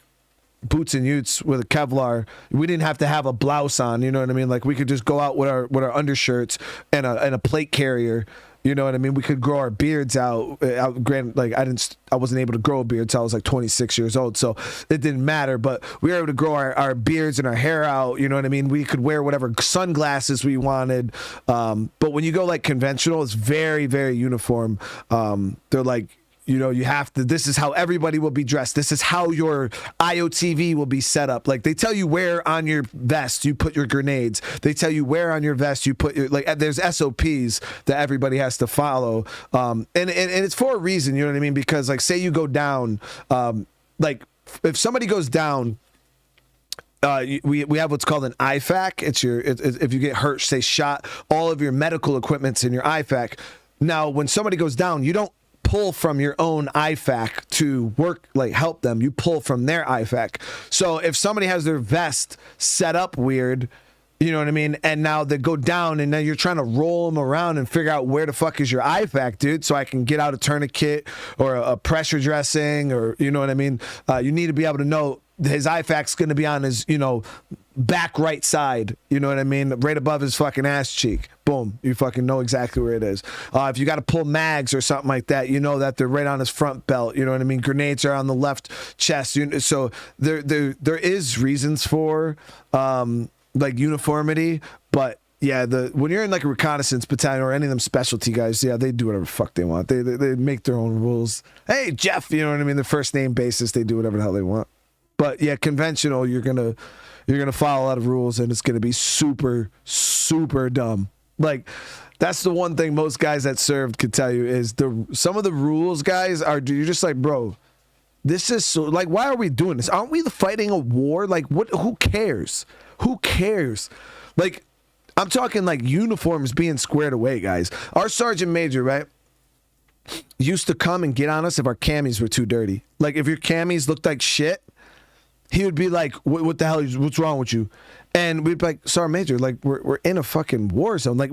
boots and utes with a Kevlar. We didn't have to have a blouse on, you know what I mean? Like we could just go out with our undershirts and a plate carrier, you know what I mean? We could grow our beards out. Granted, like I wasn't able to grow a beard until I was like 26 years old, so it didn't matter. But we were able to grow our beards and our hair out, you know what I mean? We could wear whatever sunglasses we wanted. But when you go like conventional, it's very, very uniform. They're like, you have to, this is how everybody will be dressed. This is how your IOTV will be set up. Like they tell you where on your vest you put your grenades. They tell you where on your vest you put your, like there's SOPs that everybody has to follow. And it's for a reason, you know what I mean? Because like say you go down, like if somebody goes down, we have what's called an IFAC. If you get hurt, say shot, all of your medical equipment's in your IFAC. Now, when somebody goes down, you don't pull from your own IFAC to work, like help them. You pull from their IFAC. So if somebody has their vest set up weird, you know what I mean? And now they go down and now you're trying to roll them around and figure out where the fuck is your IFAC, dude, so I can get out a tourniquet or a pressure dressing, or, you know what I mean? You need to be able to know his IFAC's going to be on his, back right side, you know what I mean? Right above his fucking ass cheek. Boom. You fucking know exactly where it is. If you got to pull mags or something like that, you know that they're right on his front belt. You know what I mean? Grenades are on the left chest. So there is reasons for like uniformity, but yeah, when you're in like a reconnaissance battalion or any of them specialty guys, yeah, they do whatever the fuck they want. They make their own rules. Hey, Jeff, you know what I mean? The first name basis, they do whatever the hell they want. But yeah, conventional, you're gonna you're gonna follow a lot of rules, and it's gonna be super, super dumb. Like, that's the one thing most guys that served could tell you is some of the rules, guys, are you're just like, bro, this is so, like, why are we doing this? Aren't we fighting a war? Like, what? Who cares? Who cares? Like, I'm talking like uniforms being squared away, guys. Our sergeant major, right, used to come and get on us if our camis were too dirty. Like, if your camis looked like shit, he would be like, what the hell? What's wrong with you? And we'd be like, Sergeant Major, like, we're in a fucking war zone. Like,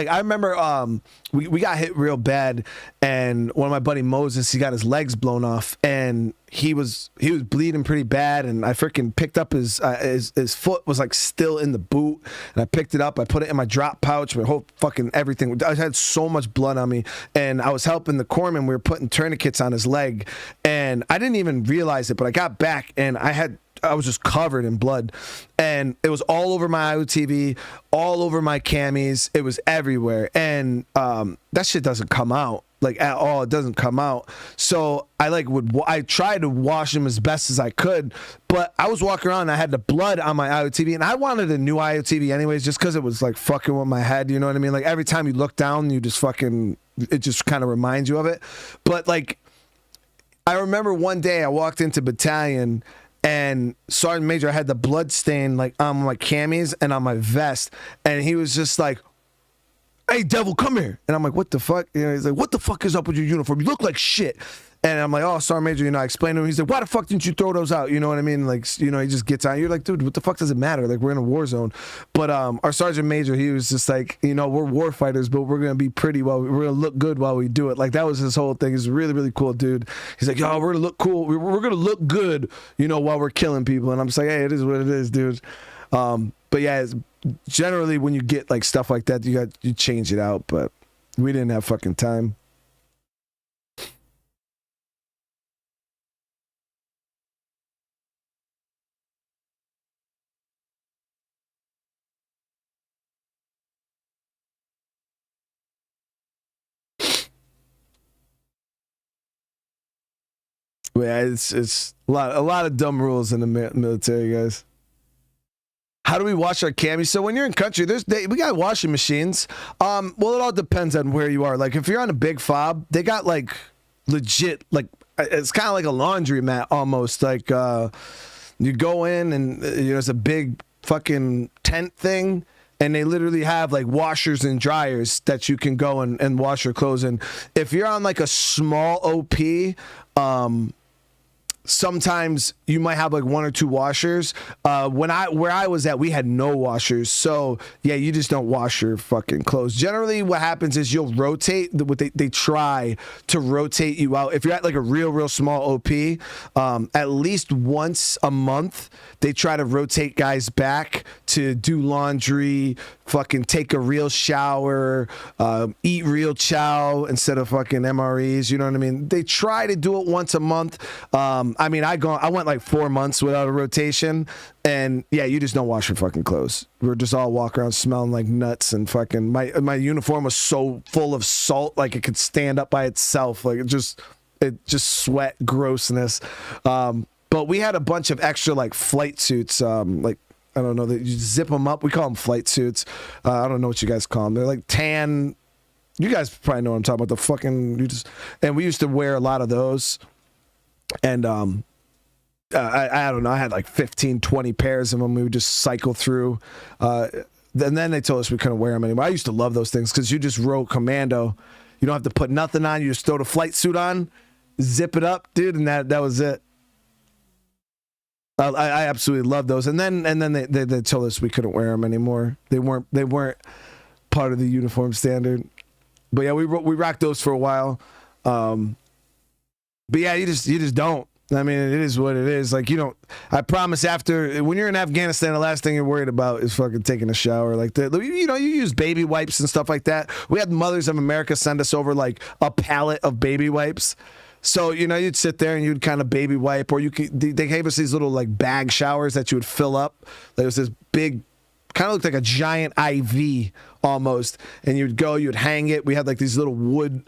I remember we got hit real bad, and one of my buddy Moses, he got his legs blown off, and he was bleeding pretty bad, and I freaking picked up his foot was like still in the boot, and I picked it up, I put it in my drop pouch, my whole fucking everything. I had so much blood on me, and I was helping the corpsman. We were putting tourniquets on his leg, and I didn't even realize it, but I got back, and I was just covered in blood, and it was all over my IOTV, all over my camis. It was everywhere, and that shit doesn't come out, like, at all. It doesn't come out. So I tried to wash them as best as I could, but I was walking around and I had the blood on my IOTV, and I wanted a new IOTV anyways, just because it was like fucking with my head. You know what I mean? Like, every time you look down, you just fucking, it just kind of reminds you of it. But like, I remember one day I walked into battalion, and Sergeant Major had the blood stain like on my camis and on my vest, and he was just like, "Hey, devil, come here!" And I'm like, "What the fuck?" You know, he's like, "What the fuck is up with your uniform? You look like shit." And I'm like, "Oh, Sergeant Major," you know, I explained to him. He's like, "Why the fuck didn't you throw those out?" You know what I mean? Like, you know, he just gets on. You're like, "Dude, what the fuck does it matter? Like, we're in a war zone." But our Sergeant Major, he was just like, you know, we're war fighters, but we're gonna be pretty we're gonna look good while we do it. Like, that was his whole thing. He's a really, really cool dude. He's like, "Yo, we're gonna look cool. We're gonna look good, you know, while we're killing people." And I'm just like, "Hey, it is what it is, dude." But yeah, generally when you get like stuff like that, you change it out. But we didn't have fucking time. Yeah, it's a lot of dumb rules in the military, guys. How do we wash our camis? So when you're in country, we got washing machines. Well, it all depends on where you are. Like, if you're on a big fob, they got like legit, like, it's kind of like a laundry mat almost. Like, you go in and you know, it's a big fucking tent thing, and they literally have like washers and dryers that you can go and wash your clothes in. If you're on like a small OP, sometimes you might have like one or two washers. Where I was at, we had no washers. So yeah, you just don't wash your fucking clothes. Generally what happens is you'll rotate. They try to rotate you out. If you're at like a real small OP, at least once a month, they try to rotate guys back to do laundry, fucking take a real shower, eat real chow instead of fucking MREs. You know what I mean? They try to do it once a month. I mean, I went like 4 months without a rotation, and yeah, you just don't wash your fucking clothes. We're just all walking around smelling like nuts, and fucking my uniform was so full of salt, like it could stand up by itself. Like it just sweat grossness. But we had a bunch of extra like flight suits, like, I don't know, that you zip them up. We call them flight suits. I don't know what you guys call them. They're like tan. You guys probably know what I'm talking about. The fucking, and we used to wear a lot of those. And I don't know, I had like 15, 20 pairs of them. We would just cycle through. And then they told us we couldn't wear them anymore. I used to love those things because you just roll commando. You don't have to put nothing on. You just throw the flight suit on, zip it up, dude, and that was it. I absolutely love those. And then they told us we couldn't wear them anymore. They weren't part of the uniform standard. But yeah, we rocked those for a while. But yeah, you just don't. I mean, it is what it is. Like, you don't. I promise. When you're in Afghanistan, the last thing you're worried about is fucking taking a shower. Like, you know, you use baby wipes and stuff like that. We had Mothers of America send us over like a pallet of baby wipes. So, you know, you'd sit there and you'd kind of baby wipe, or they gave us these little like bag showers that you would fill up. There was this big, kind of looked like a giant IV almost, and you'd hang it. We had like these little wood,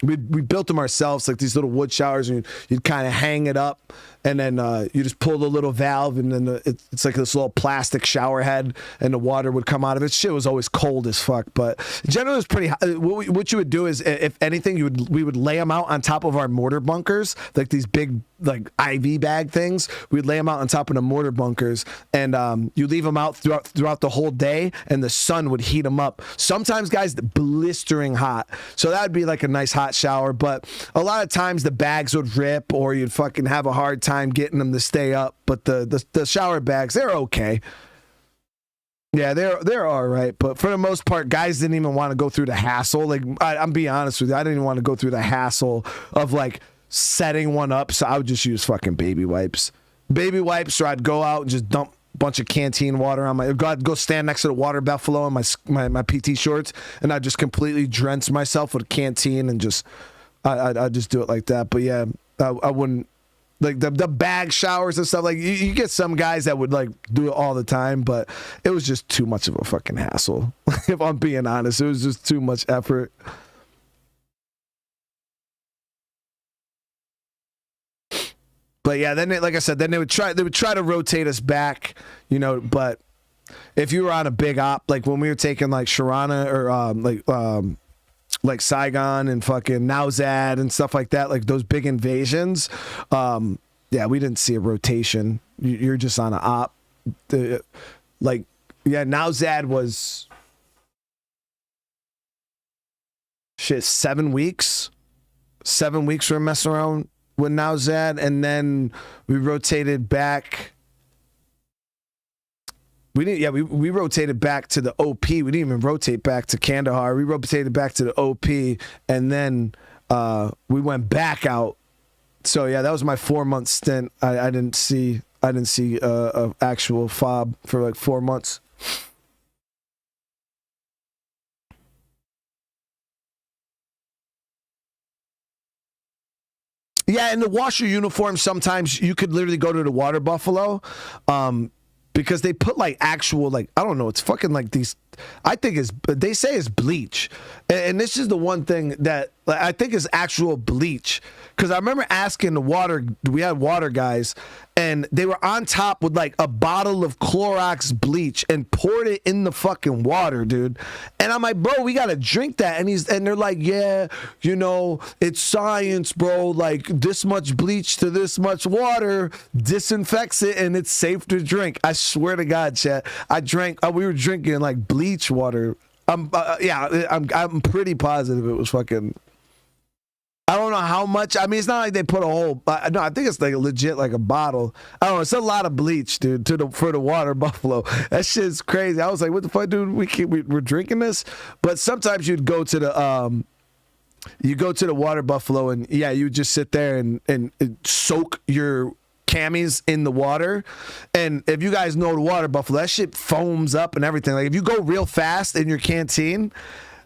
we built them ourselves, like these little wood showers, and you'd kind of hang it up, and then you just pull the little valve, and then it's like this little plastic shower head, and the water would come out of it. Shit was always cold as fuck, but generally it was pretty hot. What you would do is, if anything, we would lay them out on top of our mortar bunkers, like these big like IV bag things. We'd lay them out on top of the mortar bunkers, and you leave them out throughout the whole day, and the sun would heat them up. Sometimes, guys, blistering hot. So that would be like a nice hot shower, but a lot of times the bags would rip, or you'd fucking have a hard time getting them to stay up. But the shower bags, they're okay. Yeah, they're all right, but for the most part, guys didn't even want to go through the hassle. Like, I'm being honest with you, I didn't even want to go through the hassle of like setting one up, so I would just use fucking baby wipes, or I'd go out and just dump a bunch of canteen water on I'd go stand next to the water buffalo in my PT shorts, and I'd just completely drench myself with a canteen, and just I'd just do it like that. But yeah, I wouldn't like the bag showers and stuff. Like you get some guys that would like do it all the time, but it was just too much of a fucking hassle. If I'm being honest, it was just too much effort. But yeah, then like I said, then they would try to rotate us back, you know. But if you were on a big op, like when we were taking like Sharana or like Saigon and fucking Nowzad and stuff like that, like those big invasions, yeah, we didn't see a rotation. You're just on an op. Like, yeah, Nowzad was 7 weeks. 7 weeks we were messing around with Nowzad, and then we rotated back. We rotated back to the OP. We didn't even rotate back to Kandahar. We rotated back to the OP, and then we went back out. So yeah, that was my 4-month stint. I didn't see a actual fob for like 4 months. Yeah, and to wash your uniform, sometimes you could literally go to the water buffalo, because they put like actual, like, I don't know, it's fucking like these, I think they say it's bleach. And this is the one thing that I think is actual bleach. Because I remember asking we had water guys, and they were on top with like a bottle of Clorox bleach and poured it in the fucking water, dude. And I'm like, bro, we got to drink that. And they're like, yeah, you know, it's science, bro. Like this much bleach to this much water disinfects it, and it's safe to drink. I swear to God, chat. We were drinking like bleach water. I'm pretty positive it was fucking. I don't know how much. I mean, it's not like they put a whole. No, I think it's like legit, like a bottle. I don't know. It's a lot of bleach, dude, for the water buffalo. That shit's crazy. I was like, what the fuck, dude? We're drinking this. But sometimes you'd go to the water buffalo, and yeah, you would just sit there and soak your camis in the water. And if you guys know the water buffalo, that shit foams up and everything. Like if you go real fast in your canteen,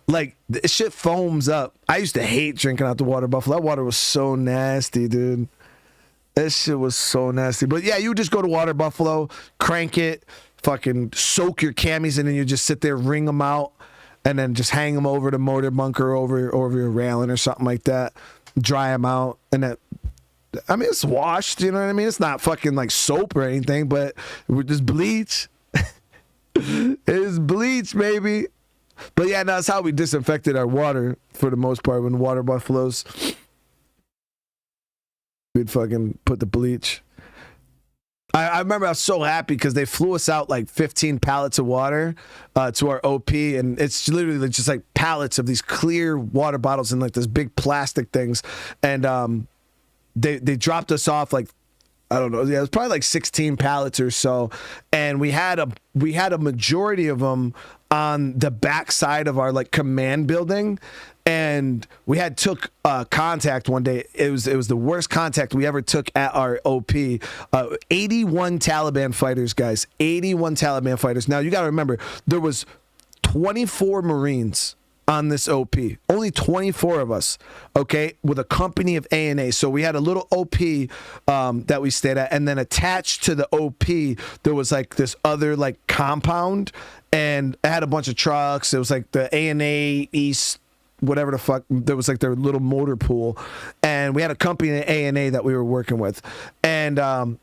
like this shit foams up. I used to hate drinking out the water buffalo. That water was so nasty, dude. That shit was so nasty. But yeah, you just go to water buffalo, crank it, fucking soak your camis, and then you just sit there, wring them out, and then just hang them over the motor bunker, over your railing or something like that. Dry them out, and that. I mean, it's washed, you know what I mean? It's not fucking like soap or anything, but with just bleach. It's bleach, baby. But yeah, that's how we disinfected our water for the most part when water buffaloes. We'd fucking put the bleach. I remember I was so happy because they flew us out like 15 pallets of water to our OP, and it's literally just like pallets of these clear water bottles in like this big plastic things. And they dropped us off like, I don't know, yeah, it was probably like 16 pallets or so, and we had a majority of them on the back side of our like command building, and we had took contact one day. It was the worst contact we ever took at our OP. 81 Taliban fighters, guys. 81 Taliban fighters. Now you got to remember there was 24 Marines on this OP. Only 24 of us, okay, with a company of A&A. So we had a little OP that we stayed at, and then attached to the OP, there was like this other like compound, and it had a bunch of trucks. It was like the A&A East, whatever the fuck. There was like their little motor pool, and we had a company in A&A that we were working with, and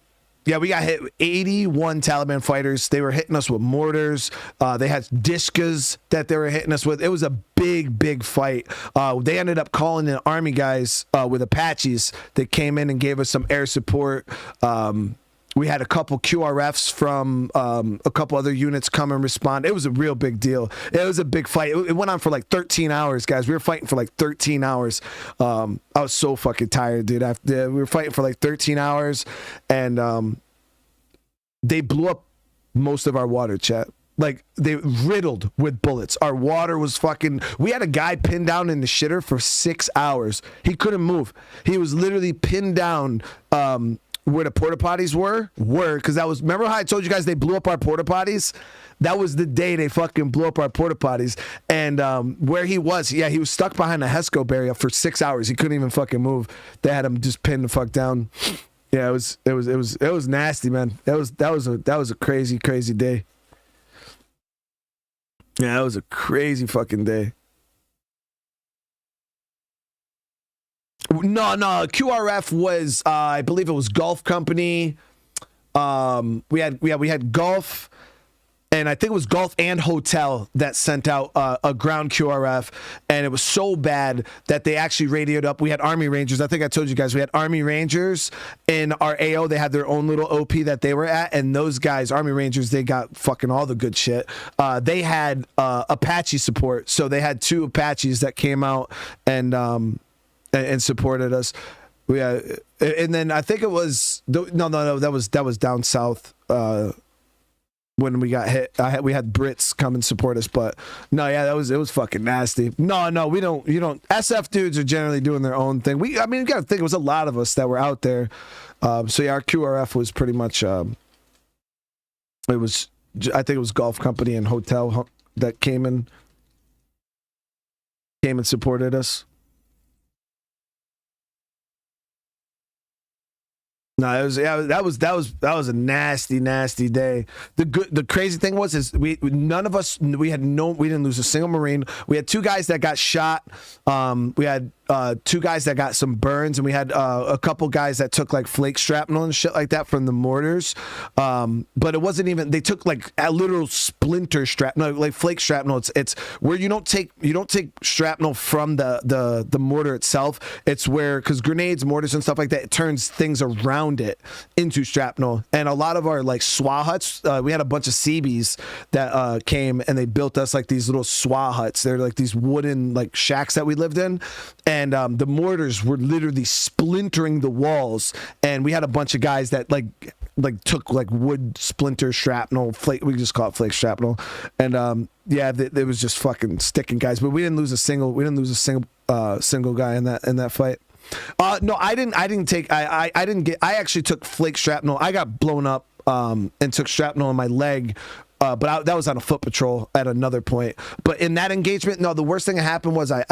yeah, we got hit with 81 Taliban fighters. They were hitting us with mortars. They had discas that they were hitting us with. It was a big fight. They ended up calling in Army guys with Apaches that came in and gave us some air support. We had a couple QRFs from a couple other units come and respond. It was a real big deal. It was a big fight. It went on for like 13 hours, guys. We were fighting for like 13 hours. I was so fucking tired, dude. We were fighting for like 13 hours, and they blew up most of our water, chat. Like, they riddled with bullets. Our water was fucking... We had a guy pinned down in the shitter for 6 hours. He couldn't move. He was literally pinned down... where the porta potties were, because that was, remember how I told you guys they blew up our porta potties? That was the day they fucking blew up our porta potties. And where he was, yeah, he was stuck behind a HESCO barrier for 6 hours. He couldn't even fucking move. They had him just pinned the fuck down. Yeah, it was nasty, man. That was a crazy day. Yeah, that was a crazy fucking day. No, QRF was I believe it was Gulf Company. We had Gulf, and I think it was Gulf and Hotel that sent out a ground QRF, and it was so bad that they actually radioed up. We had Army Rangers. I think I told you guys we had Army Rangers in our AO. They had their own little OP that they were at, and those guys, Army Rangers, they got fucking all the good shit. They had Apache support, so they had 2 Apaches that came out and supported us. Yeah, and then I think it was that was down south when we got hit. We had Brits come and support us, but no, yeah, it was fucking nasty. No, we don't. You don't. SF dudes are generally doing their own thing. You got to think it was a lot of us that were out there. So yeah, our QRF was pretty much. I think it was Gulf Company and Hotel that came and supported us. No, that was a nasty day. The crazy thing was none of us, we didn't lose a single Marine. We had 2 guys that got shot. We had 2 guys that got some burns, and we had a couple guys that took like flake shrapnel and shit like that from the mortars. But it wasn't even, they took like a literal splinter shrapnel, like flake shrapnel. It's where you don't take shrapnel from the mortar itself. It's where, because grenades, mortars, and stuff like that, it turns things around it into shrapnel. And a lot of our like SWA huts, we had a bunch of Seabees that came and they built us like these little SWA huts. They're like these wooden like shacks that we lived in, and the mortars were literally splintering the walls. And we had a bunch of guys that like took like wood splinter shrapnel, flake, we just call it flake shrapnel, and yeah, it was just fucking sticking, guys. But we didn't lose a single guy in that fight. No, I actually took flake shrapnel. I got blown up and took shrapnel in my leg. But that was on a foot patrol at another point. But in that engagement, no, the worst thing that happened was I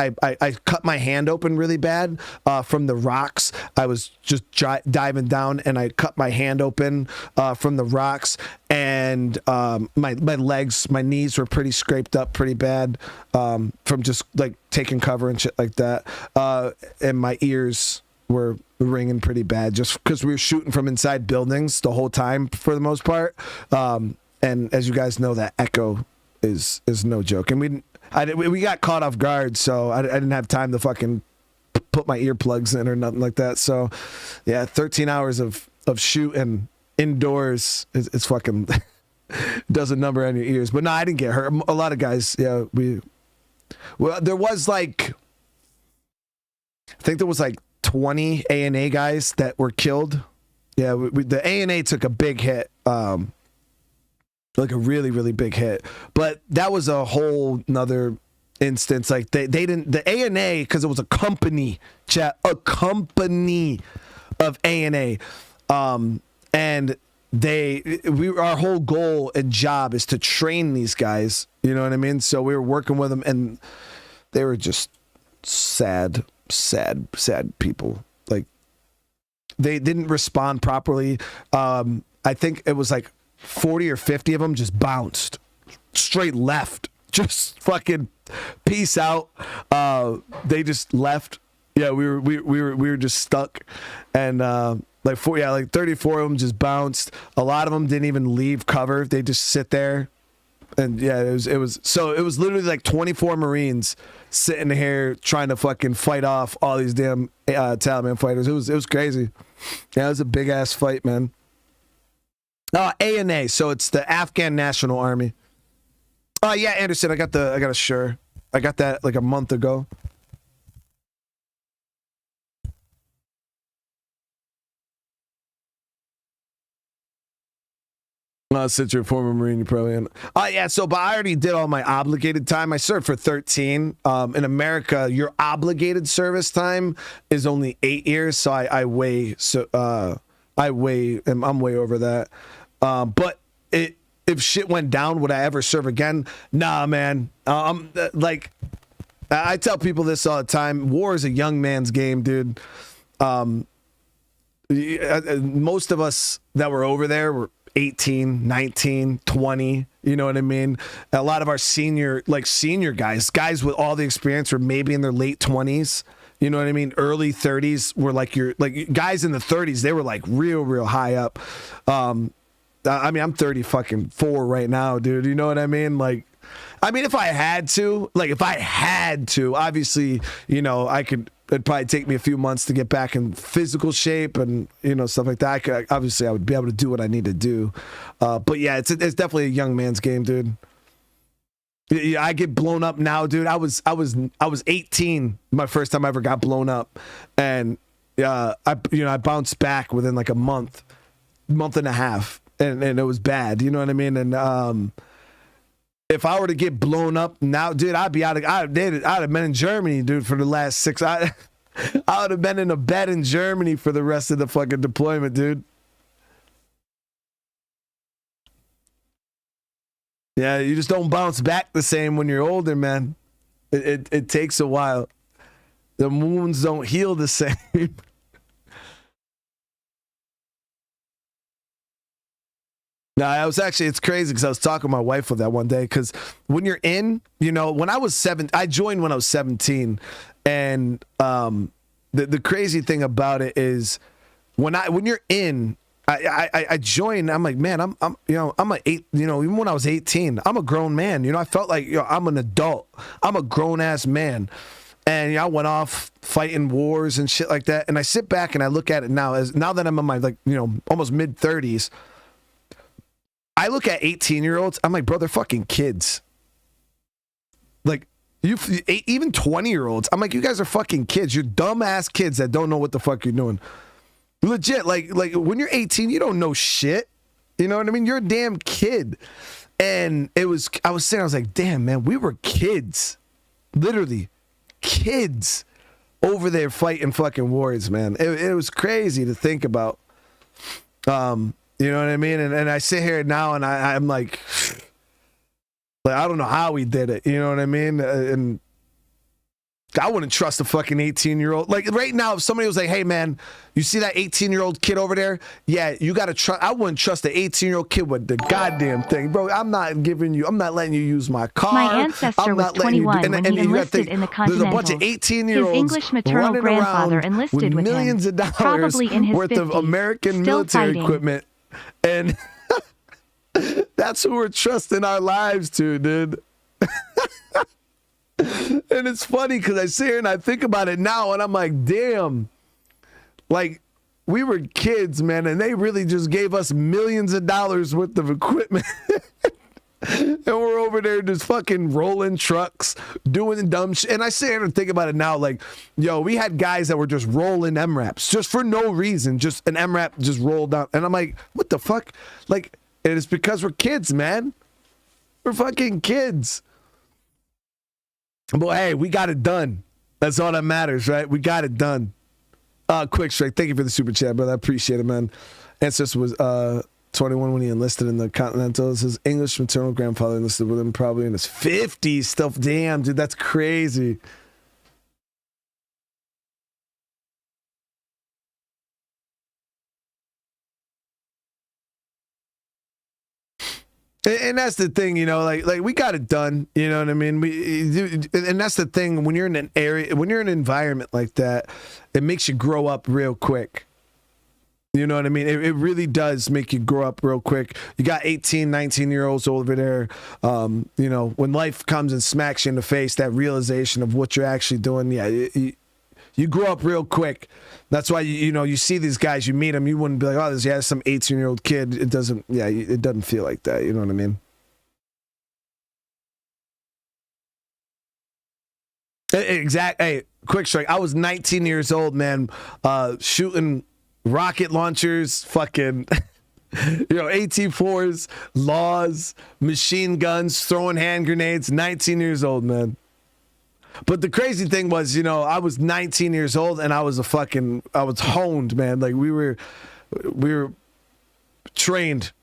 cut my hand open really bad from the rocks. I was just diving down, and I cut my hand open from the rocks, and my legs, my knees were pretty scraped up pretty bad from just like taking cover and shit like that. And my ears were ringing pretty bad just because we were shooting from inside buildings the whole time for the most part. And as you guys know, that echo is no joke. And we got caught off guard, so I didn't have time to fucking put my earplugs in or nothing like that. So, yeah, 13 hours of shooting indoors is fucking does a number on your ears. But no, I didn't get hurt. A lot of guys, yeah, there was like, I think there was like 20 A&A guys that were killed. Yeah, the A&A took a big hit. Like a really, really big hit. But that was a whole nother instance. Like they didn't, the A&A, because it was a company, chat, a company of A&A. And our whole goal and job is to train these guys. You know what I mean? So we were working with them, and they were just sad people. Like, they didn't respond properly. I think it was like 40 or 50 of them just bounced straight left. Just fucking peace out. They just left. Yeah, we were just stuck, and like 34 of them just bounced. A lot of them didn't even leave cover. They just sit there, and yeah, it was literally like 24 Marines sitting here trying to fucking fight off all these damn Taliban fighters. It was crazy. Yeah, it was a big ass fight, man. ANA, so it's the Afghan National Army. Yeah, Anderson, I got a sure. I got that like a month ago. Since you're a former Marine, you probably in. Yeah, so but I already did all my obligated time. I served for 13. In America, your obligated service time is only 8 years, so I'm way over that. But if shit went down, would I ever serve again? Nah, man. Like, I tell people this all the time. War is a young man's game, dude. Most of us that were over there were 18, 19, 20. You know what I mean? A lot of our senior guys with all the experience were maybe in their late 20s. You know what I mean? Early 30s were like guys in the 30s. They were like real high up. I mean, I'm 34 right now, dude. You know what I mean? Like, I mean, if I had to, obviously, you know, it'd probably take me a few months to get back in physical shape and, you know, stuff like that. I would be able to do what I need to do. But yeah, it's definitely a young man's game, dude. Yeah, I get blown up now, dude. I was 18 my first time I ever got blown up, and I bounced back within like a month and a half. And it was bad, you know what I mean? And if I were to get blown up now, dude, I'd have been in Germany, dude, for the last 6. I would have been in a bed in Germany for the rest of the fucking deployment, dude. Yeah, you just don't bounce back the same when you're older, man. It takes a while. The wounds don't heal the same. No, it's crazy because I was talking to my wife with that one day, because when you're in, you know, when I was 7, I joined when I was 17, and the crazy thing about it is when you're in, I joined, I'm like, man, I'm even when I was 18, I'm a grown man, you know, I felt like, you know, I'm an adult, I'm a grown ass man. And you know, I went off fighting wars and shit like that, and I sit back and I look at it now that I'm in my, like, you know, almost mid 30s. I look at 18-year-olds, I'm like, bro, they're fucking kids. Like, even 20-year-olds, I'm like, you guys are fucking kids. You're dumbass kids that don't know what the fuck you're doing. Legit, like when you're 18, you don't know shit. You know what I mean? You're a damn kid. And I was like, damn, man, we were kids. Literally, kids over there fighting fucking wars, man. It was crazy to think about. You know what I mean? And I sit here now and I'm like, I don't know how we did it. You know what I mean? And I wouldn't trust a fucking 18-year-old. Like right now, if somebody was like, hey man, you see that 18-year-old kid over there? Yeah, you got to trust. I wouldn't trust an 18-year-old kid with the goddamn thing. Bro, I'm not letting you use my car. My ancestor was 21 when he enlisted in the Continentals. There's a bunch of 18-year-olds His English maternal grandfather enlisted with millions him, of dollars probably in his worth 50s, of American still military fighting. equipment. And that's who we're trusting our lives to, dude. And it's funny because I sit here and I think about it now and I'm like, damn, like we were kids, man, and they really just gave us millions of dollars worth of equipment. And we're over there just fucking rolling trucks, doing dumb shit. And I sit here and think about it now, like, yo, we had guys that were just rolling MRAPs just for no reason. Just an MRAP just rolled out. And I'm like, what the fuck? Like, and it's because we're kids, man. We're fucking kids. But hey, we got it done. That's all that matters, right? We got it done. Quick strike. Thank you for the super chat, brother. I appreciate it, man. Ancestor was 21 when he enlisted in the Continentals. His English maternal grandfather enlisted with him probably in his 50s. Still, damn, dude, that's crazy. And that's the thing, you know, like we got it done, you know what I mean? And that's the thing, when you're in an area, when you're in an environment like that, it makes you grow up real quick. You know what I mean? It really does make you grow up real quick. You got 18, 19-year-olds over there. You know, when life comes and smacks you in the face, that realization of what you're actually doing, yeah, you grow up real quick. That's why, you know, you see these guys, you meet them, you wouldn't be like, oh, this is some 18-year-old kid. It doesn't feel like that. You know what I mean? Exactly. Hey, quick strike. I was 19 years old, man, shooting rocket launchers, fucking, you know, AT-4s, laws, machine guns, throwing hand grenades. 19 years old, man. But the crazy thing was, you know, I was 19 years old and I was honed, man. Like we were trained.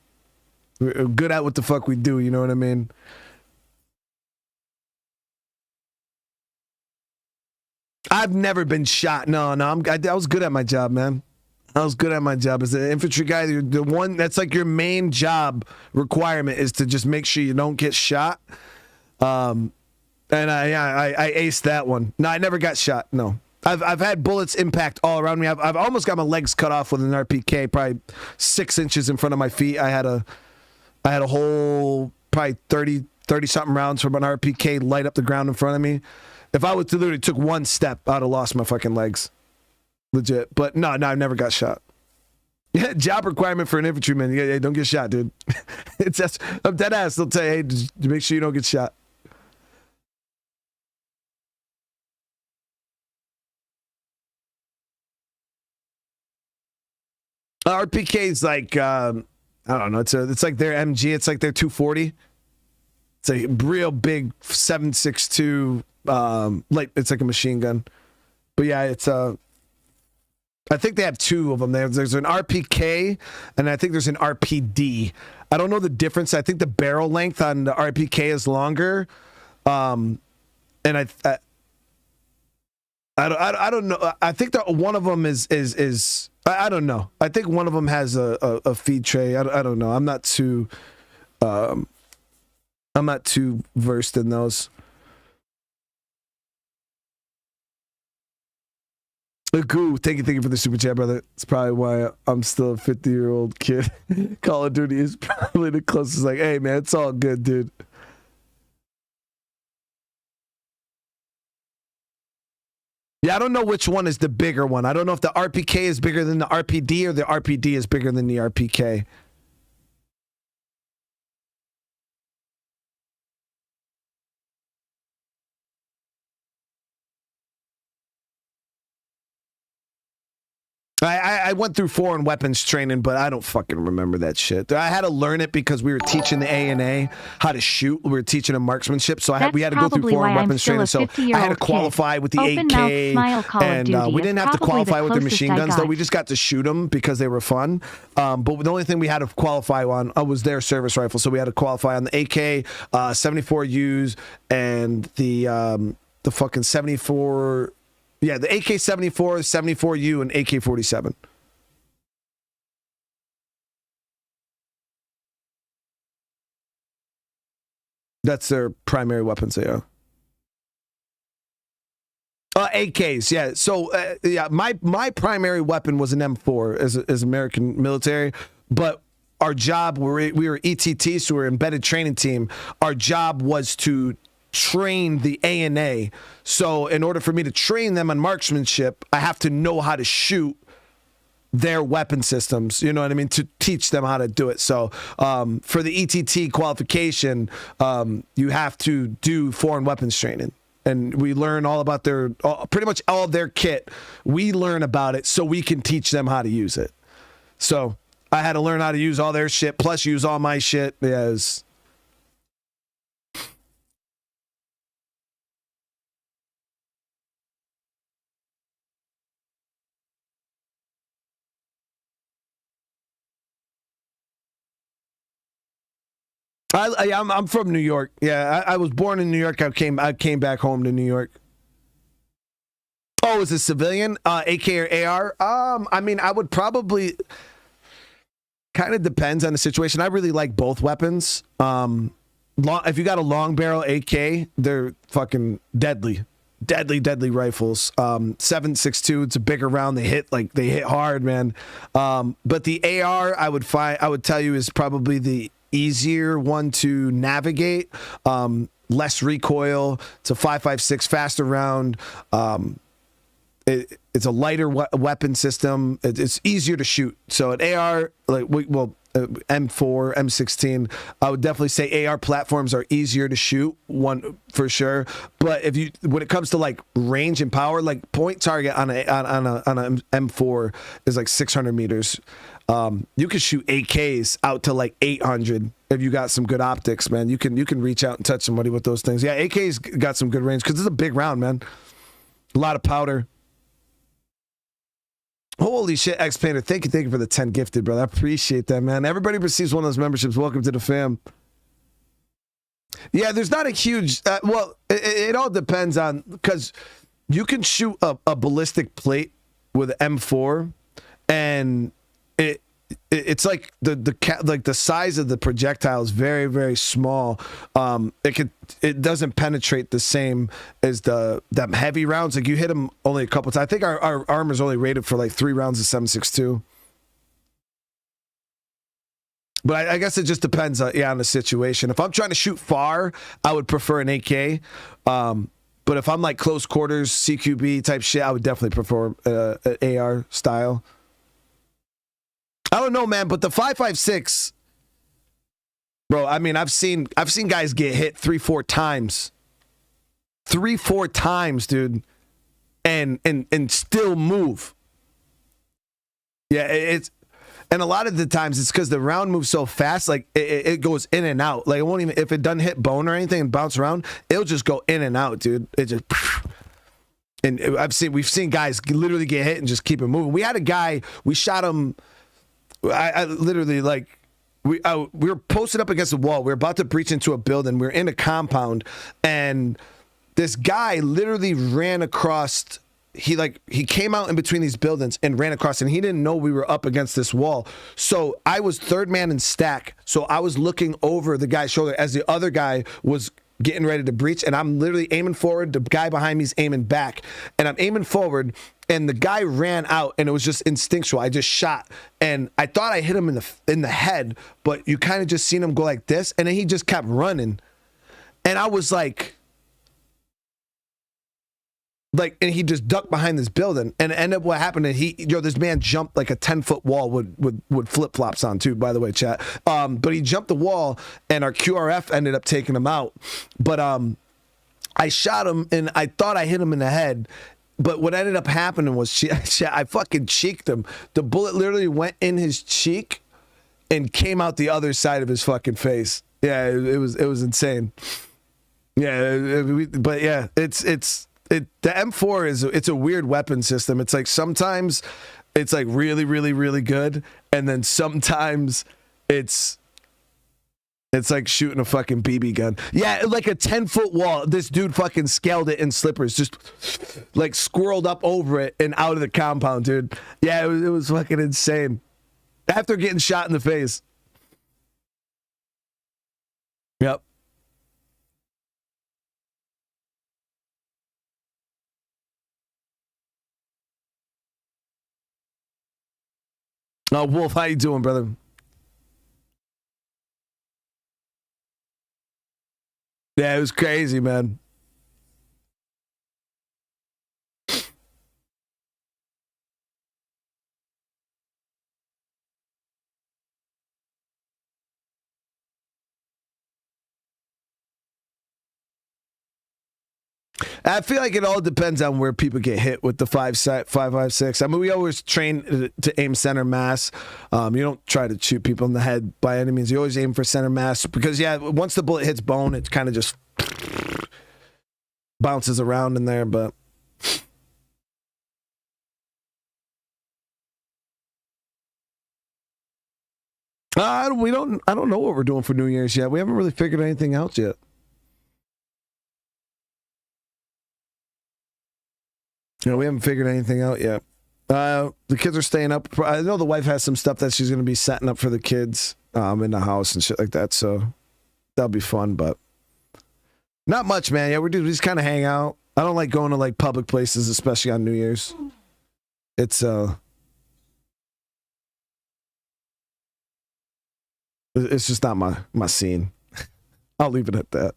We were good at what the fuck we do, you know what I mean? I've never been shot. No, I was good at my job, man. I was good at my job as an infantry guy. The one that's like your main job requirement is to just make sure you don't get shot. And I aced that one. No, I never got shot. No, I've had bullets impact all around me. I've almost got my legs cut off with an RPK, probably 6 inches in front of my feet. I had a whole probably 30 something rounds from an RPK light up the ground in front of me. If I would to literally took one step, I'd have lost my fucking legs. Legit. But no, I never got shot. Yeah, job requirement for an infantryman. Yeah, don't get shot, dude. It's just, I'm dead ass. They'll tell you, hey, just make sure you don't get shot. RPK is like, I don't know. It's like their MG. It's like their 240. It's a real big 7.62. Like it's like a machine gun. But yeah, it's I think they have two of them. There's an RPK and I think there's an RPD. I don't know the difference. I think the barrel length on the RPK is longer. And I don't know. I think that one of them is I don't know. I think one of them has a feed tray. I don't know. I'm not too versed in those. Goo, thank you for the super chat, brother. It's probably why I'm still a 50-year-old kid. Call of Duty is probably the closest. Like, hey man, it's all good, dude. Yeah, I don't know which one is the bigger one. I don't know if the RPK is bigger than the RPD or the RPD is bigger than the RPK. I went through foreign weapons training, but I don't fucking remember that shit. I had to learn it because we were teaching the ANA how to shoot. We were teaching them marksmanship, so we had to go through foreign weapons training. So I had to qualify with the AK, and we didn't have to qualify with their machine guns, though. We just got to shoot them because they were fun. But the only thing we had to qualify on was their service rifle, so we had to qualify on the AK, 74Us, and the fucking 74. Yeah, the AK-74, 74U, and AK-47. That's their primary weapons, yeah. AKs, yeah. So, yeah, my primary weapon was an M4 as American military, but our job, we were ETT, so we were embedded training team. Our job was to train the ANA. So in order for me to train them on marksmanship, I have to know how to shoot their weapon systems, you know what I mean, to teach them how to do it. So for the ETT qualification, you have to do foreign weapons training. And we learn all about pretty much all of their kit. We learn about it so we can teach them how to use it. So I had to learn how to use all their shit, plus use all my shit. Yes. I'm from New York. Yeah, I was born in New York. I came back home to New York. Oh, is it civilian? AK or AR? I mean, I would probably. Kind of depends on the situation. I really like both weapons. If you got a long barrel AK, they're fucking deadly. Deadly rifles. 7.62, it's a bigger round. They hit hard, man. But the AR, I would tell you, is probably the easier one to navigate. Less recoil. It's a 5.56 faster round. It's a lighter weapon system. It's easier to shoot. So an AR, M4, M16, I would definitely say AR platforms are easier to shoot, one for sure. But when it comes to like range and power, like point target on a M4 is like 600 meters. You can shoot AKs out to like 800 if you got some good optics, man. You can reach out and touch somebody with those things. Yeah, AK's got some good range because it's a big round, man. A lot of powder. Holy shit, X Painter. Thank you for the 10 gifted, brother. I appreciate that, man. Everybody receives one of those memberships. Welcome to the fam. Yeah, there's not a huge... it all depends on... Because you can shoot a ballistic plate with M4, and it's like the size of the projectile is very, very small. It doesn't penetrate the same as them heavy rounds. Like you hit them only a couple times. I think our armor's only rated for like 3 rounds of 7.62. But I guess it just depends on the situation. If I'm trying to shoot far, I would prefer an AK. But if I'm like close quarters, CQB type shit, I would definitely prefer an AR style. I don't know, man, but the 5.56, bro. I mean, I've seen guys get hit 3-4 times, 3-4 times, dude, and still move. Yeah, and a lot of the times it's because the round moves so fast, like it goes in and out. Like it won't even, if it doesn't hit bone or anything and bounce around, it'll just go in and out, dude. It just. And we've seen guys literally get hit and just keep it moving. We had a guy, we shot him. I literally, like, we were posted up against the wall. We were about to breach into a building. We were in a compound, and this guy literally ran across. He came out in between these buildings and ran across, and he didn't know we were up against this wall. So I was third man in stack. So I was looking over the guy's shoulder as the other guy was getting ready to breach, and I'm literally aiming forward. The guy behind me is aiming back, and I'm aiming forward. And the guy ran out, and it was just instinctual. I just shot, and I thought I hit him in the head, but you kind of just seen him go like this, and then he just kept running, and I was like, and he just ducked behind this building, and it ended up what happened. And this man jumped like a 10-foot wall with flip flops on too. By the way, chat. But he jumped the wall, and our QRF ended up taking him out. But I shot him, and I thought I hit him in the head. But what ended up happening was I fucking cheeked him. The bullet literally went in his cheek and came out the other side of his fucking face. Yeah, it was insane. Yeah, but yeah, the M4 it's a weird weapon system. It's like sometimes it's like really, really, really good, and then sometimes it's like shooting a fucking BB gun. Yeah, like a 10-foot wall. This dude fucking scaled it in slippers, just like squirreled up over it and out of the compound, dude. Yeah, it was fucking insane. After getting shot in the face. Yep. Oh, Wolf, how you doing, brother? Yeah, it was crazy, man. I feel like it all depends on where people get hit with the 5.56. I mean, we always train to aim center mass. You don't try to shoot people in the head by any means. You always aim for center mass because, yeah, once the bullet hits bone, it kind of just bounces around in there. But I don't know what we're doing for New Year's yet. We haven't really figured anything out yet. We haven't figured anything out yet. The kids are staying up. I know the wife has some stuff that she's going to be setting up for the kids in the house and shit like that. So that'll be fun, but not much, man. Yeah, we just kind of hang out. I don't like going to like public places, especially on New Year's. It's just not my scene. I'll leave it at that.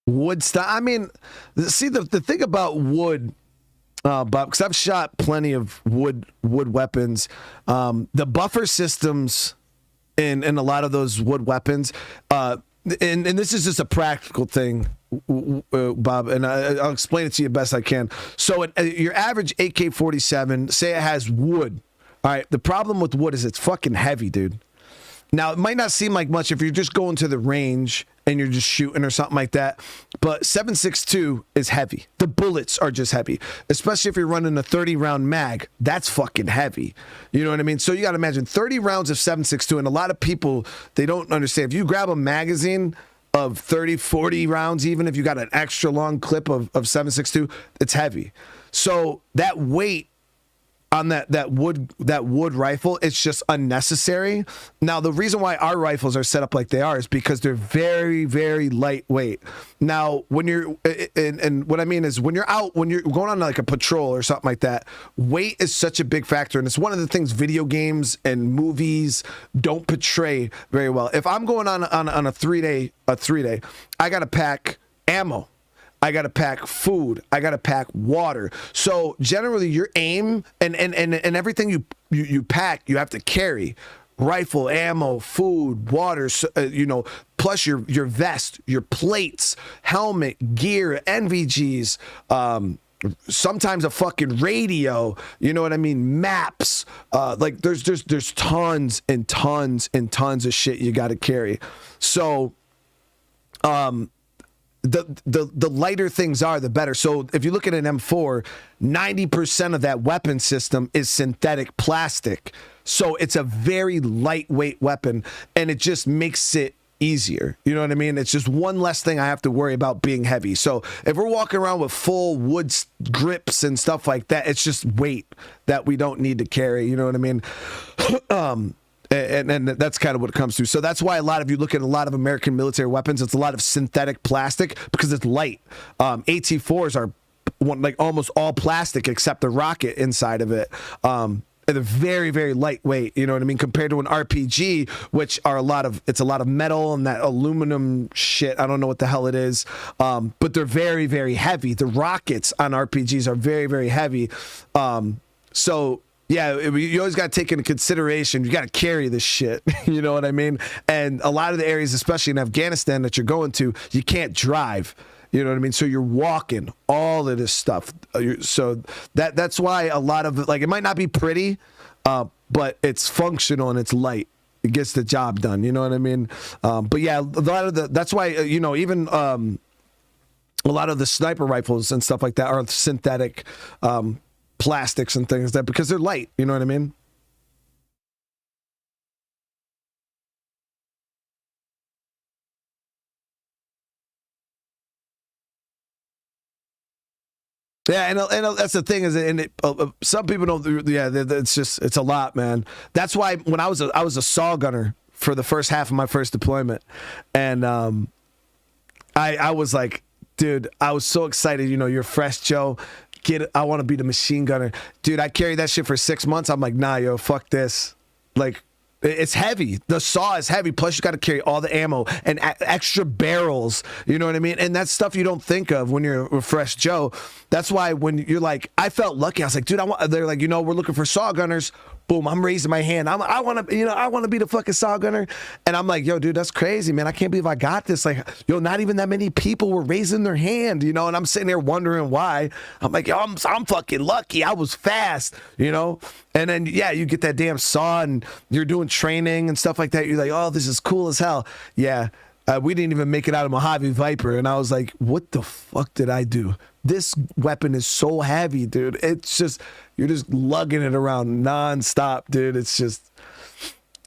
Wood style. I mean, see the thing about wood, Bob, because I've shot plenty of wood weapons. The buffer systems in a lot of those wood weapons, and this is just a practical thing, Bob, and I'll explain it to you best I can. So your average AK-47, say it has wood. All right, the problem with wood is it's fucking heavy, dude. Now, it might not seem like much if you're just going to the range and you're just shooting or something like that, but 7.62 is heavy. The bullets are just heavy, especially if you're running a 30-round mag. That's fucking heavy. You know what I mean? So you got to imagine 30 rounds of 7.62, and a lot of people, they don't understand. If you grab a magazine of 30, 40 rounds, even if you got an extra long clip of 7.62, it's heavy. So that weight on that wood rifle, it's just unnecessary. Now, the reason why our rifles are set up like they are is because they're very, very lightweight. Now, when you're, and what I mean is when you're going on like a patrol or something like that, weight is such a big factor. And it's one of the things video games and movies don't portray very well. If I'm going on a three day, I got to pack ammo. I got to pack food. I got to pack water. So generally your aim and everything you pack, you have to carry. Rifle, ammo, food, water, plus your vest, your plates, helmet, gear, NVGs, sometimes a fucking radio, you know what I mean? Maps, like there's tons and tons and tons of shit you got to carry. So, the lighter things are, the better. So if you look at an M4, 90% of that weapon system is synthetic plastic. So it's a very lightweight weapon, and it just makes it easier. You know what I mean? It's just one less thing I have to worry about being heavy. So if we're walking around with full wood grips and stuff like that, it's just weight that we don't need to carry. You know what I mean? And that's kind of what it comes to. So that's why a lot of you look at a lot of American military weapons, it's a lot of synthetic plastic because it's light. AT-4s are like almost all plastic except the rocket inside of it. And they're very, very lightweight, you know what I mean, compared to an RPG, which are it's a lot of metal and that aluminum shit. I don't know what the hell it is. But they're very, very heavy. The rockets on RPGs are very, very heavy. So yeah, you always got to take into consideration, you got to carry this shit, you know what I mean? And a lot of the areas, especially in Afghanistan that you're going to, you can't drive, you know what I mean? So you're walking all of this stuff. So that's why a lot of it, like, it might not be pretty, but it's functional and it's light. It gets the job done, you know what I mean? But yeah, a lot of that's why, even a lot of the sniper rifles and stuff like that are synthetic, plastics and things like that because they're light, you know what I mean? Yeah, and that's the thing is, some people don't. Yeah, it's a lot, man. That's why when I was a saw gunner for the first half of my first deployment, and I was like, dude, I was so excited. You're fresh, Joe. I want to be the machine gunner, dude. I carried that shit for 6 months. I'm like, nah, yo, fuck this. Like, It's heavy. The saw is heavy. Plus, you got to carry all the ammo and extra barrels. You know what I mean? And that's stuff you don't think of when you're a fresh Joe. That's why when you're like, I felt lucky. I was like, dude, they're like, we're looking for saw gunners. Boom, I'm raising my hand. I want to be the fucking saw gunner. And I'm like, yo, dude, that's crazy, man. I can't believe I got this. Like, not even that many people were raising their hand, and I'm sitting there wondering why. I'm like, yo, I'm fucking lucky. I was fast, And then, yeah, you get that damn saw and you're doing training and stuff like that. You're like, oh, this is cool as hell. Yeah. We didn't even make it out of Mojave Viper. And I was like, what the fuck did I do? This weapon is so heavy, dude. It's just, you're just lugging it around nonstop, dude. It's just,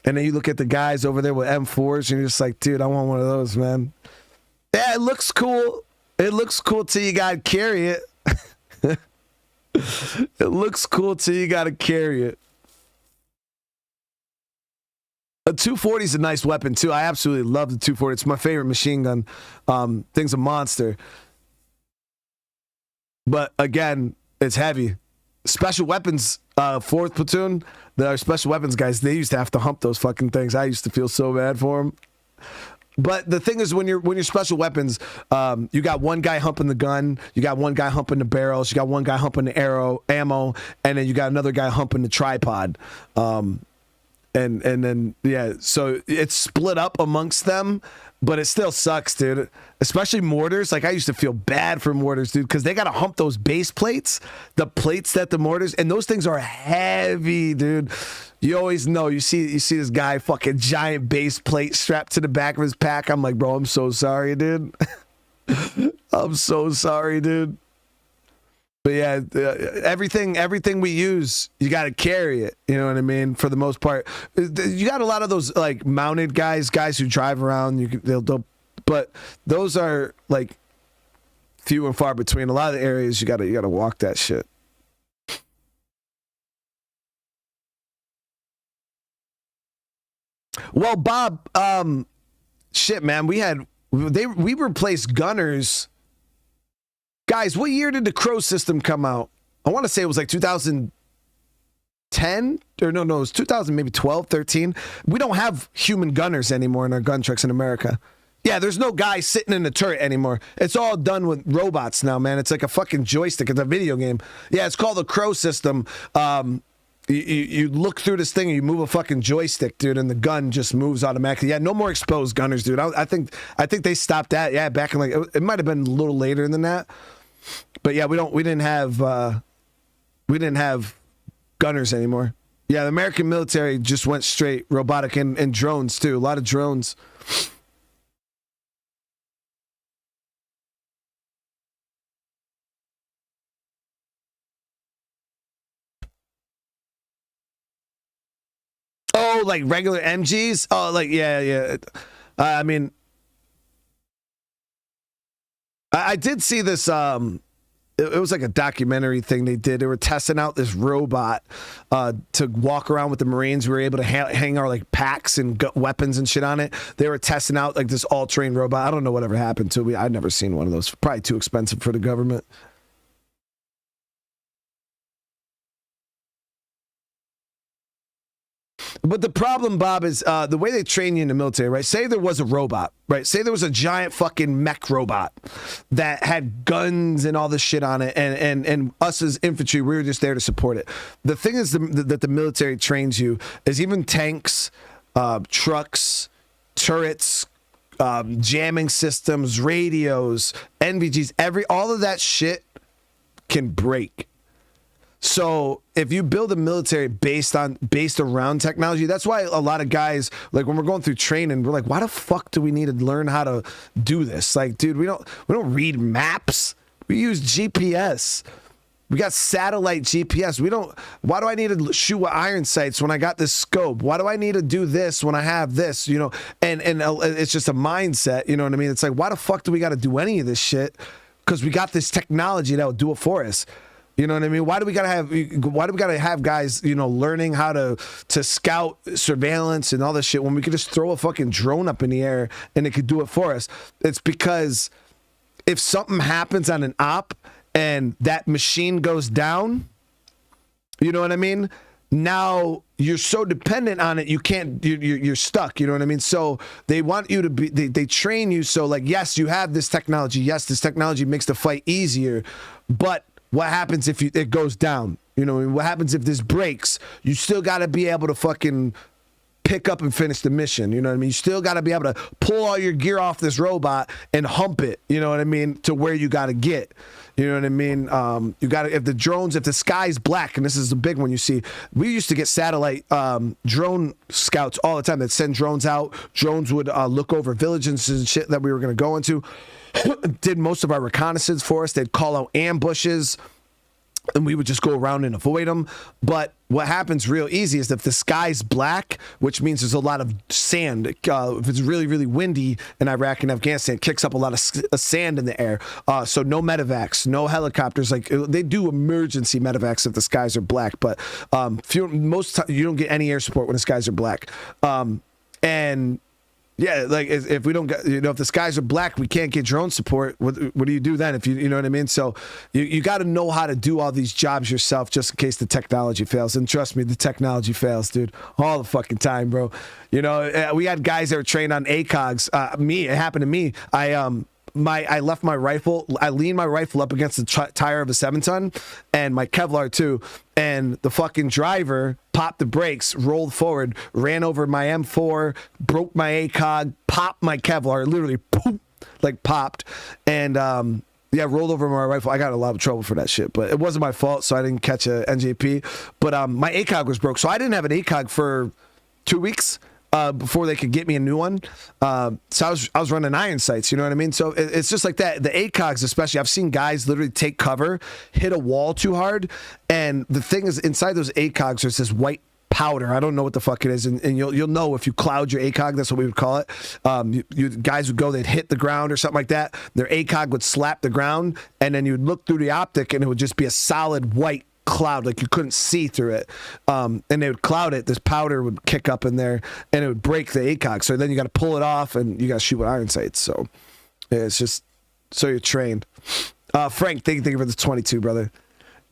and then you look at the guys over there with M4s and you're just like, dude, I want one of those, man. Yeah, it looks cool. It looks cool till you gotta carry it. It looks cool till you gotta carry it. A 240 is a nice weapon too. I absolutely love the 240. It's my favorite machine gun. Thing's a monster. But again, it's heavy. Special weapons, 4th platoon, the special weapons guys, they used to have to hump those fucking things. I used to feel so bad for them. But the thing is, when you're special weapons, you got one guy humping the gun, you got one guy humping the barrels, you got one guy humping the ammo, and then you got another guy humping the tripod. And then, yeah, so it's split up amongst them, but it still sucks, dude. Especially mortars. Like, I used to feel bad for mortars, dude, because they got to hump those base plates, the plates that the mortars, and those things are heavy, dude. You always know. You see this guy, fucking giant base plate strapped to the back of his pack. I'm like, bro, I'm so sorry, dude. I'm so sorry, dude. But yeah, everything we use, you got to carry it. You know what I mean? For the most part, you got a lot of those like mounted guys who drive around. But those are like few and far between. A lot of the areas you got to walk that shit. Well, Bob, shit, man, we replaced gunners. Guys, what year did the Crow system come out? I want to say it was like 2010 or no, it was 2000, maybe 12, 13. We don't have human gunners anymore in our gun trucks in America. Yeah, there's no guy sitting in the turret anymore. It's all done with robots now, man. It's like a fucking joystick. It's a video game. Yeah, it's called the Crow system. You look through this thing and you move a fucking joystick, dude, and the gun just moves automatically. Yeah, no more exposed gunners, dude. I think they stopped that. Yeah, back in like it might have been a little later than that. But yeah, we didn't have gunners anymore. Yeah, the American military just went straight robotic and drones too. A lot of drones. Oh, like regular MGs? Oh, like, yeah. I mean, I did see this, it was like a documentary thing they did. They were testing out this robot to walk around with the Marines. We were able to hang our like packs and weapons and shit on it. They were testing out like this all-terrain robot. I don't know whatever happened to me. I'd never seen one of those. Probably too expensive for the government. But the problem, Bob, is the way they train you in the military, right? Say there was a robot, right? Say there was a giant fucking mech robot that had guns and all this shit on it, and us as infantry, we were just there to support it. The thing is that the military trains you is even tanks, trucks, turrets, jamming systems, radios, NVGs, all of that shit can break. So if you build a military based around technology, that's why a lot of guys, like when we're going through training, we're like, why the fuck do we need to learn how to do this? Like, dude, we don't read maps. We use GPS. We got satellite GPS. Why do I need to shoot with iron sights when I got this scope? Why do I need to do this when I have this? And it's just a mindset. You know what I mean? It's like, why the fuck do we got to do any of this shit? Because we got this technology that will do it for us. You know what I mean? Why do we gotta have guys, learning how to scout, surveillance, and all this shit when we could just throw a fucking drone up in the air and it could do it for us? It's because if something happens on an op and that machine goes down, you know what I mean? Now you're so dependent on it, you can't, you're stuck, you know what I mean? So they want you to be, they train you so like, yes, you have this technology, yes, this technology makes the fight easier, but what happens if it goes down? You know, what happens if this breaks? You still got to be able to fucking pick up and finish the mission. You know what I mean? You still got to be able to pull all your gear off this robot and hump it, you know what I mean, to where you got to get. You know what I mean? You got to, if the sky's black, and this is the big one you see, we used to get satellite drone scouts all the time that send drones out. Drones would look over villages and shit that we were going to go into. Did most of our reconnaissance for us. They'd call out ambushes, and we would just go around and avoid them. But what happens real easy is if the sky's black, which means there's a lot of sand, if it's really, really windy in Iraq and Afghanistan, it kicks up a lot of sand in the air. So no medevacs, no helicopters. Like they do emergency medevacs if the skies are black, but most time you don't get any air support when the skies are black. And yeah, like if we don't get, you know, if the skies are black, we can't get drone support. What do you do then? If you know what I mean? So you got to know how to do all these jobs yourself, just in case the technology fails. And trust me, the technology fails, dude, all the fucking time, bro. You know, we had guys that were trained on ACOGs. It happened to me. I left my rifle. I leaned my rifle up against the tire of a 7-ton and my Kevlar too. And the fucking driver popped the brakes, rolled forward, ran over my M4, broke my ACOG, popped my Kevlar, literally poof, like popped. And yeah, rolled over my rifle. I got in a lot of trouble for that shit, but it wasn't my fault, so I didn't catch a NJP. But my ACOG was broke, so I didn't have an ACOG for 2 weeks. Before they could get me a new one. So I was running iron sights, you know what I mean? So it's just like that. The ACOGs especially, I've seen guys literally take cover, hit a wall too hard, and the thing is, inside those ACOGs, there's this white powder. I don't know what the fuck it is, and you'll know if you cloud your ACOG, that's what we would call it. You guys would go, they'd hit the ground or something like that, their ACOG would slap the ground, and then you'd look through the optic, and it would just be a solid white cloud, like you couldn't see through it, and they would cloud it. This powder would kick up in there and it would break the ACOG, so then you got to pull it off and you got to shoot with iron sights. So yeah, it's just so you're trained. Frank, thank you for the 22, brother.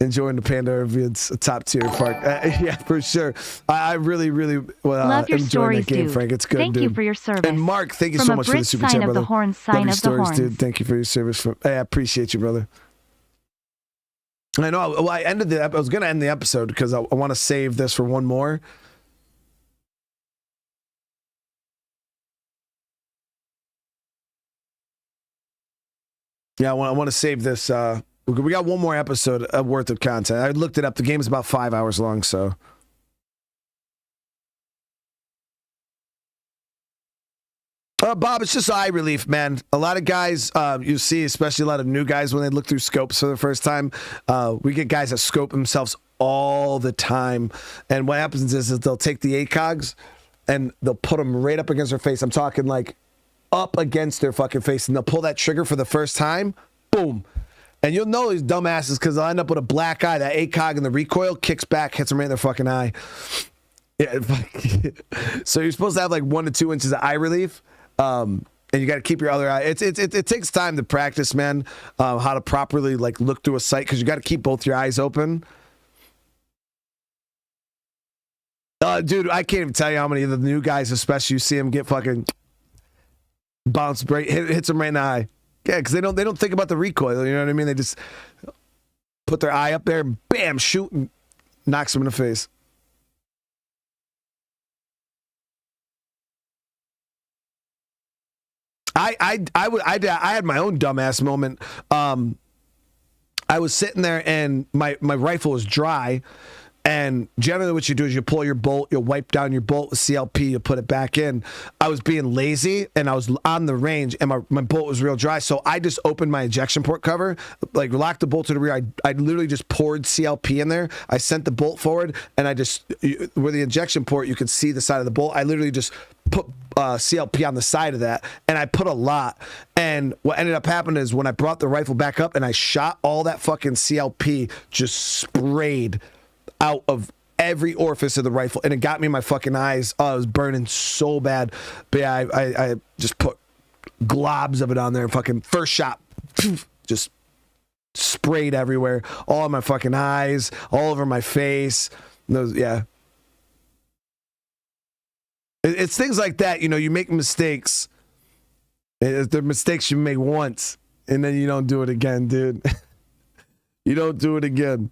Enjoying the Panda reviews, top tier park. Yeah, for sure. I really love your stories, that game, dude. Frank. It's good, Thank dude. you for your service. And Mark, thank you From so a much for the Brit super sign chat, of brother. the horn, sign love your of the stories, horns. dude. Thank you for your service. I appreciate you, brother. I know. Well, I was going to end the episode because I want to save this for one more. Yeah, I want to save this. We got one more episode worth of content. I looked it up. The game is about 5 hours long, so. Bob, it's just eye relief, man. A lot of guys, you see, especially a lot of new guys, when they look through scopes for the first time, we get guys that scope themselves all the time. And what happens is they'll take the ACOGs and they'll put them right up against their face. I'm talking like up against their fucking face, and they'll pull that trigger for the first time. Boom. And you'll know these dumbasses because they'll end up with a black eye. That ACOG and the recoil kicks back, hits them right in their fucking eye. Yeah. So you're supposed to have like 1 to 2 inches of eye relief. And you got to keep your other eye. It takes time to practice, man. How to properly like look through a sight, because you got to keep both your eyes open. Dude, I can't even tell you how many of the new guys, especially, you see them get fucking bounced, hits them right in the eye. Yeah, because they don't think about the recoil. You know what I mean? They just put their eye up there, and bam, shoot, and knocks them in the face. I had my own dumbass moment. I was sitting there and my rifle was dry, and generally what you do is you pull your bolt, you'll wipe down your bolt with CLP, you put it back in. I was being lazy and I was on the range and my bolt was real dry, so I just opened my ejection port cover, like locked the bolt to the rear. I literally just poured CLP in there. I sent the bolt forward, and I just, where the ejection port, you could see the side of the bolt. I literally just put CLP on the side of that, and I put a lot. And what ended up happening is when I brought the rifle back up and I shot, all that fucking CLP just sprayed out of every orifice of the rifle, and it got me in my fucking eyes. Oh, it was burning so bad. But yeah, I just put globs of it on there. Fucking first shot, just sprayed everywhere, all in my fucking eyes, all over my face. Those, yeah. It's things like that. You know, you make mistakes. They're mistakes you make once, and then you don't do it again, dude. You don't do it again.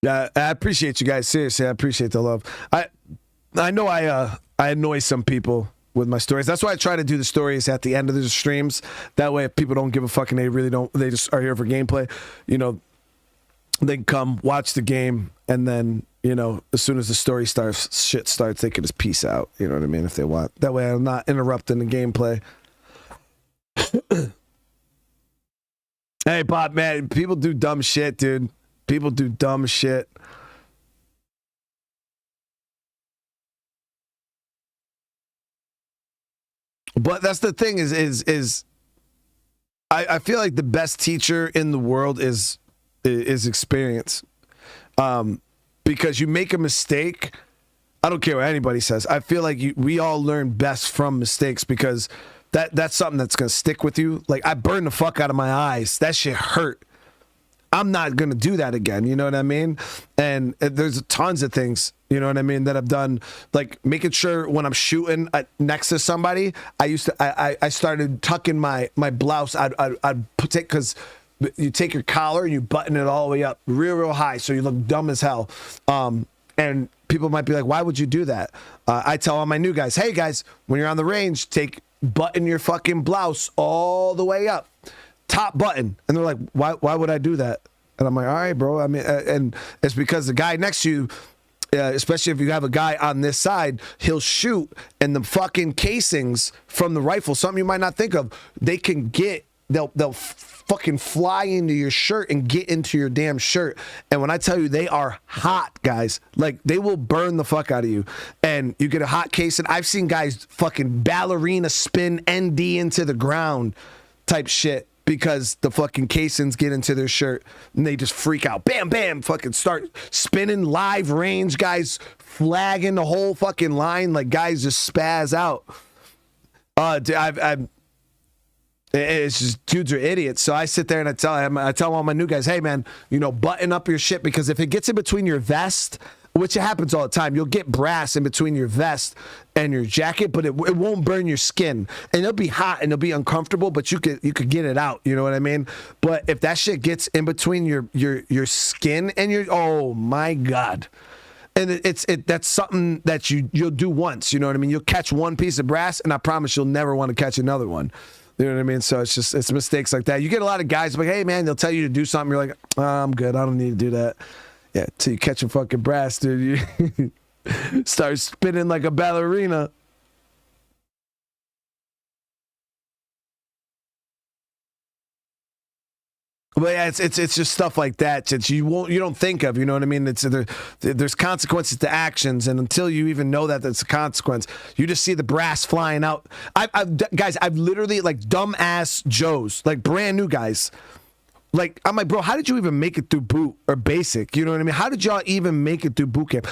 Yeah, I appreciate you guys. Seriously, I appreciate the love. I know I annoy some people with my stories. That's why I try to do the stories at the end of the streams. That way, if people don't give a fuck and they really don't, they just are here for gameplay, you know, they can come, watch the game, and then, you know, as soon as the story starts, shit starts, they can just peace out. You know what I mean? If they want. That way, I'm not interrupting the gameplay. Hey, Bob, man, people do dumb shit, dude. People do dumb shit. But that's the thing is I feel like the best teacher in the world is experience. Because you make a mistake, I don't care what anybody says. I feel like we all learn best from mistakes because that's something that's going to stick with you. Like, I burned the fuck out of my eyes. That shit hurt. I'm not going to do that again. You know what I mean? And there's tons of things, you know what I mean, that I've done, like making sure when I'm shooting next to somebody, I started tucking my blouse. I'd take, because you take your collar and you button it all the way up real high so you look dumb as hell. And people might be like, why would you do that? I tell all my new guys, hey guys, when you're on the range, button your fucking blouse all the way up. Top button. And they're like, why would I do that? And I'm like, all right, bro. I mean, and it's because the guy next to you, especially if you have a guy on this side, he'll shoot, and the fucking casings from the rifle, something you might not think of, they'll fucking fly into your shirt and get into your damn shirt. And when I tell you, they are hot, guys. Like, they will burn the fuck out of you. And you get a hot casing. I've seen guys fucking ballerina spin ND into the ground type shit, because the fucking casings get into their shirt and they just freak out. Bam, bam, fucking start spinning live range. Guys flagging the whole fucking line. Like, guys just spaz out. Dude, it's just, dudes are idiots. So I sit there and I tell all my new guys, hey man, you know, button up your shit, because if it gets in between your vest, which it happens all the time, you'll get brass in between your vest and your jacket, but it won't burn your skin, and it'll be hot and it'll be uncomfortable, but you could get it out. You know what I mean? But if that shit gets in between your skin and oh my God. And that's something that you'll do once. You know what I mean? You'll catch one piece of brass, and I promise you'll never want to catch another one. You know what I mean? So it's mistakes like that. You get a lot of guys like, hey man, they'll tell you to do something. You're like, oh, I'm good. I don't need to do that. Yeah, till you catch a fucking brass, dude. You start spinning like a ballerina. But yeah, it's just stuff like that that you don't think of. You know what I mean? There's consequences to actions, and until you even know that that's a consequence, you just see the brass flying out. I've literally, like, dumbass Joes, like brand new guys. Like, I'm like, bro, how did you even make it through boot or basic? You know what I mean? How did y'all even make it through boot camp?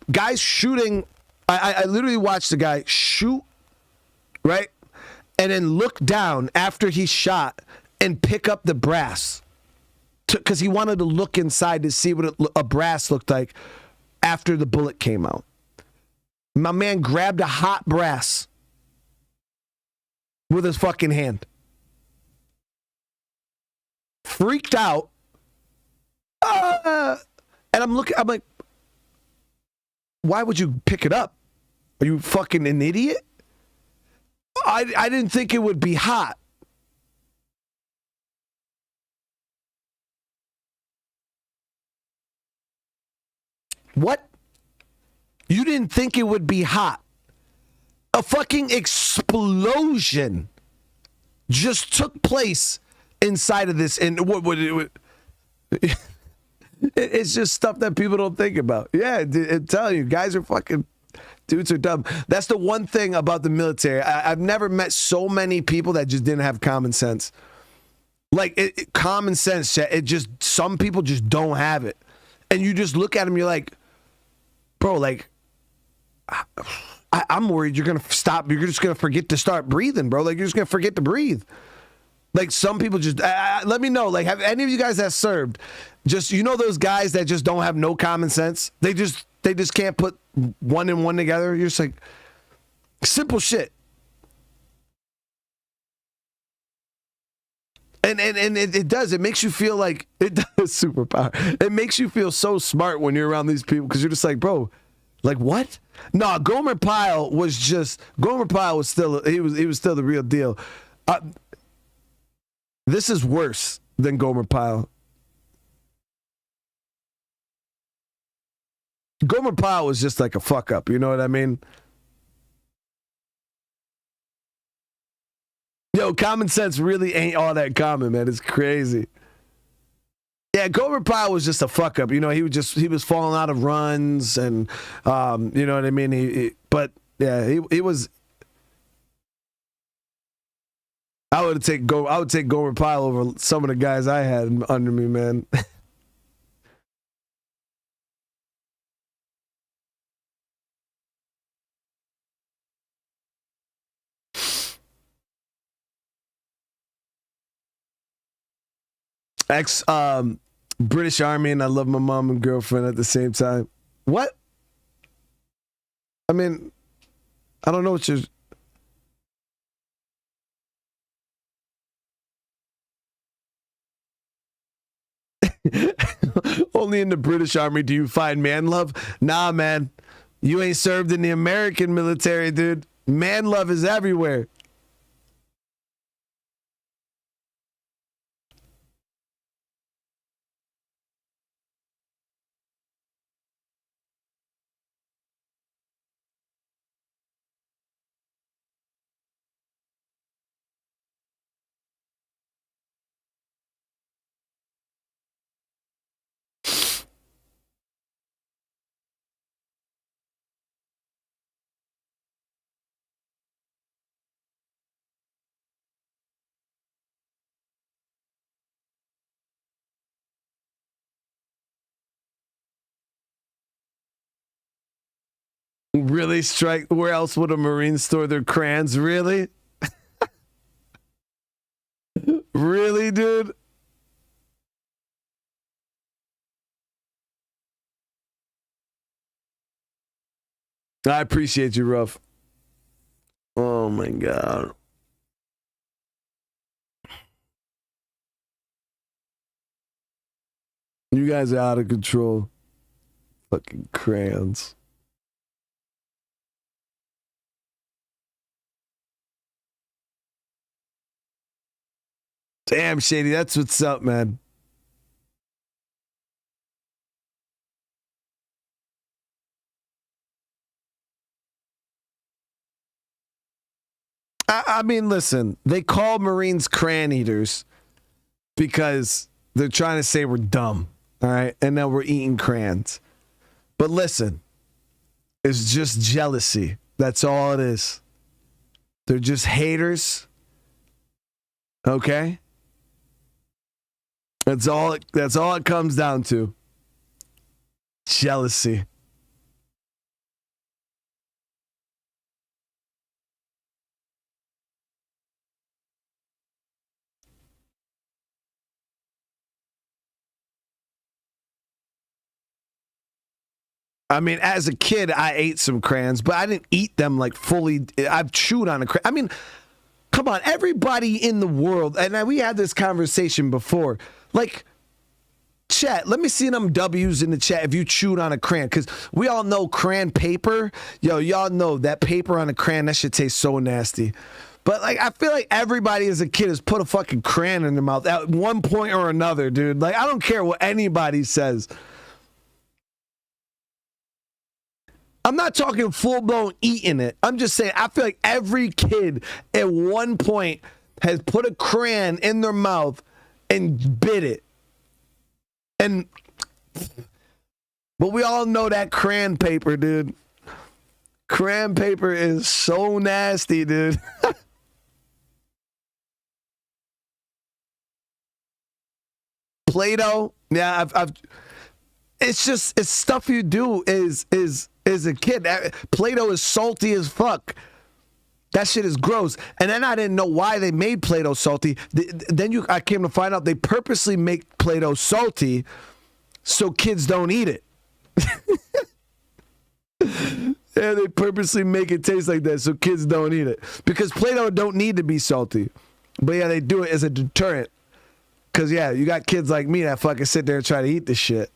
Guys shooting, I literally watched the guy shoot, right? And then look down after he shot and pick up the brass. Because he wanted to look inside to see what a brass looked like after the bullet came out. My man grabbed a hot brass with his fucking hand. Freaked out, and I'm like, why would you pick it up? Are you fucking an idiot? I didn't think it would be hot. What? You didn't think it would be hot? A fucking explosion just took place inside of this, and what would it? It's just stuff that people don't think about. Yeah, I'm telling you, guys are fucking, dudes are dumb. That's the one thing about the military. I've never met so many people that just didn't have common sense. Like, common sense, some people just don't have it. And you just look at him, you're like, bro, like, I'm worried you're going to stop. You're just going to forget to start breathing, bro. Like, you're just going to forget to breathe. Like, some people just, let me know, like, have any of you guys that served, just, you know those guys that just don't have no common sense? They just can't put one and one together. You're just like, simple shit. And it does. It makes you feel like, it does superpower. It makes you feel so smart when you're around these people because you're just like, bro, like what? No, Gomer Pyle was still, he was still the real deal. This is worse than Gomer Pyle. Gomer Pyle was just like a fuck up, you know what I mean? Yo, common sense really ain't all that common, man. It's crazy. Yeah, Gomer Pyle was just a fuck up. You know, he was falling out of runs and you know what I mean? He was. I would take Gomer Pyle over some of the guys I had under me, man. British Army, and I love my mom and girlfriend at the same time. What? I mean, I don't know what you're... Only in the British Army do you find man love? Nah, man. You ain't served in the American military, dude. Man love is everywhere. Really, Strike? Where else would a Marine store their crayons? Really? Really, dude? I appreciate you, Ruff. Oh my God. You guys are out of control. Fucking crayons. Damn, Shady, that's what's up, man. I mean, listen, they call Marines crayon eaters because they're trying to say we're dumb, all right? And now we're eating crayons. But listen, it's just jealousy. That's all it is. They're just haters. Okay? That's all it comes down to. Jealousy. I mean, as a kid, I ate some crayons, but I didn't eat them like fully. I've chewed on a crayon. I mean, come on, everybody in the world, and we had this conversation before. Like, chat, let me see them W's in the chat if you chewed on a crayon, because we all know crayon paper. Yo, y'all know that paper on a crayon, that shit tastes so nasty. But, like, I feel like everybody as a kid has put a fucking crayon in their mouth at one point or another, dude. Like, I don't care what anybody says. I'm not talking full-blown eating it. I'm just saying, I feel like every kid at one point has put a crayon in their mouth and bit it. But we all know that crayon paper, dude. Crayon paper is so nasty, dude. Play-Doh, yeah, it's stuff you do is a kid. Play-Doh is salty as fuck. That shit is gross. And then I didn't know why they made Play-Doh salty. I came to find out they purposely make Play-Doh salty so kids don't eat it. Yeah, they purposely make it taste like that so kids don't eat it. Because Play-Doh don't need to be salty. But yeah, they do it as a deterrent. Because yeah, you got kids like me that fucking sit there and try to eat this shit.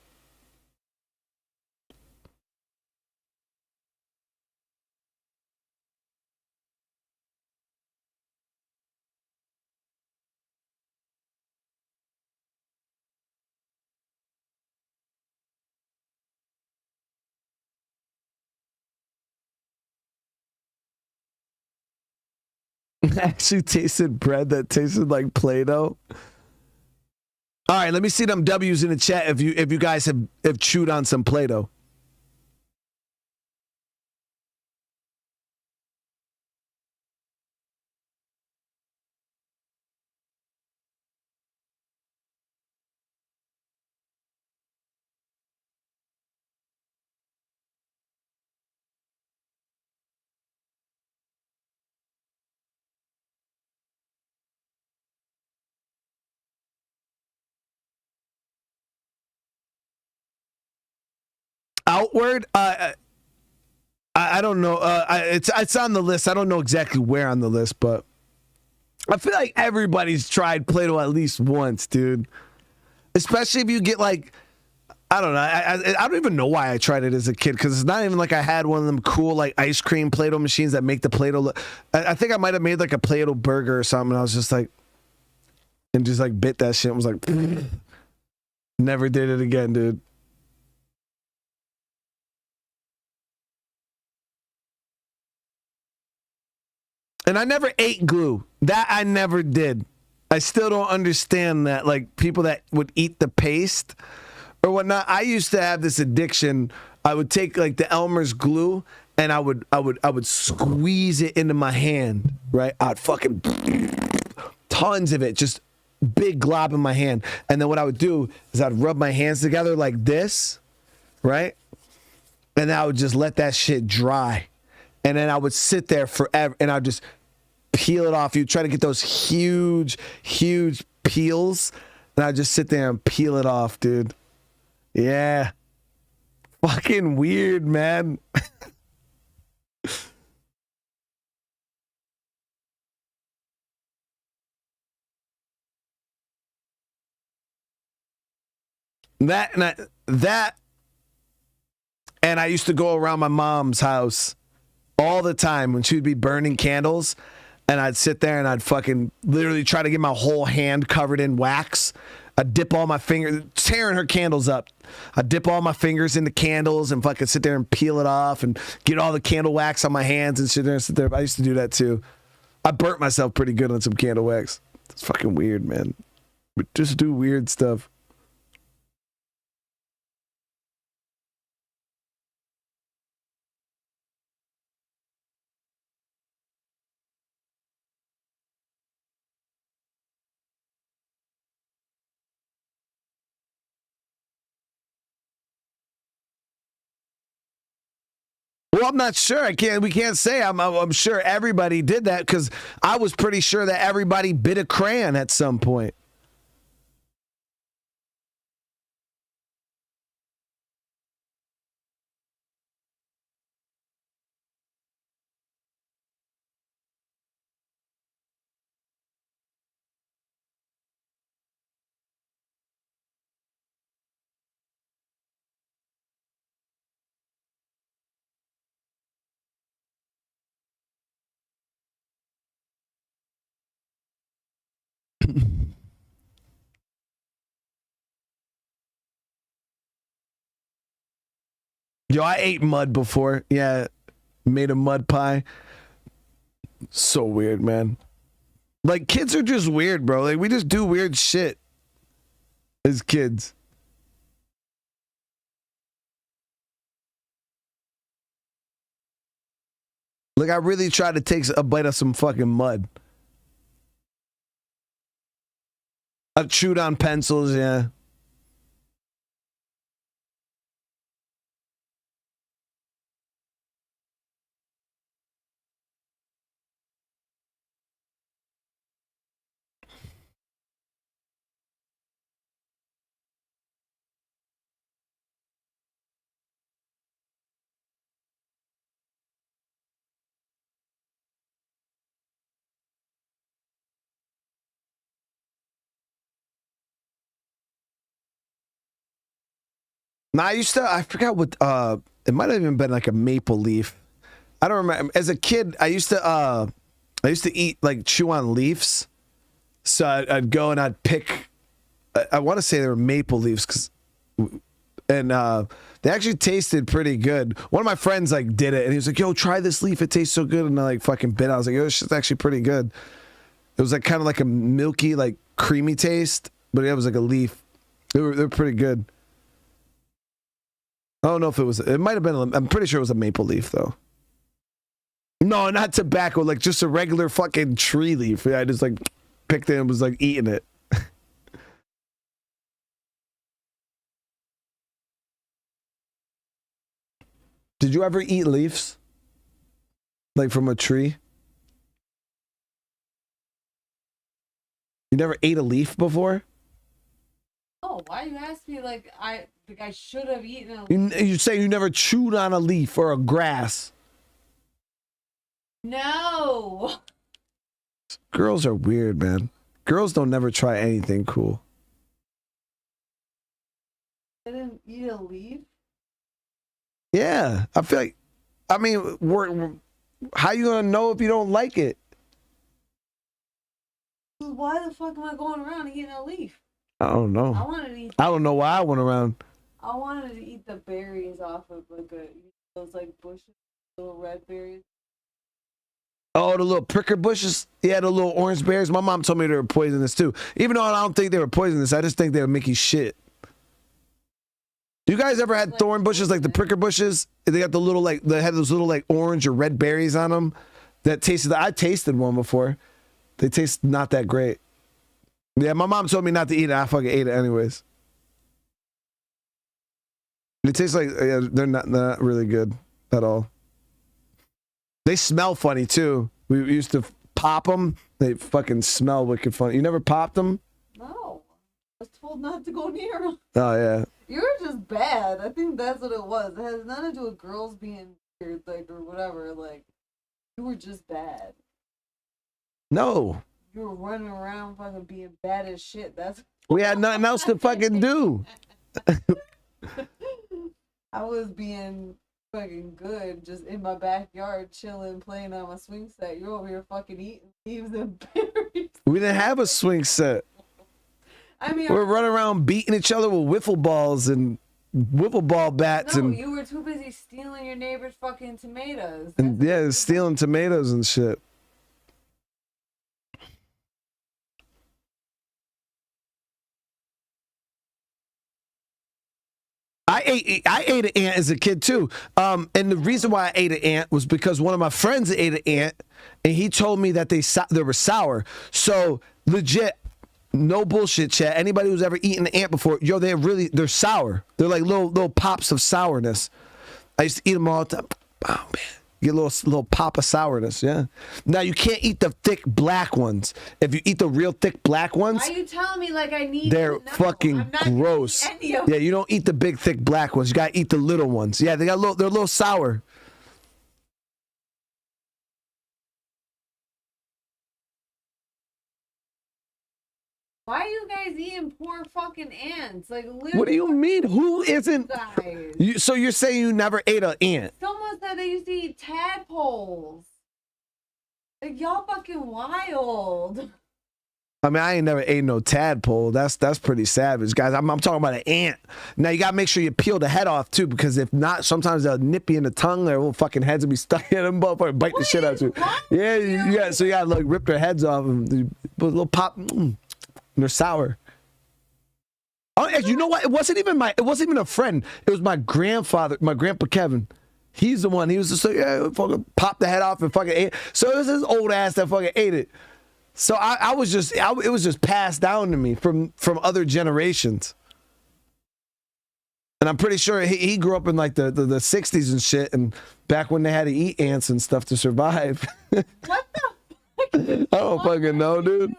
Actually tasted bread that tasted like Play-Doh. All right, let me see them W's in the chat if you guys have chewed on some Play-Doh. Outward, I don't know. It's on the list. I don't know exactly where on the list, but I feel like everybody's tried Play-Doh at least once, dude. Especially if you get like, I don't know. I don't even know why I tried it as a kid because it's not even like I had one of them cool like ice cream Play-Doh machines that make the Play-Doh look. I think I might have made like a Play-Doh burger or something. And I was just like, and just like bit that shit and was like, never did it again, dude. And I never ate glue. That I never did. I still don't understand that. Like people that would eat the paste or whatnot. I used to have this addiction. I would take like the Elmer's glue and I would squeeze it into my hand. Right? I'd fucking tons of it, just big glob in my hand. And then what I would do is I'd rub my hands together like this, right? And I would just let that shit dry. And then I would sit there forever and I'd just peel it off. You try to get those huge peels, and I'd just sit there and peel it off, dude. Yeah. Fucking weird, man. That and I used to go around my mom's house all the time when she would be burning candles, and I'd sit there and I'd fucking literally try to get my whole hand covered in wax. I'd dip all my fingers, tearing her candles up. I'd dip all my fingers in the candles and fucking sit there and peel it off and get all the candle wax on my hands and sit there and sit there. I used to do that too. I burnt myself pretty good on some candle wax. It's fucking weird, man. But just do weird stuff. Well, I'm not sure. We can't say. I'm sure everybody did that because I was pretty sure that everybody bit a crayon at some point. Yo, I ate mud before. Yeah, made a mud pie. So weird, man. Like, kids are just weird, bro. Like, we just do weird shit as kids. Like, I really tried to take a bite of some fucking mud. I've chewed on pencils, yeah. No, I forgot what, it might have even been like a maple leaf. I don't remember. As a kid, I used to eat, like, chew on leaves. So I'd go and I'd pick, I want to say they were maple leaves, and they actually tasted pretty good. One of my friends, like, did it, and he was like, yo, try this leaf. It tastes so good. And I, like, fucking bit. I was like, yo, this shit's actually pretty good. It was, like, kind of like a milky, like, creamy taste, but it was like a leaf. They were pretty good. I don't know if it might have been, I'm pretty sure it was a maple leaf, though. No, not tobacco, like just a regular fucking tree leaf. I just, like, picked it and was, like, eating it. Did you ever eat leaves? Like from a tree? You never ate a leaf before? Oh, why you ask me like I should have eaten a leaf? You say you never chewed on a leaf or a grass. No. Girls are weird, man. Girls don't never try anything cool. I didn't eat a leaf? Yeah, I feel like, I mean, how you gonna know if you don't like it? Why the fuck am I going around eating a leaf? I don't know. I don't know why I went around. I wanted to eat the berries off of those like bushes, little red berries. Oh, the little pricker bushes? Yeah, the little orange berries. My mom told me they were poisonous too. Even though I don't think they were poisonous, I just think they were Mickey shit. You guys ever had thorn bushes, like the pricker bushes? They got they had those little like orange or red berries on them that tasted, I tasted one before. They taste not that great. Yeah, my mom told me not to eat it. I fucking ate it anyways. It tastes like, they're not really good at all. They smell funny too. We used to pop them. They fucking smell wicked funny. You never popped them? No. I was told not to go near them. Oh, yeah. You were just bad. I think that's what it was. It has nothing to do with girls being weird, like, or whatever. Like, you were just bad. No. You were running around fucking being bad as shit. That's. We had nothing else to fucking do. I was being fucking good, just in my backyard, chilling, playing on my swing set. You're over here fucking eating leaves and berries. We didn't have a swing set. I mean, we're running around beating each other with wiffle balls and wiffle ball bats. No, and you were too busy stealing your neighbor's fucking tomatoes. And yeah, stealing tomatoes and shit. I ate an ant as a kid too. And the reason why I ate an ant was because one of my friends ate an ant, and he told me that they were sour. So legit, no bullshit, chat. Anybody who's ever eaten an ant before, yo, they're sour. They're like little pops of sourness. I used to eat them all the time. Oh man, get a little pop of sourness. Yeah. Now you can't eat the thick black ones. If you eat the real thick black ones, why are you telling me like I need? They're fucking gross. Yeah, you don't eat the big thick black ones. You gotta eat the little ones. Yeah, they're a little sour. Why are you guys eating poor fucking ants? Like, literally, what do you mean? Who isn't? So you're saying you never ate an ant? Someone said they used to eat tadpoles. Like, y'all fucking wild. I mean, I ain't never ate no tadpole. That's pretty savage, guys. I'm talking about an ant. Now you gotta make sure you peel the head off too, because if not, sometimes they'll nip you in the tongue. Their little fucking heads will be stuck in them, motherfucker, bite the shit out of you. Yeah, yeah. So you gotta like rip their heads off and put a little pop. They're sour. Oh, you know what? It wasn't even a friend. It was my grandfather, my grandpa Kevin. He's the one. He was just like, yeah, fucking pop the head off and fucking ate it. So it was his old ass that fucking ate it. So it was just passed down to me from other generations. And I'm pretty sure he grew up in like the 60s and shit, and back when they had to eat ants and stuff to survive. What the fuck? I don't fucking know, dude.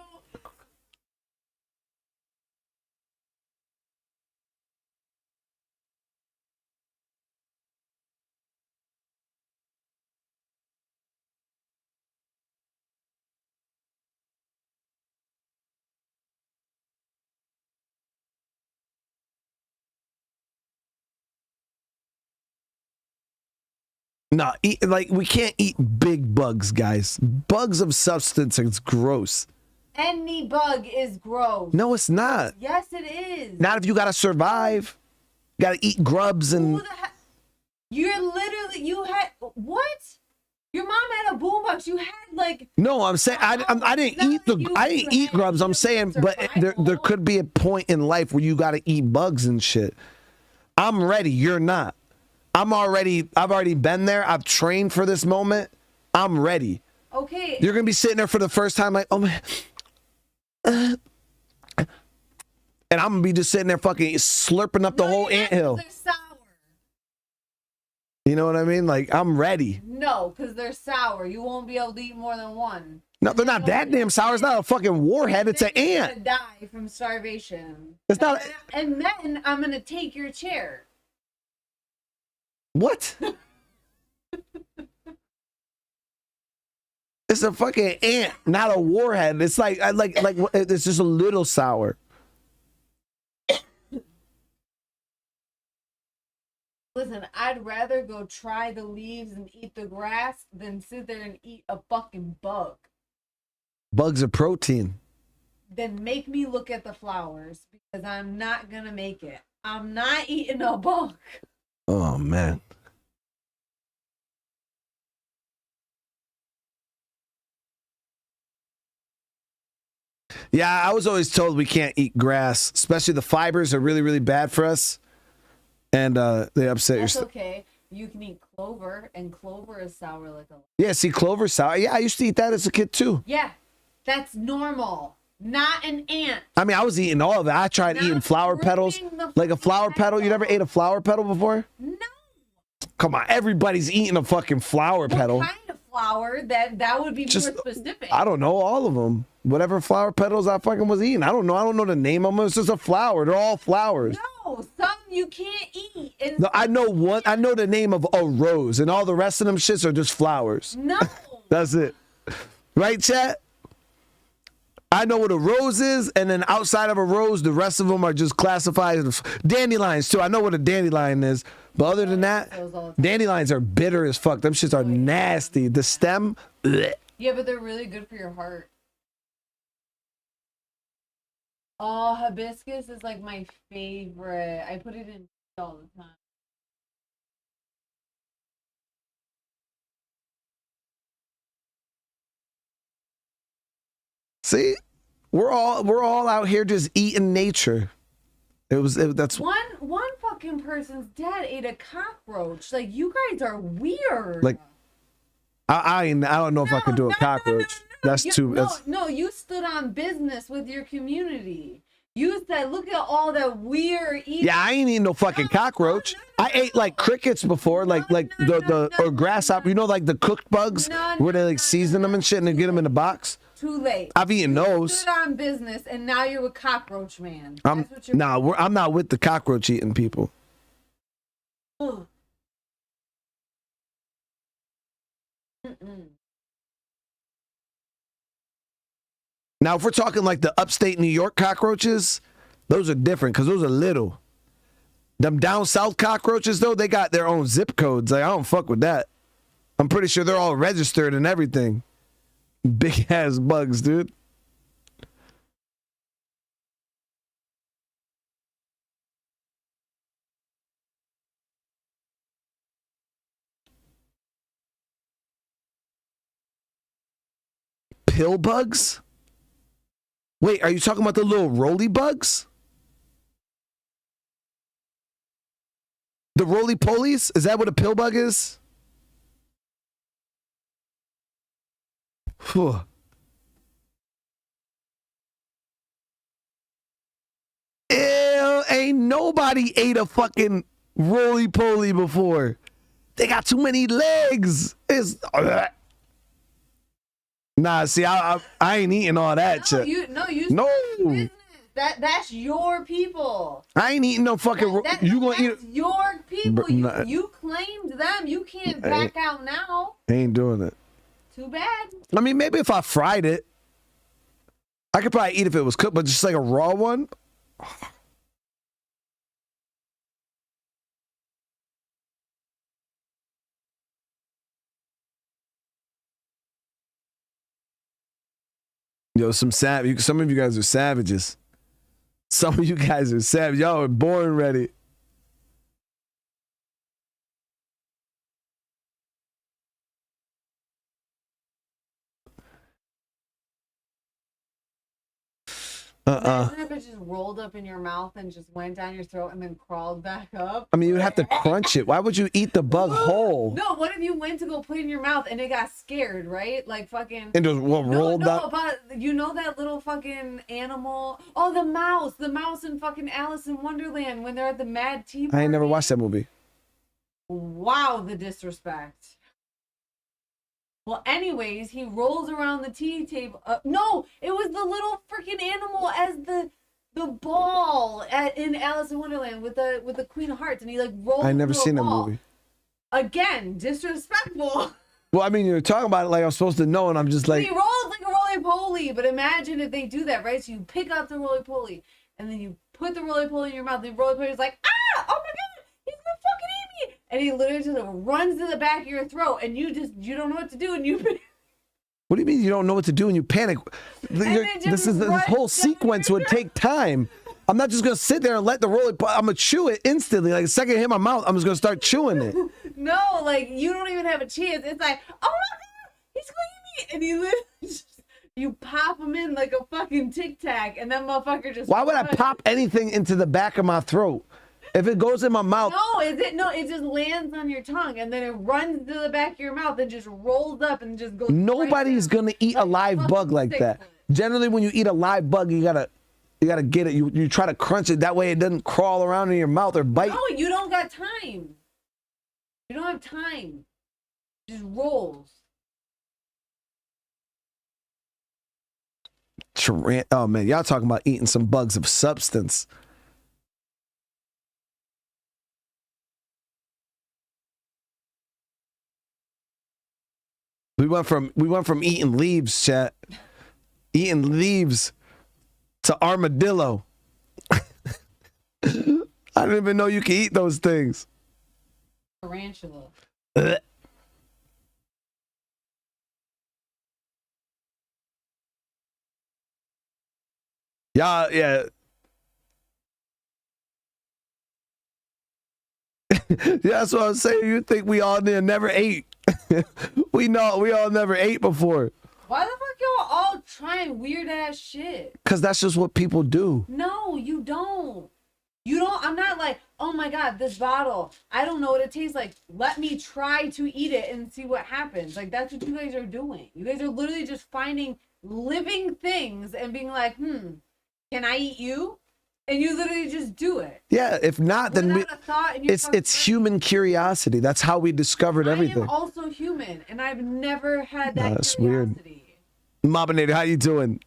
No, like we can't eat big bugs, guys. Bugs of substance is gross. Any bug is gross. No, it's not. Yes, it is. Not if you gotta survive. Gotta eat grubs and. You're literally, you had, what? Your mom had a boombox. You had like. No, I'm saying I didn't eat grubs. I'm saying, but there could be a point in life where you gotta eat bugs and shit. I'm ready. You're not. I've already been there. I've trained for this moment. I'm ready. Okay. You're gonna be sitting there for the first time like, oh man. And I'm gonna be just sitting there fucking slurping up the whole anthill. They're sour. You know what I mean? Like, I'm ready. No, because they're sour. You won't be able to eat more than one. No, they're not that damn sour. It's not a fucking warhead. It's an ant. Gonna die from starvation. It's not. And then I'm gonna take your chair. What? It's a fucking ant, not a warhead. It's like it's just a little sour. Listen, I'd rather go try the leaves and eat the grass than sit there and eat a fucking bug. Bugs are protein. Then make me look at the flowers because I'm not gonna make it. I'm not eating a bug. Oh man. Yeah, I was always told we can't eat grass, especially the fibers are really, really bad for us. And they upset your stomach. That's okay. You can eat clover, and clover is sour like a. Yeah, see, clover's sour. Yeah, I used to eat that as a kid too. Yeah, that's normal. Not an ant. I mean, I was eating all of it. I tried eating flower petals, like a flower petal. You never ate a flower petal before? No. Come on, everybody's eating a fucking flower petal. What kind of flower? That would be Just, more specific. I don't know, all of them. Whatever flower petals I fucking was eating. I don't know the name of them. It's just a flower. They're all flowers. No, some you can't eat. No, I know one. I know the name of a rose, and all the rest of them shits are just flowers. No. That's it. Right, chat? I know what a rose is, and then outside of a rose, the rest of them are just classified as dandelions, too. I know what a dandelion is, but other than that, dandelions are bitter as fuck. Them shits are nasty. The stem, bleh. Yeah, but they're really good for your heart. Oh, hibiscus is like my favorite. I put it in all the time. See, we're all out here just eating nature. That's one fucking person's dad ate a cockroach. Like, you guys are weird. Like, I don't know if I could do a cockroach. That's too. No, you stood on business with your community. You said, look at all that we're eating. Yeah, I ain't eating no fucking cockroach. I ate like crickets before, like or grasshopper. You know, like the cooked bugs where they like season them and shit and they get them in a box. Too late. I've eaten those. You stood on business and now you're with cockroach man. I'm not with the cockroach eating people. Mm-mm. Now, if we're talking like the upstate New York cockroaches, those are different because those are little. Them down south cockroaches, though, they got their own zip codes. Like, I don't fuck with that. I'm pretty sure they're all registered and everything. Big ass bugs, dude. Pill bugs? Wait, are you talking about the little roly bugs? The roly polies? Is that what a pill bug is? Whew. Ew, ain't nobody ate a fucking roly poly before. They got too many legs. It's nah. See, I ain't eating all that shit. No. That's your people. I ain't eating no fucking. You gonna eat your people? You claimed them. You can't back out now. Ain't doing it. Too bad. I mean, maybe if I fried it, I could probably eat if it was cooked, but just like a raw one. Yo, some of you guys are savages. Some of you guys are savage. Y'all are born ready. Imagine if it just rolled up in your mouth and just went down your throat and then crawled back up. I mean, you would have to crunch it. Why would you eat the bug whole? No, what if you went to go put it in your mouth and it got scared, right? Like fucking. And just rolled up. But you know that little fucking animal? Oh, the mouse in fucking Alice in Wonderland when they're at the Mad Tea Party. I ain't never watched that movie. Wow, the disrespect. Well, anyways, he rolls around the tea table. No, it was the little freaking animal as the ball in Alice in Wonderland with the Queen of Hearts, and he like rolled. I never seen that ball. movie. Again, disrespectful. Well, I mean, you're talking about it like I'm supposed to know, and I'm just like. He rolls like a roly-poly, but imagine if they do that, right? So you pick up the roly-poly, and then you put the roly-poly in your mouth, and the roly-poly is like, ah, oh my god, he's gonna fucking eat me! And he literally just runs to the back of your throat, and you don't know what to do, and you. What do you mean you don't know what to do and you panic? This whole sequence would take time. I'm not just gonna sit there and let the roly. I'm gonna chew it instantly. Like the second it hit my mouth, I'm just gonna start chewing it. No, like you don't even have a chance. It's like, oh my god, he's gonna eat me, and he literally just, you pop him in like a fucking Tic Tac, and that motherfucker just. Why would I pop anything into the back of my throat? If it goes in my mouth. No, it just lands on your tongue and then it runs to the back of your mouth and just rolls up and just goes. Nobody's gonna eat a live bug like that. Generally, when you eat a live bug, you gotta get it. You try to crunch it that way it doesn't crawl around in your mouth or bite. No, you don't got time. You don't have time. It just rolls. Oh man, y'all talking about eating some bugs of substance. We went from eating leaves, chat, eating leaves to armadillo. I didn't even know you could eat those things. Tarantula. Yeah. Yeah, that's what I'm saying. You think we all never ate. We all never ate before. Why the fuck y'all all trying weird ass shit? Because that's just what people do. No, you don't. I'm not like, oh my god, this bottle, I don't know what it tastes like. Let me try to eat it and see what happens. Like, that's what you guys are doing. You guys are literally just finding living things and being like, can I eat you? And you literally just do it. Yeah, if not, then it's human curiosity. That's how we discovered everything. I am also human, and I've never had that that's curiosity. Weird. Mobinator, how you doing?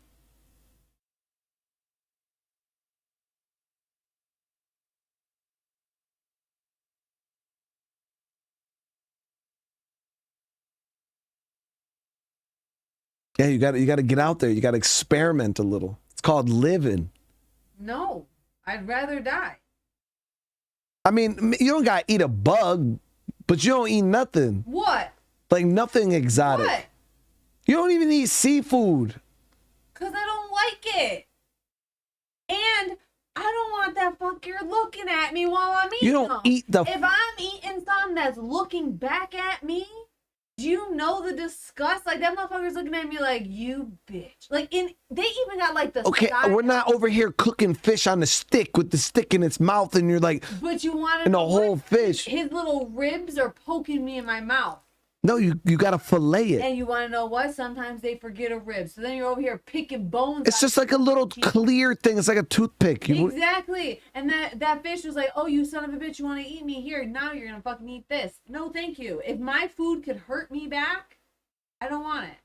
Yeah, you got to get out there. You got to experiment a little. It's called living. No, I'd rather die. I mean, you don't got to eat a bug, but you don't eat nothing. What? Like nothing exotic. What? You don't even eat seafood. Because I don't like it. And I don't want that fucker looking at me while I'm eating. You don't eat the... If I'm eating something that's looking back at me, do you know the disgust? Like, that motherfucker's looking at me like, you bitch. Like, they even got like the... Okay, we're not over here cooking fish on a stick with the stick in its mouth and you're like... But you want to... And the whole fish. His little ribs are poking me in my mouth. No, you got to fillet it. And you want to know what? Sometimes they forget a rib. So then you're over here picking bones. It's just like a little clear thing. It's like a toothpick. Exactly. And that fish was like, oh, you son of a bitch, you want to eat me? Here, now you're going to fucking eat this. No, thank you. If my food could hurt me back, I don't want it.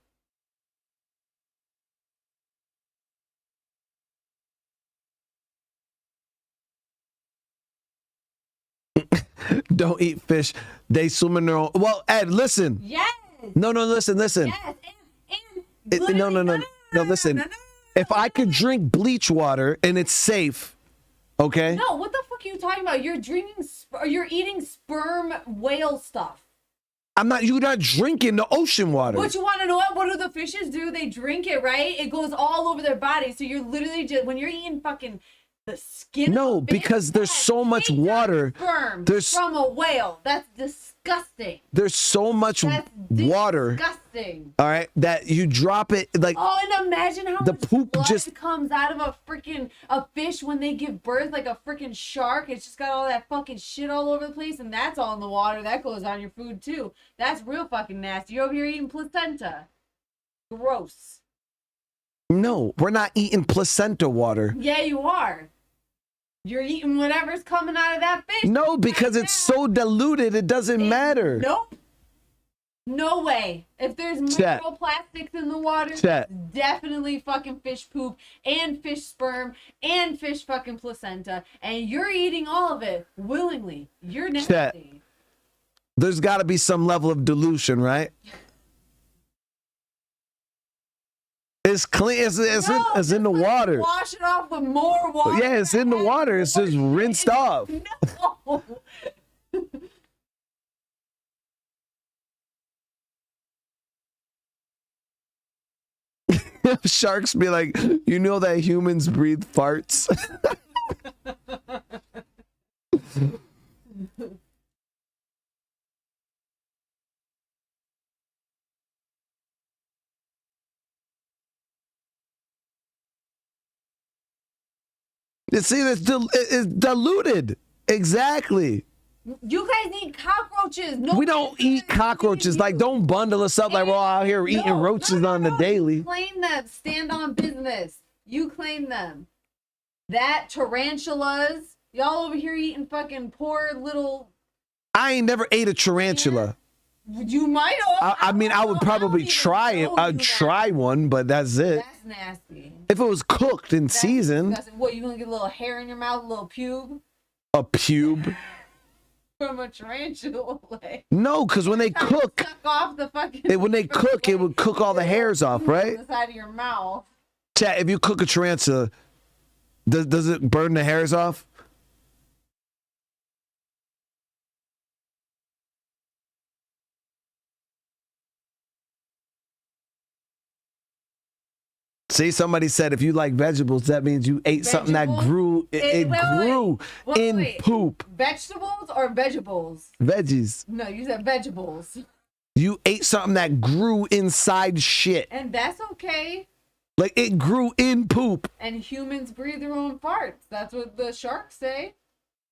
Don't eat fish. They swim in their own... Well, Ed, listen. Yes. No, listen. Yes. No, listen. If I could drink bleach water and it's safe, okay? No, what the fuck are you talking about? You're eating sperm whale stuff. You're not drinking the ocean water. But you want to know what? What do the fishes do? They drink it, right? It goes all over their body. So you're literally just, when you're eating fucking the skin. No, because there's so much water. Sperm There's from a whale. That's disgusting. There's so much water. Disgusting. All right, that you drop it like. Oh, and imagine how the much poop blood just comes out of a fish when they give birth, like a freaking shark. It's just got all that fucking shit all over the place, and that's all in the water. That goes on your food too. That's real fucking nasty. You're over here eating placenta. Gross. No, we're not eating placenta water. Yeah, you are. You're eating whatever's coming out of that fish. No, because it's so diluted, it doesn't matter. Nope. No way. If there's Chet. microplastics in the water, Chet. it's definitely fucking fish poop and fish sperm and fish fucking placenta, and you're eating all of it willingly. You're nasty. Chet. There's got to be some level of dilution, right? It's clean. It's in the water. Wash it off with more water. Yeah, it's in the water. It's just rinsed off. No. Sharks be like, you know that humans breathe farts? You see, it's diluted. Exactly. You guys eat cockroaches. No, we don't eat cockroaches. Like, don't bundle us up like we're all out here eating roaches on the daily. You claim them. Stand on business. You claim them. That tarantulas. Y'all over here eating fucking poor little. I ain't never ate a tarantula. You might have. I mean, I would probably try it. I'd try one, but that's it. That's nasty. If it was cooked and seasoned. Disgusting. What, you gonna get a little hair in your mouth, a little pube? A pube? From a tarantula. Like, no, because when they cook, suck off the fucking when they cook, it would cook all the hairs off, right? On the side of your mouth. Chat, if you cook a tarantula, does it burn the hairs off? See, somebody said if you like vegetables, that means you ate something that grew. It grew in poop. Vegetables or vegetables? Veggies. No, you said vegetables. You ate something that grew inside shit. And that's okay. Like it grew in poop. And humans breathe their own farts. That's what the sharks say.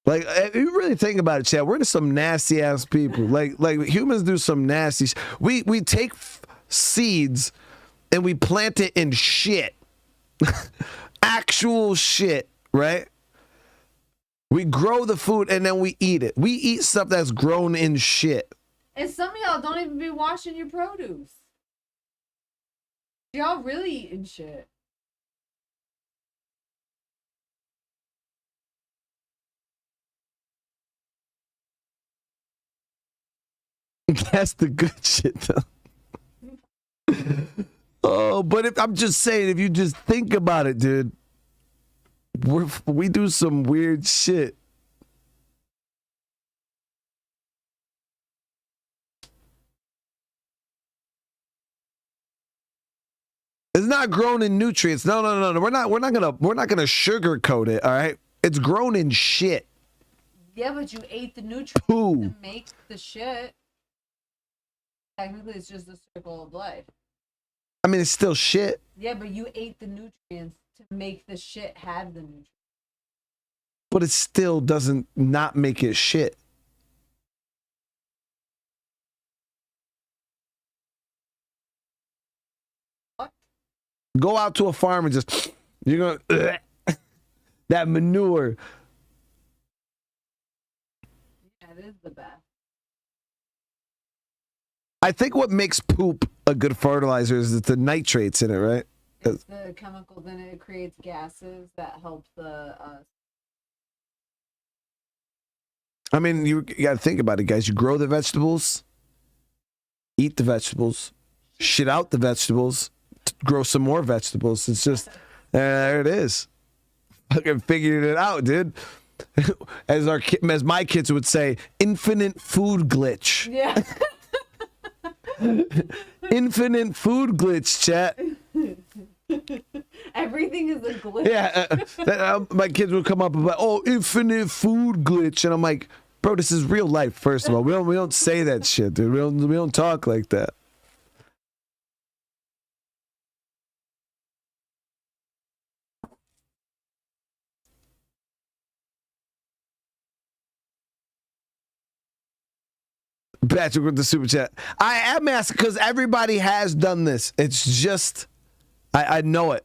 Like, if you really think about it, Chad, we're just some nasty ass people. Like humans do some nasty. We take seeds and we plant it in shit. Actual shit, right? We grow the food and then we eat it. We eat stuff that's grown in shit. And some of y'all don't even be washing your produce. Y'all really eating shit. That's the good shit, though. Oh, but if I'm just saying, if you just think about it, dude, we do some weird shit. It's not grown in nutrients. No. We're not gonna sugarcoat it. All right, it's grown in shit. Yeah, but you ate the nutrients to make the shit. Technically, it's just a circle of life. I mean, it's still shit. Yeah, but you ate the nutrients to make the shit have the nutrients. But it still doesn't not make it shit. What? Go out to a farm and just, you're gonna, that manure. Yeah, it is the best. I think what makes poop a good fertilizer is the nitrates in it, right? It's the chemicals in it. It creates gases that help the. I mean, you got to think about it, guys. You grow the vegetables, eat the vegetables, shit out the vegetables, grow some more vegetables. It's just, there it is. Fucking figured it out, dude. As my kids would say, infinite food glitch. Yeah. Infinite food glitch, chat. Everything is a glitch. Yeah, my kids would come up and be like, "Oh, infinite food glitch," and I'm like, "Bro, this is real life. First of all, we don't say that shit, dude. We don't talk like that." Patrick with the super chat. I am asking because everybody has done this. It's just, I know it.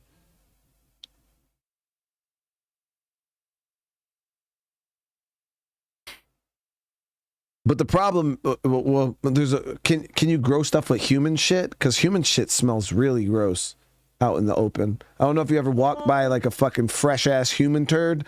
But the problem, well, there's a can you grow stuff with human shit? Because human shit smells really gross out in the open. I don't know if you ever walked by like a fucking fresh ass human turd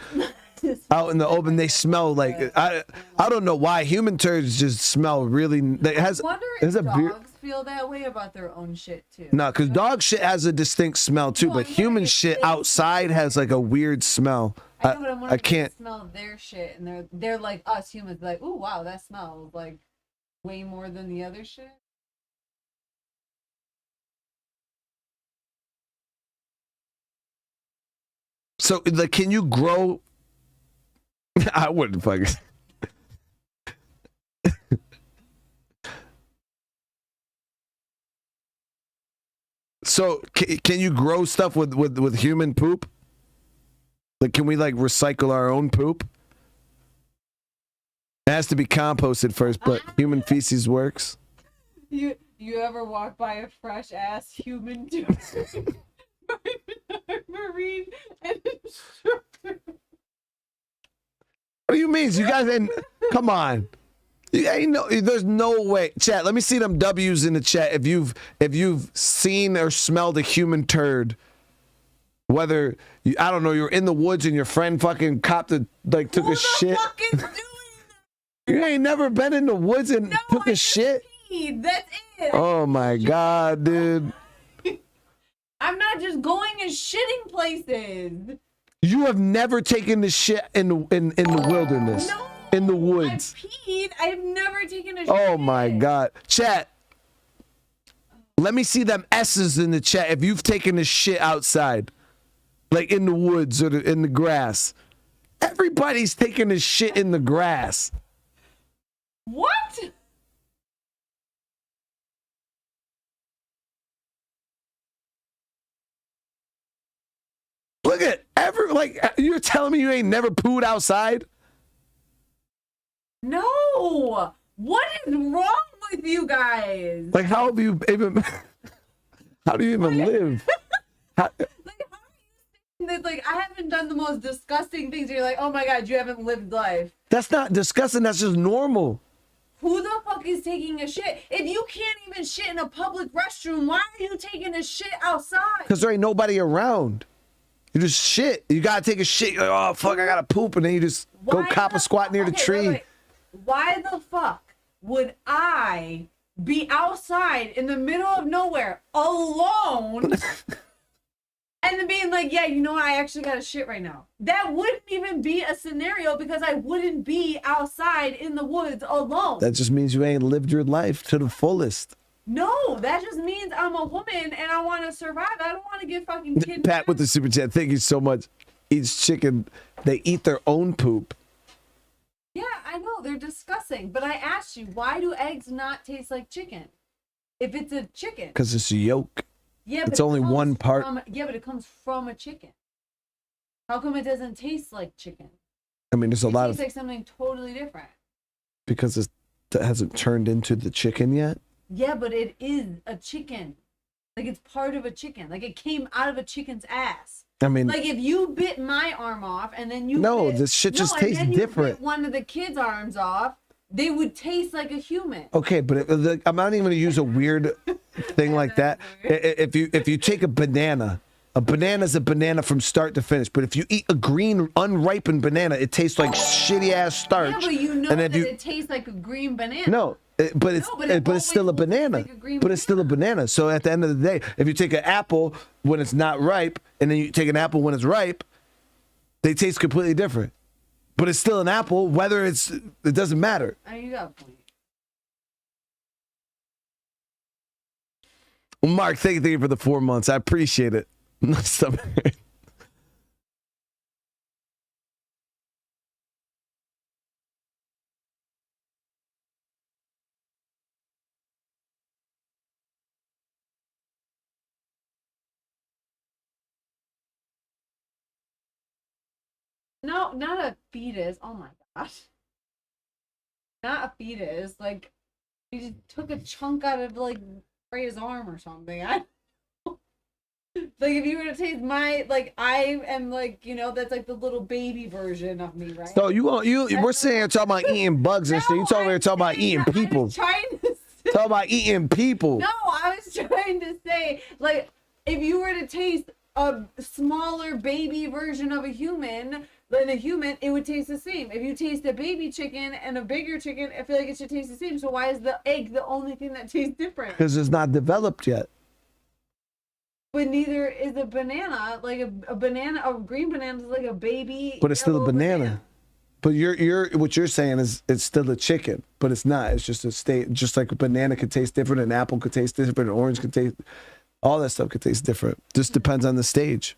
out in the open. They smell like I don't know why human turds just smell really. I wonder if dogs feel that way about their own shit too. No, because dog shit has a distinct smell too, but human shit outside has like a weird smell. I know, but I'm wondering I can't. if they smell their shit, and they're like us humans, like, ooh, wow, that smells like way more than the other shit. So, like, can you grow? I wouldn't fucking. So, can you grow stuff with human poop? Like, can we like recycle our own poop? It has to be composted first, but human feces works. You ever walk by a fresh ass human marine and What do you mean? You guys ain't. Come on. You ain't no. There's no way. Chat. Let me see them W's in the chat. If you've seen or smelled a human turd. Whether you, I don't know, you're in the woods and your friend fucking took a shit. You ain't never been in the woods and took a shit. That's it. Oh my god, dude! I'm not just going and shitting places. You have never taken the shit in the wilderness, in the woods. I've never taken a shit. Oh my god, chat. Let me see them S's in the chat if you've taken a shit outside. Like in the woods or in the grass. Everybody's taking a shit in the grass. What? Look at you're telling me you ain't never pooed outside? No. What is wrong with you guys? Like how do you even live? That's like, I haven't done the most disgusting things. You're like, oh my god, you haven't lived life. That's not disgusting. That's just normal. Who the fuck is taking a shit? If you can't even shit in a public restroom, why are you taking a shit outside? Because there ain't nobody around. You just shit. You gotta take a shit. You're like, oh fuck, I gotta poop, and then you just go cop a squat near the tree. Wait. Why the fuck would I be outside in the middle of nowhere alone? And then being like, yeah, you know what? I actually got to shit right now. That wouldn't even be a scenario because I wouldn't be outside in the woods alone. That just means you ain't lived your life to the fullest. No, that just means I'm a woman and I want to survive. I don't want to get fucking kidnapped. Pat with the super chat. Thank you so much. Eats chicken. They eat their own poop. Yeah, I know. They're disgusting. But I asked you, why do eggs not taste like chicken? If it's a chicken. Because it's a yolk. Yeah, it's only one part. Yeah, but it comes from a chicken. How come it doesn't taste like chicken? I mean, there's a lot of... It tastes like something totally different. Because it hasn't turned into the chicken yet? Yeah, but it is a chicken. Like, it's part of a chicken. Like, it came out of a chicken's ass. I mean... Like, if you bit my arm off and then you this shit just tastes and then different. You bit one of the kids' arms off, they would taste like a human. Okay, but I'm not even going to use a weird thing like that. If you take a banana's a banana from start to finish. But if you eat a green, unripened banana, it tastes like shitty ass starch. Yeah, but you know and that it tastes like a green banana. No, but it's still a banana. But it's still a banana. So at the end of the day, if you take an apple when it's not ripe, and then you take an apple when it's ripe, they taste completely different. But it's still an apple, whether it doesn't matter. I mean, you got a point. Mark, thank you for the 4 months. I appreciate it. No, not a fetus. Oh my gosh. Not a fetus. Like, you just took a chunk out of, like, Ray's arm or something. Like, if you were to taste my, like, I am, like, you know, that's, like, the little baby version of me, right? So we're saying you're talking about eating bugs and shit. You talking about eating people. Trying to say, Talking about eating people. no, I was trying to say, like, if you were to taste a smaller baby version of a human than a human, it would taste the same. If you taste a baby chicken and a bigger chicken, I feel like it should taste the same. So why is the egg the only thing that tastes different? Because it's not developed yet. But neither is a banana. Like a banana, a green banana is like a baby. But it's still a yellow banana. But what you're saying is it's still a chicken, but it's not. It's just a state. Just like a banana could taste different, an apple could taste different, an orange could taste. All that stuff could taste different. Just depends on the stage.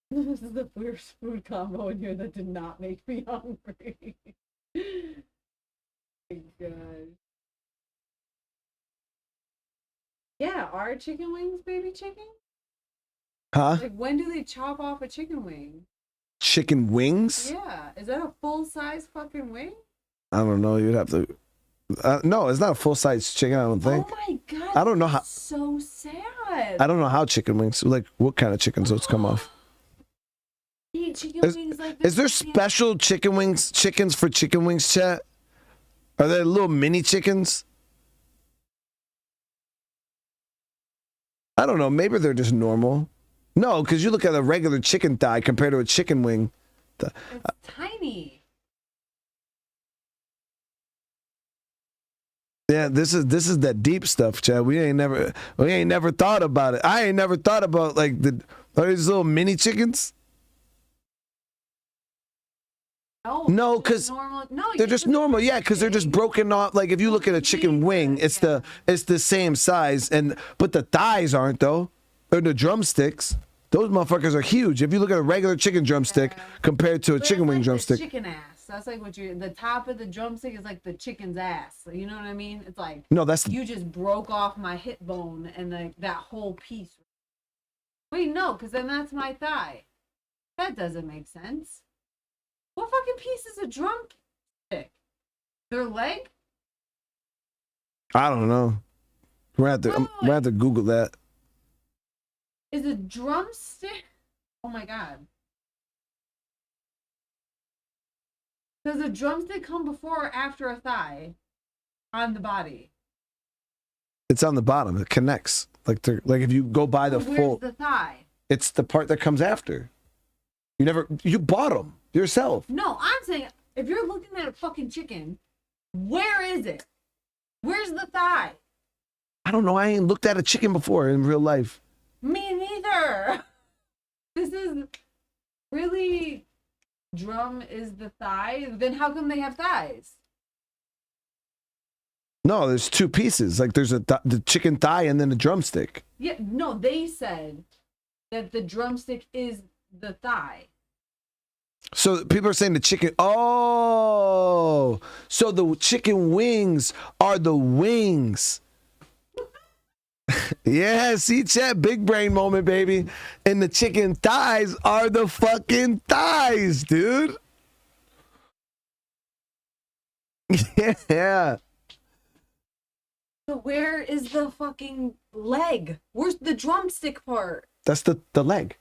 This is the first food combo in here that did not make me hungry. My God. Yeah, are chicken wings baby chicken? Huh? Like, when do they chop off a chicken wing? Chicken wings? Yeah, is that a full size fucking wing? I don't know. You'd have to. No, it's not a full size chicken. I don't think. Oh my God! I don't know how. So sad. I don't know how chicken wings. Like what kind of chickens those come off? Eat chicken wings like Is there special chicken wings? Chickens for chicken wings, chat? Are there little mini chickens? I don't know. Maybe they're just normal. No, because you look at a regular chicken thigh compared to a chicken wing. It's tiny. Yeah, this is that deep stuff, Chad. We ain't never thought about it. I ain't never thought about like are these little mini chickens? No, because they're just normal. Yeah, because they're just broken off. Like if you look at a chicken wing, it's the same size, but the thighs aren't though. They're the drumsticks. Those motherfuckers are huge. If you look at a regular chicken drumstick compared to a chicken wing drumstick. Chicken ass. That's like what the top of the drumstick is like the chicken's ass. You know what I mean? It's like no, that's you just broke off my hip bone and like that whole piece. Wait, no, because then that's my thigh. That doesn't make sense. What fucking piece is a drumstick? Their leg? I don't know. We're gonna have to Google that. Is a drumstick? Oh my God. Does a drumstick come before or after a thigh on the body? It's on the bottom. It connects. Like if you go by the Where's full. the thigh? It's the part that comes after. You bought them yourself. No, I'm saying if you're looking at a fucking chicken, where is it? Where's the thigh? I don't know. I ain't looked at a chicken before in real life. Me neither. This is really drum is the thigh. Then how come they have thighs? No, there's two pieces. Like there's the chicken thigh and then the drumstick. Yeah, no, they said that the drumstick is the thigh. So people are saying the chicken. Oh, so the chicken wings are the wings. Yeah, see, chat, big brain moment, baby. And the chicken thighs are the fucking thighs, dude. Yeah. So where is the fucking leg? Where's the drumstick part? That's the leg.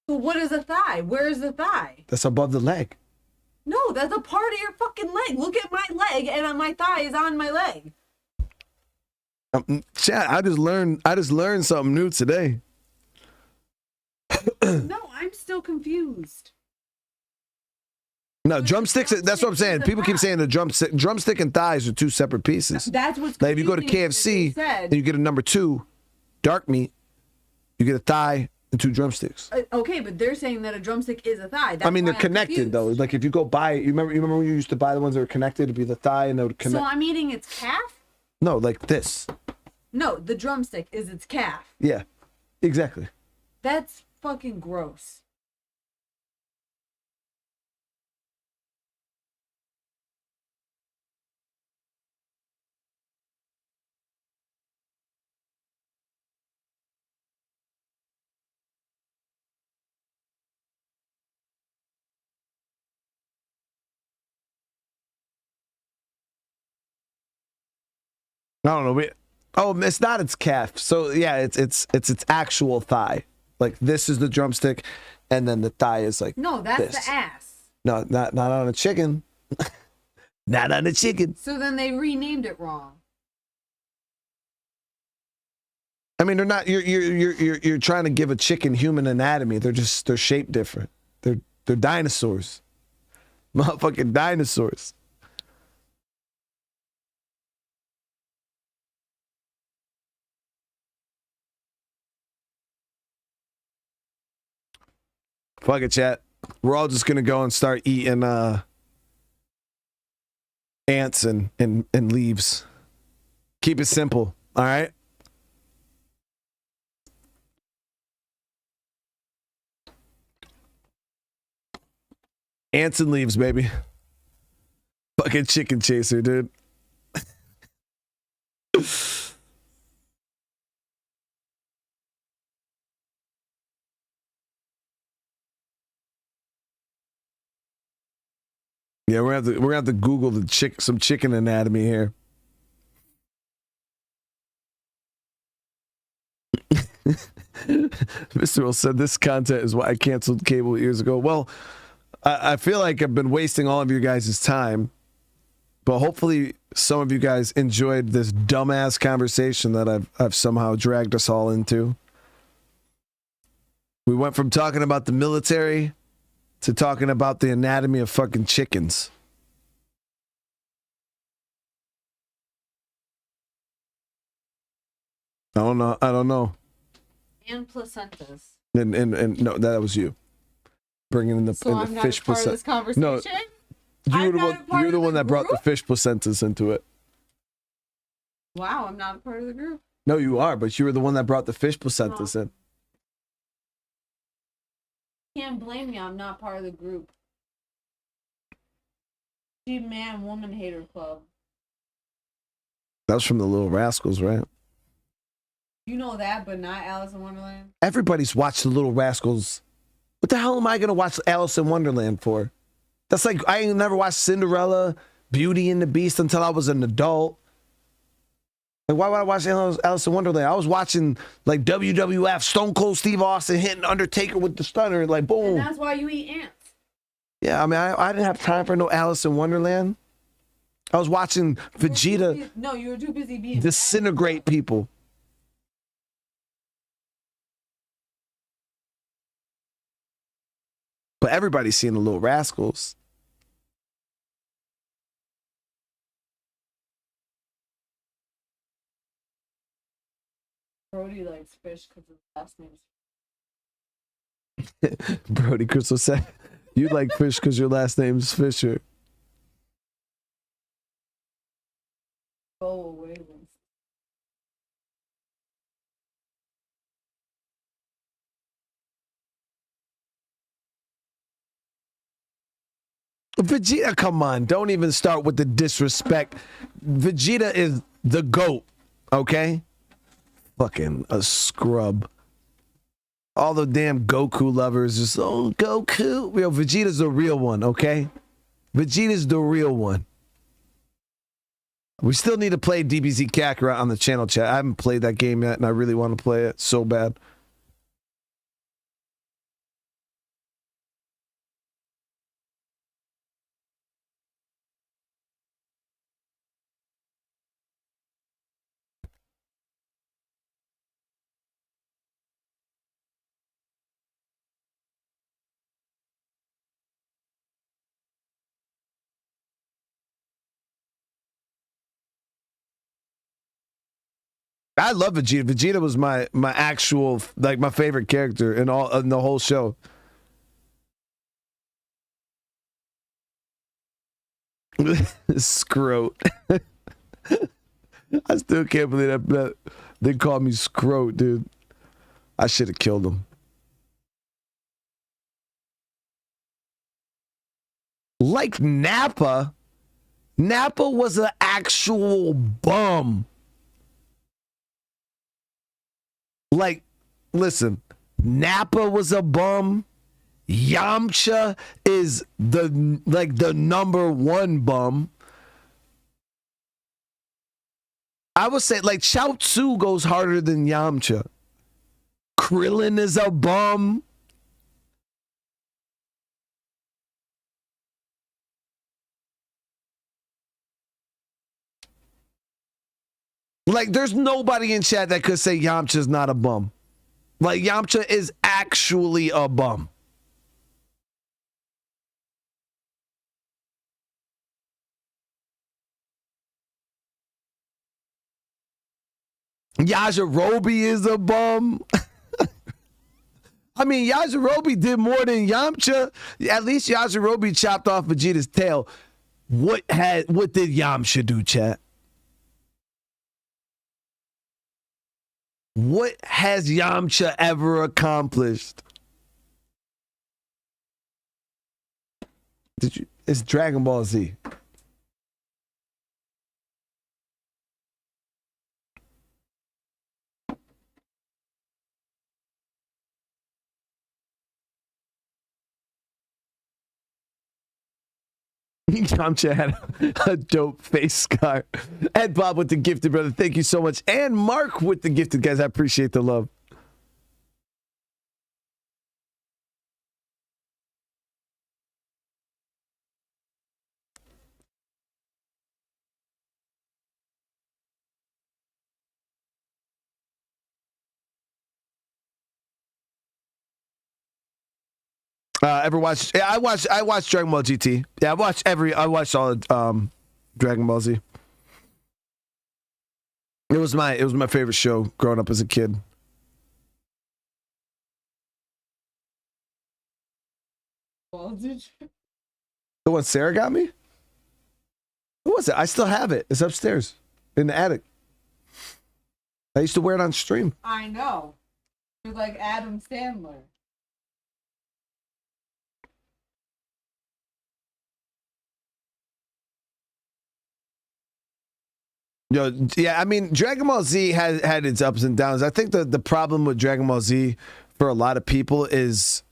So what is a thigh? Where is the thigh? That's above the leg. No, that's a part of your fucking leg. Look at my leg, and my thigh is on my leg. Chat, I just learned something new today. No, I'm still confused. No, drumsticks, that's what I'm saying. People keep saying the drumstick and thighs are two separate pieces. That's what's like if you go to KFC and you get a number 2 dark meat, you get a thigh and 2 drumsticks. Okay, but they're saying that a drumstick is a thigh. I mean, they're why I'm connected confused. though. Like if you go buy, you remember when you used to buy the ones that were connected? It'd be the thigh and they would connect. So I'm eating its calf? No, like this. No, the drumstick is its calf. Yeah, exactly. That's fucking gross. I don't know. Oh, it's not its calf. So yeah, it's its actual thigh. Like this is the drumstick, and then the thigh is like No, that's this. the ass. No, not on a chicken. Not on a chicken. So then they renamed it wrong. I mean, they're not. You're trying to give a chicken human anatomy. They're shaped different. They're dinosaurs. Motherfucking dinosaurs. Fuck it, chat. We're all just gonna go and start eating ants and leaves. Keep it simple, all right? Ants and leaves, baby. Fucking chicken chaser, dude. Yeah, we're gonna have to Google some chicken anatomy here. Mr. Will said this content is why I canceled cable years ago. Well, I feel like I've been wasting all of your guys' time, but hopefully some of you guys enjoyed this dumbass conversation that I've somehow dragged us all into. We went from talking about the military to talking about the anatomy of fucking chickens. I don't know. And placentas. And no, that was you. Bringing in the, So in the I'm not fish a part of this placenta. conversation? No, I'm not a part you're of the the one that brought the group? fish placentas into it. Wow, I'm not a part of the group. No, you are, but you were the one that brought the fish placentas in. Can't blame me. I'm not part of the group. She man woman hater club. That was from the Little Rascals, right? You know that, but not Alice in Wonderland. Everybody's watched the Little Rascals. What the hell am I gonna watch Alice in Wonderland for? That's like I ain't never watched Cinderella, Beauty and the Beast until I was an adult. Like, why would I watch Alice in Wonderland? I was watching like WWF, Stone Cold Steve Austin hitting Undertaker with the stunner, like boom. And that's why you eat ants. Yeah, I mean, I didn't have time for no Alice in Wonderland. I was watching Vegeta No, you were too busy being disintegrate people. But everybody's seen the Little Rascals. Brody likes fish because his last name's Brody Crystal said, you like fish because your last name's Fisher. Go away. Vegeta, come on. Don't even start with the disrespect. Vegeta is the GOAT, okay? Fucking a scrub. All the damn Goku lovers just, oh, Goku. Yo, Vegeta's the real one, okay? Vegeta's the real one. We still need to play DBZ Kakarot on the channel, chat. I haven't played that game yet, and I really want to play it so bad. I love Vegeta. Vegeta was my actual, like, my favorite character in the whole show. Scrote. I still can't believe that they called me Scrote, dude. I should have killed him. Like Nappa. Nappa was an actual bum. Like, listen, Nappa was a bum. Yamcha is the number one bum. I would say like Chaozu goes harder than Yamcha. Krillin is a bum. Like, there's nobody in chat that could say Yamcha's not a bum. Like, Yamcha is actually a bum. Yajirobe is a bum. I mean, Yajirobe did more than Yamcha. At least Yajirobe chopped off Vegeta's tail. What did Yamcha do, chat? What has Yamcha ever accomplished? It's Dragon Ball Z. Yamcha had a dope face scar. And Bob with the gifted, brother. Thank you so much. And Mark with the gifted, guys. I appreciate the love. Ever watched? Yeah, I watched Dragon Ball GT. Yeah, I watched all of Dragon Ball Z. It was my favorite show growing up as a kid. The one Sarah got me? What was it? I still have it. It's upstairs in the attic. I used to wear it on stream. I know. You're like Adam Sandler. Yo, yeah, I mean, Dragon Ball Z had its ups and downs. I think the problem with Dragon Ball Z for a lot of people is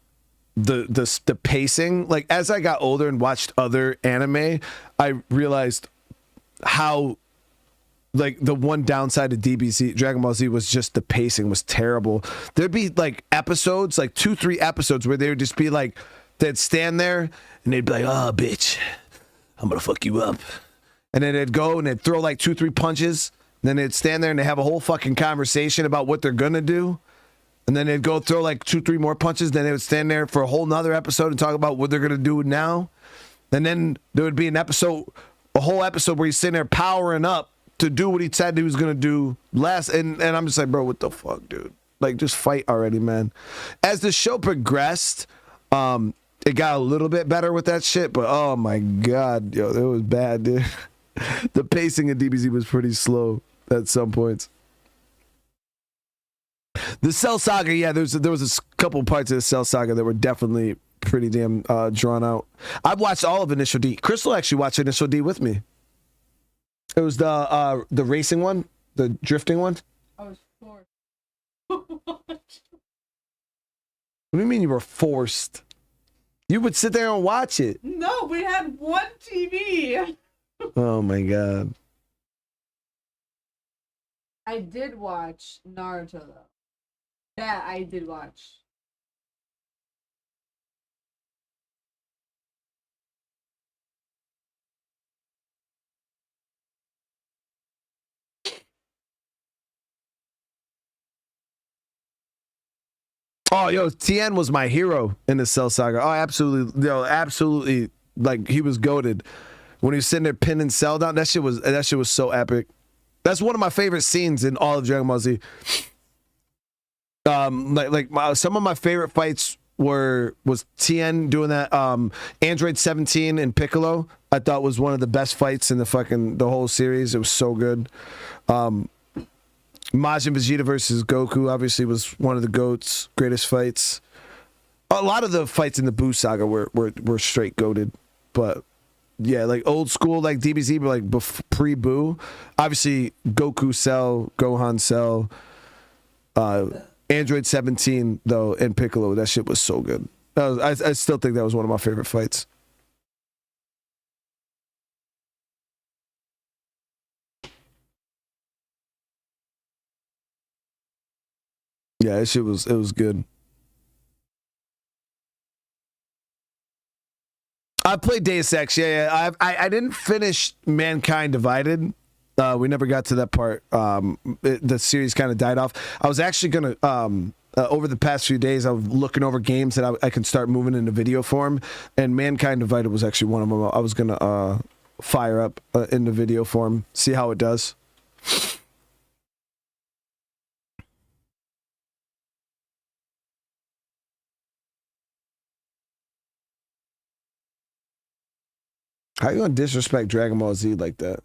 the pacing. Like, as I got older and watched other anime, I realized how, like, the one downside of Dragon Ball Z was just the pacing was terrible. There'd be like episodes, like 2-3 episodes where they would just be like, they'd stand there and they'd be like, "Oh, bitch, I'm gonna fuck you up." And then they'd go and they'd throw like 2-3 punches. Then they'd stand there and they have a whole fucking conversation about what they're gonna do. And then they'd go throw like 2-3 more punches. Then they would stand there for a whole nother episode and talk about what they're gonna do now. And then there would be a whole episode where he's sitting there powering up to do what he said he was gonna do last. And I'm just like, bro, what the fuck, dude? Like, just fight already, man. As the show progressed, it got a little bit better with that shit, but oh my god, yo, it was bad, dude. The pacing in DBZ was pretty slow at some points. The Cell Saga, yeah, there was a couple parts of the Cell Saga that were definitely pretty damn drawn out. I've watched all of Initial D. Crystal actually watched Initial D with me. It was the racing one, the drifting one. I was forced. What do you mean you were forced? You would sit there and watch it. No, we had one TV. Oh my god. I did watch Naruto though. Yeah, I did watch. Oh, yo, Tien was my hero in the Cell Saga. Oh, absolutely, yo, absolutely. Like, he was goated when he was sitting there pinning Cell down. That shit was so epic. That's one of my favorite scenes in all of Dragon Ball Z. Some of my favorite fights was Tien doing that Android 17 and Piccolo. I thought was one of the best fights in the whole series. It was so good. Majin Vegeta versus Goku obviously was one of the GOAT's greatest fights. A lot of the fights in the Buu saga were straight goated, but yeah, like old school like DBZ, but like pre Buu, obviously Goku Cell, Gohan Cell, Android 17 though, and Piccolo. That shit was so good. I still think that was one of my favorite fights. Yeah, that shit it was good. I played Deus Ex. Yeah. I didn't finish Mankind Divided. We never got to that part. The series kind of died off. I was actually gonna over the past few days, I was looking over games that I can start moving into video form, and Mankind Divided was actually one of them. I was gonna fire up into video form, see how it does. How you gonna disrespect Dragon Ball Z like that?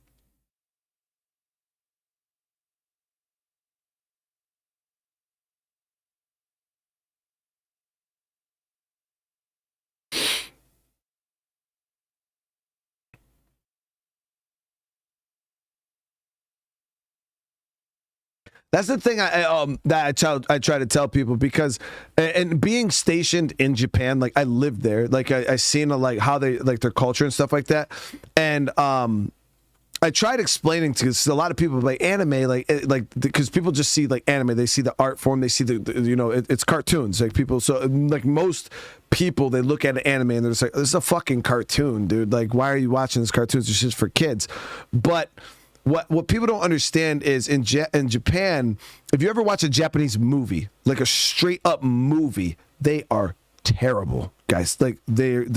That's the thing I try to tell people, because and being stationed in Japan, like I lived there, like I seen like how they like their culture and stuff like that, and I tried explaining to a lot of people like anime, like because people just see like anime, they see the art form, they see the it's cartoons, like people, so like most people, they look at an anime and they're just like, this is a fucking cartoon, dude, like why are you watching this cartoon? It's just for kids. But what people don't understand is in Japan, if you ever watch a Japanese movie, like a straight up movie, they are terrible, guys. Like they're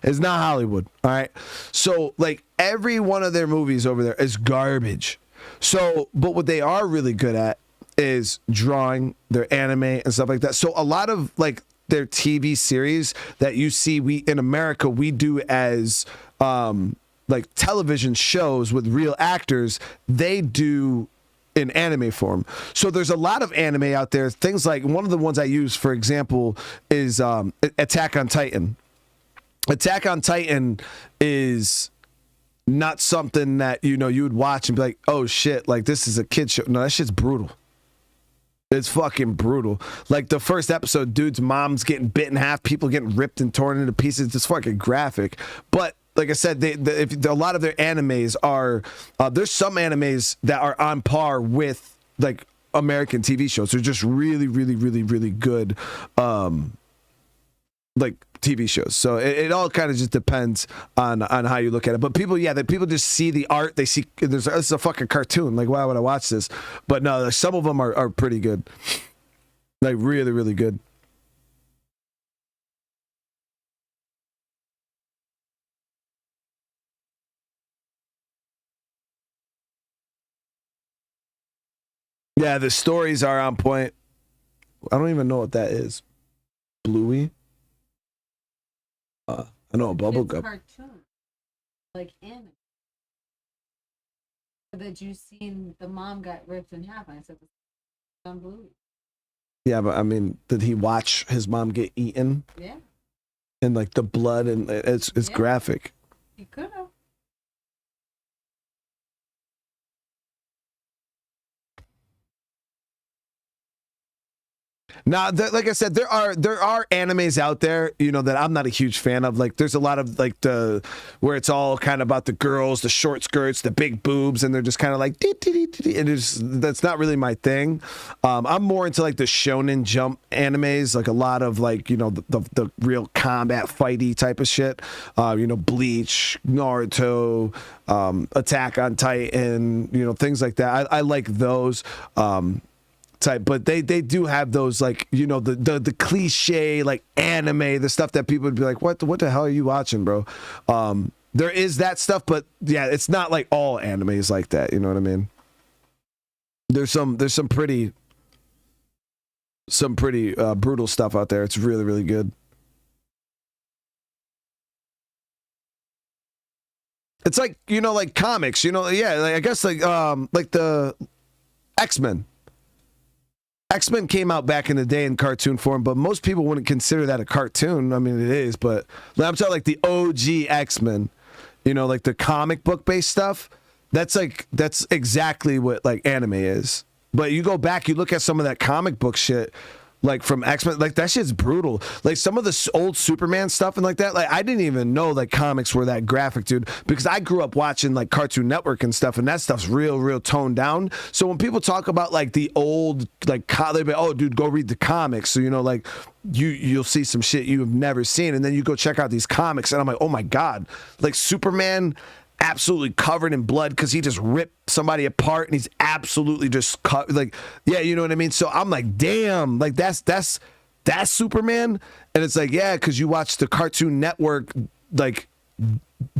it's not Hollywood, all right? So like every one of their movies over there is garbage. So, but what they are really good at is drawing their anime and stuff like that. So a lot of like their TV series that you see in America, we do as like television shows with real actors, they do in anime form. So there's a lot of anime out there. Things like, one of the ones I use, for example, is Attack on Titan. Attack on Titan is not something that, you would watch and be like, oh shit, like this is a kid show. No, that shit's brutal. It's fucking brutal. Like the first episode, dude's mom's getting bit in half, people getting ripped and torn into pieces. It's fucking graphic. But like I said, a lot of their animes are, there's some animes that are on par with like American TV shows. They're just really, really, really, really good, like TV shows. So it all kind of just depends on how you look at it. But people just see the art. They see this is a fucking cartoon. Like, why would I watch this? But no, some of them are pretty good. Like really, really good. Yeah, the stories are on point. I don't even know what that is. Bluey? I know a bubblegum. Cartoon, like anime. That you seen the mom got ripped in half, and I said, on Bluey. Yeah, but I mean, did he watch his mom get eaten? Yeah. And like the blood, and it's graphic. He could have. Now, like I said, there are animes out there, that I'm not a huge fan of. Like, there's a lot of like where it's all kind of about the girls, the short skirts, the big boobs, and they're just kind of like, and that's not really my thing. I'm more into like the Shonen Jump animes, like a lot of like the real combat fighty type of shit. Bleach, Naruto, Attack on Titan, things like that. I like those. Type, but they do have those like the cliche like anime, the stuff that people would be like, what the hell are you watching, bro? There is that stuff, but yeah, it's not like all animes like that. You know what I mean? There's some pretty brutal stuff out there. It's really, really good. It's like, you know, like comics, you know, yeah, like, I guess like the X-Men. X-Men came out back in the day in cartoon form, but most people wouldn't consider that a cartoon. I mean, it is, but I'm talking like the OG X-Men, you know, like the comic book based stuff. That's exactly what like anime is. But you go back, you look at some of that comic book shit, like from X-Men, like that shit's brutal. Like some of the old Superman stuff and like that, like I didn't even know like comics were that graphic, dude, because I grew up watching like Cartoon Network and stuff, and that stuff's real toned down. So when people talk about like the old, like, they'll be, oh, dude, go read the comics. So, you know, like you'll see some shit you've never seen, and then you go check out these comics, and I'm like, oh my God, like Superman absolutely covered in blood because he just ripped somebody apart and he's absolutely just like, yeah, you know what I mean? So I'm like, damn, like that's Superman. And it's like, yeah, because you watch the Cartoon Network like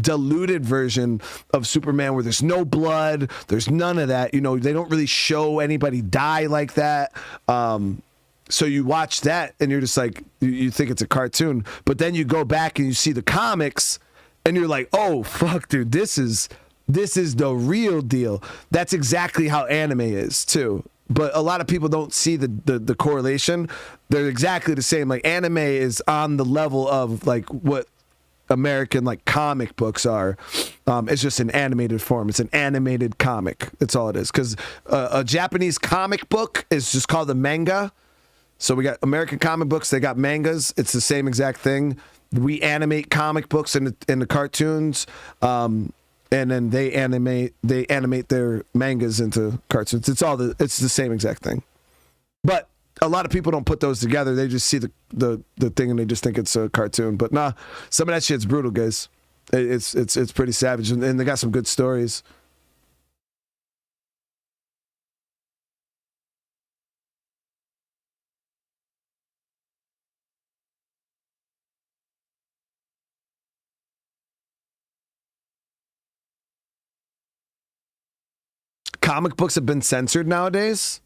diluted version of Superman where there's no blood, there's none of that, you know, they don't really show anybody die like that. So you watch that and you're just like, you think it's a cartoon, but then you go back and you see the comics and you're like, oh, fuck, dude, this is the real deal. That's exactly how anime is, too. But a lot of people don't see the correlation. They're exactly the same. Like, anime is on the level of, like, what American, like, comic books are. It's just an animated form. It's an animated comic. That's all it is. Because a Japanese comic book is just called a manga. So we got American comic books. They got mangas. It's the same exact thing. We animate comic books in the cartoons, and then they animate their mangas into cartoons. It's the same exact thing. But a lot of people don't put those together. They just see the thing and they just think it's a cartoon. But nah, some of that shit's brutal, guys. It's pretty savage, and they got some good stories. Comic books have been censored nowadays?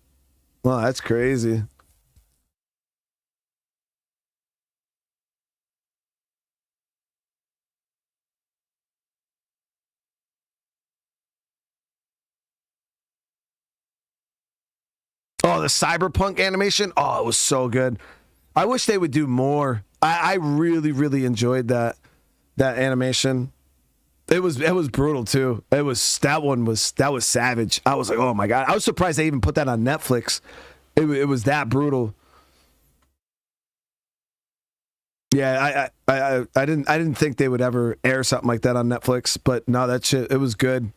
Well, that's crazy. Oh, the cyberpunk animation? Oh, it was so good. I wish they would do more. I really enjoyed that animation. It was brutal too. That was savage. I was like, oh my God. I was surprised they even put that on Netflix. It was that brutal. Yeah, I didn't think they would ever air something like that on Netflix, but no, that shit, it was good.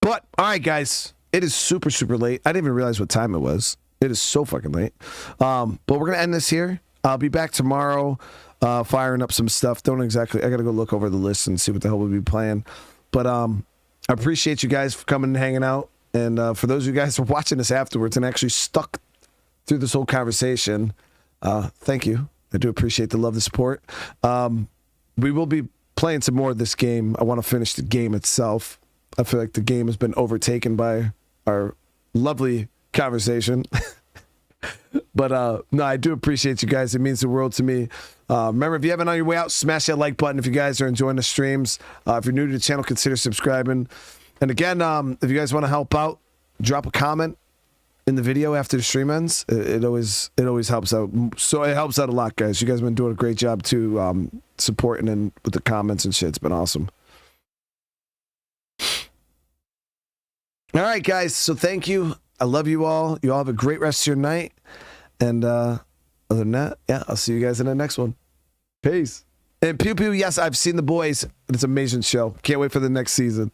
But, all right, guys, it is super late. I didn't even realize what time it was. It is so fucking late. But we're going to end this here. I'll be back tomorrow firing up some stuff. I got to go look over the list and see what the hell we'll be playing. But I appreciate you guys for coming and hanging out. And for those of you guys who are watching this afterwards and actually stuck through this whole conversation, thank you. I do appreciate the love, the support. We will be playing some more of this game. I want to finish the game itself. I feel like the game has been overtaken by our lovely conversation. But no, I do appreciate you guys. It means the world to me. Remember, if you haven't on your way out, smash that like button if you guys are enjoying the streams. If you're new to the channel, consider subscribing. And again, if you guys want to help out, drop a comment in the video after the stream ends. It always helps out. So it helps out a lot, guys. You guys have been doing a great job too, supporting and with the comments and shit. It's been awesome. All right, guys. So thank you. I love you all. You all have a great rest of your night. And other than that, yeah, I'll see you guys in the next one. Peace. And Pew Pew, yes, I've seen The Boys. It's an amazing show. Can't wait for the next season.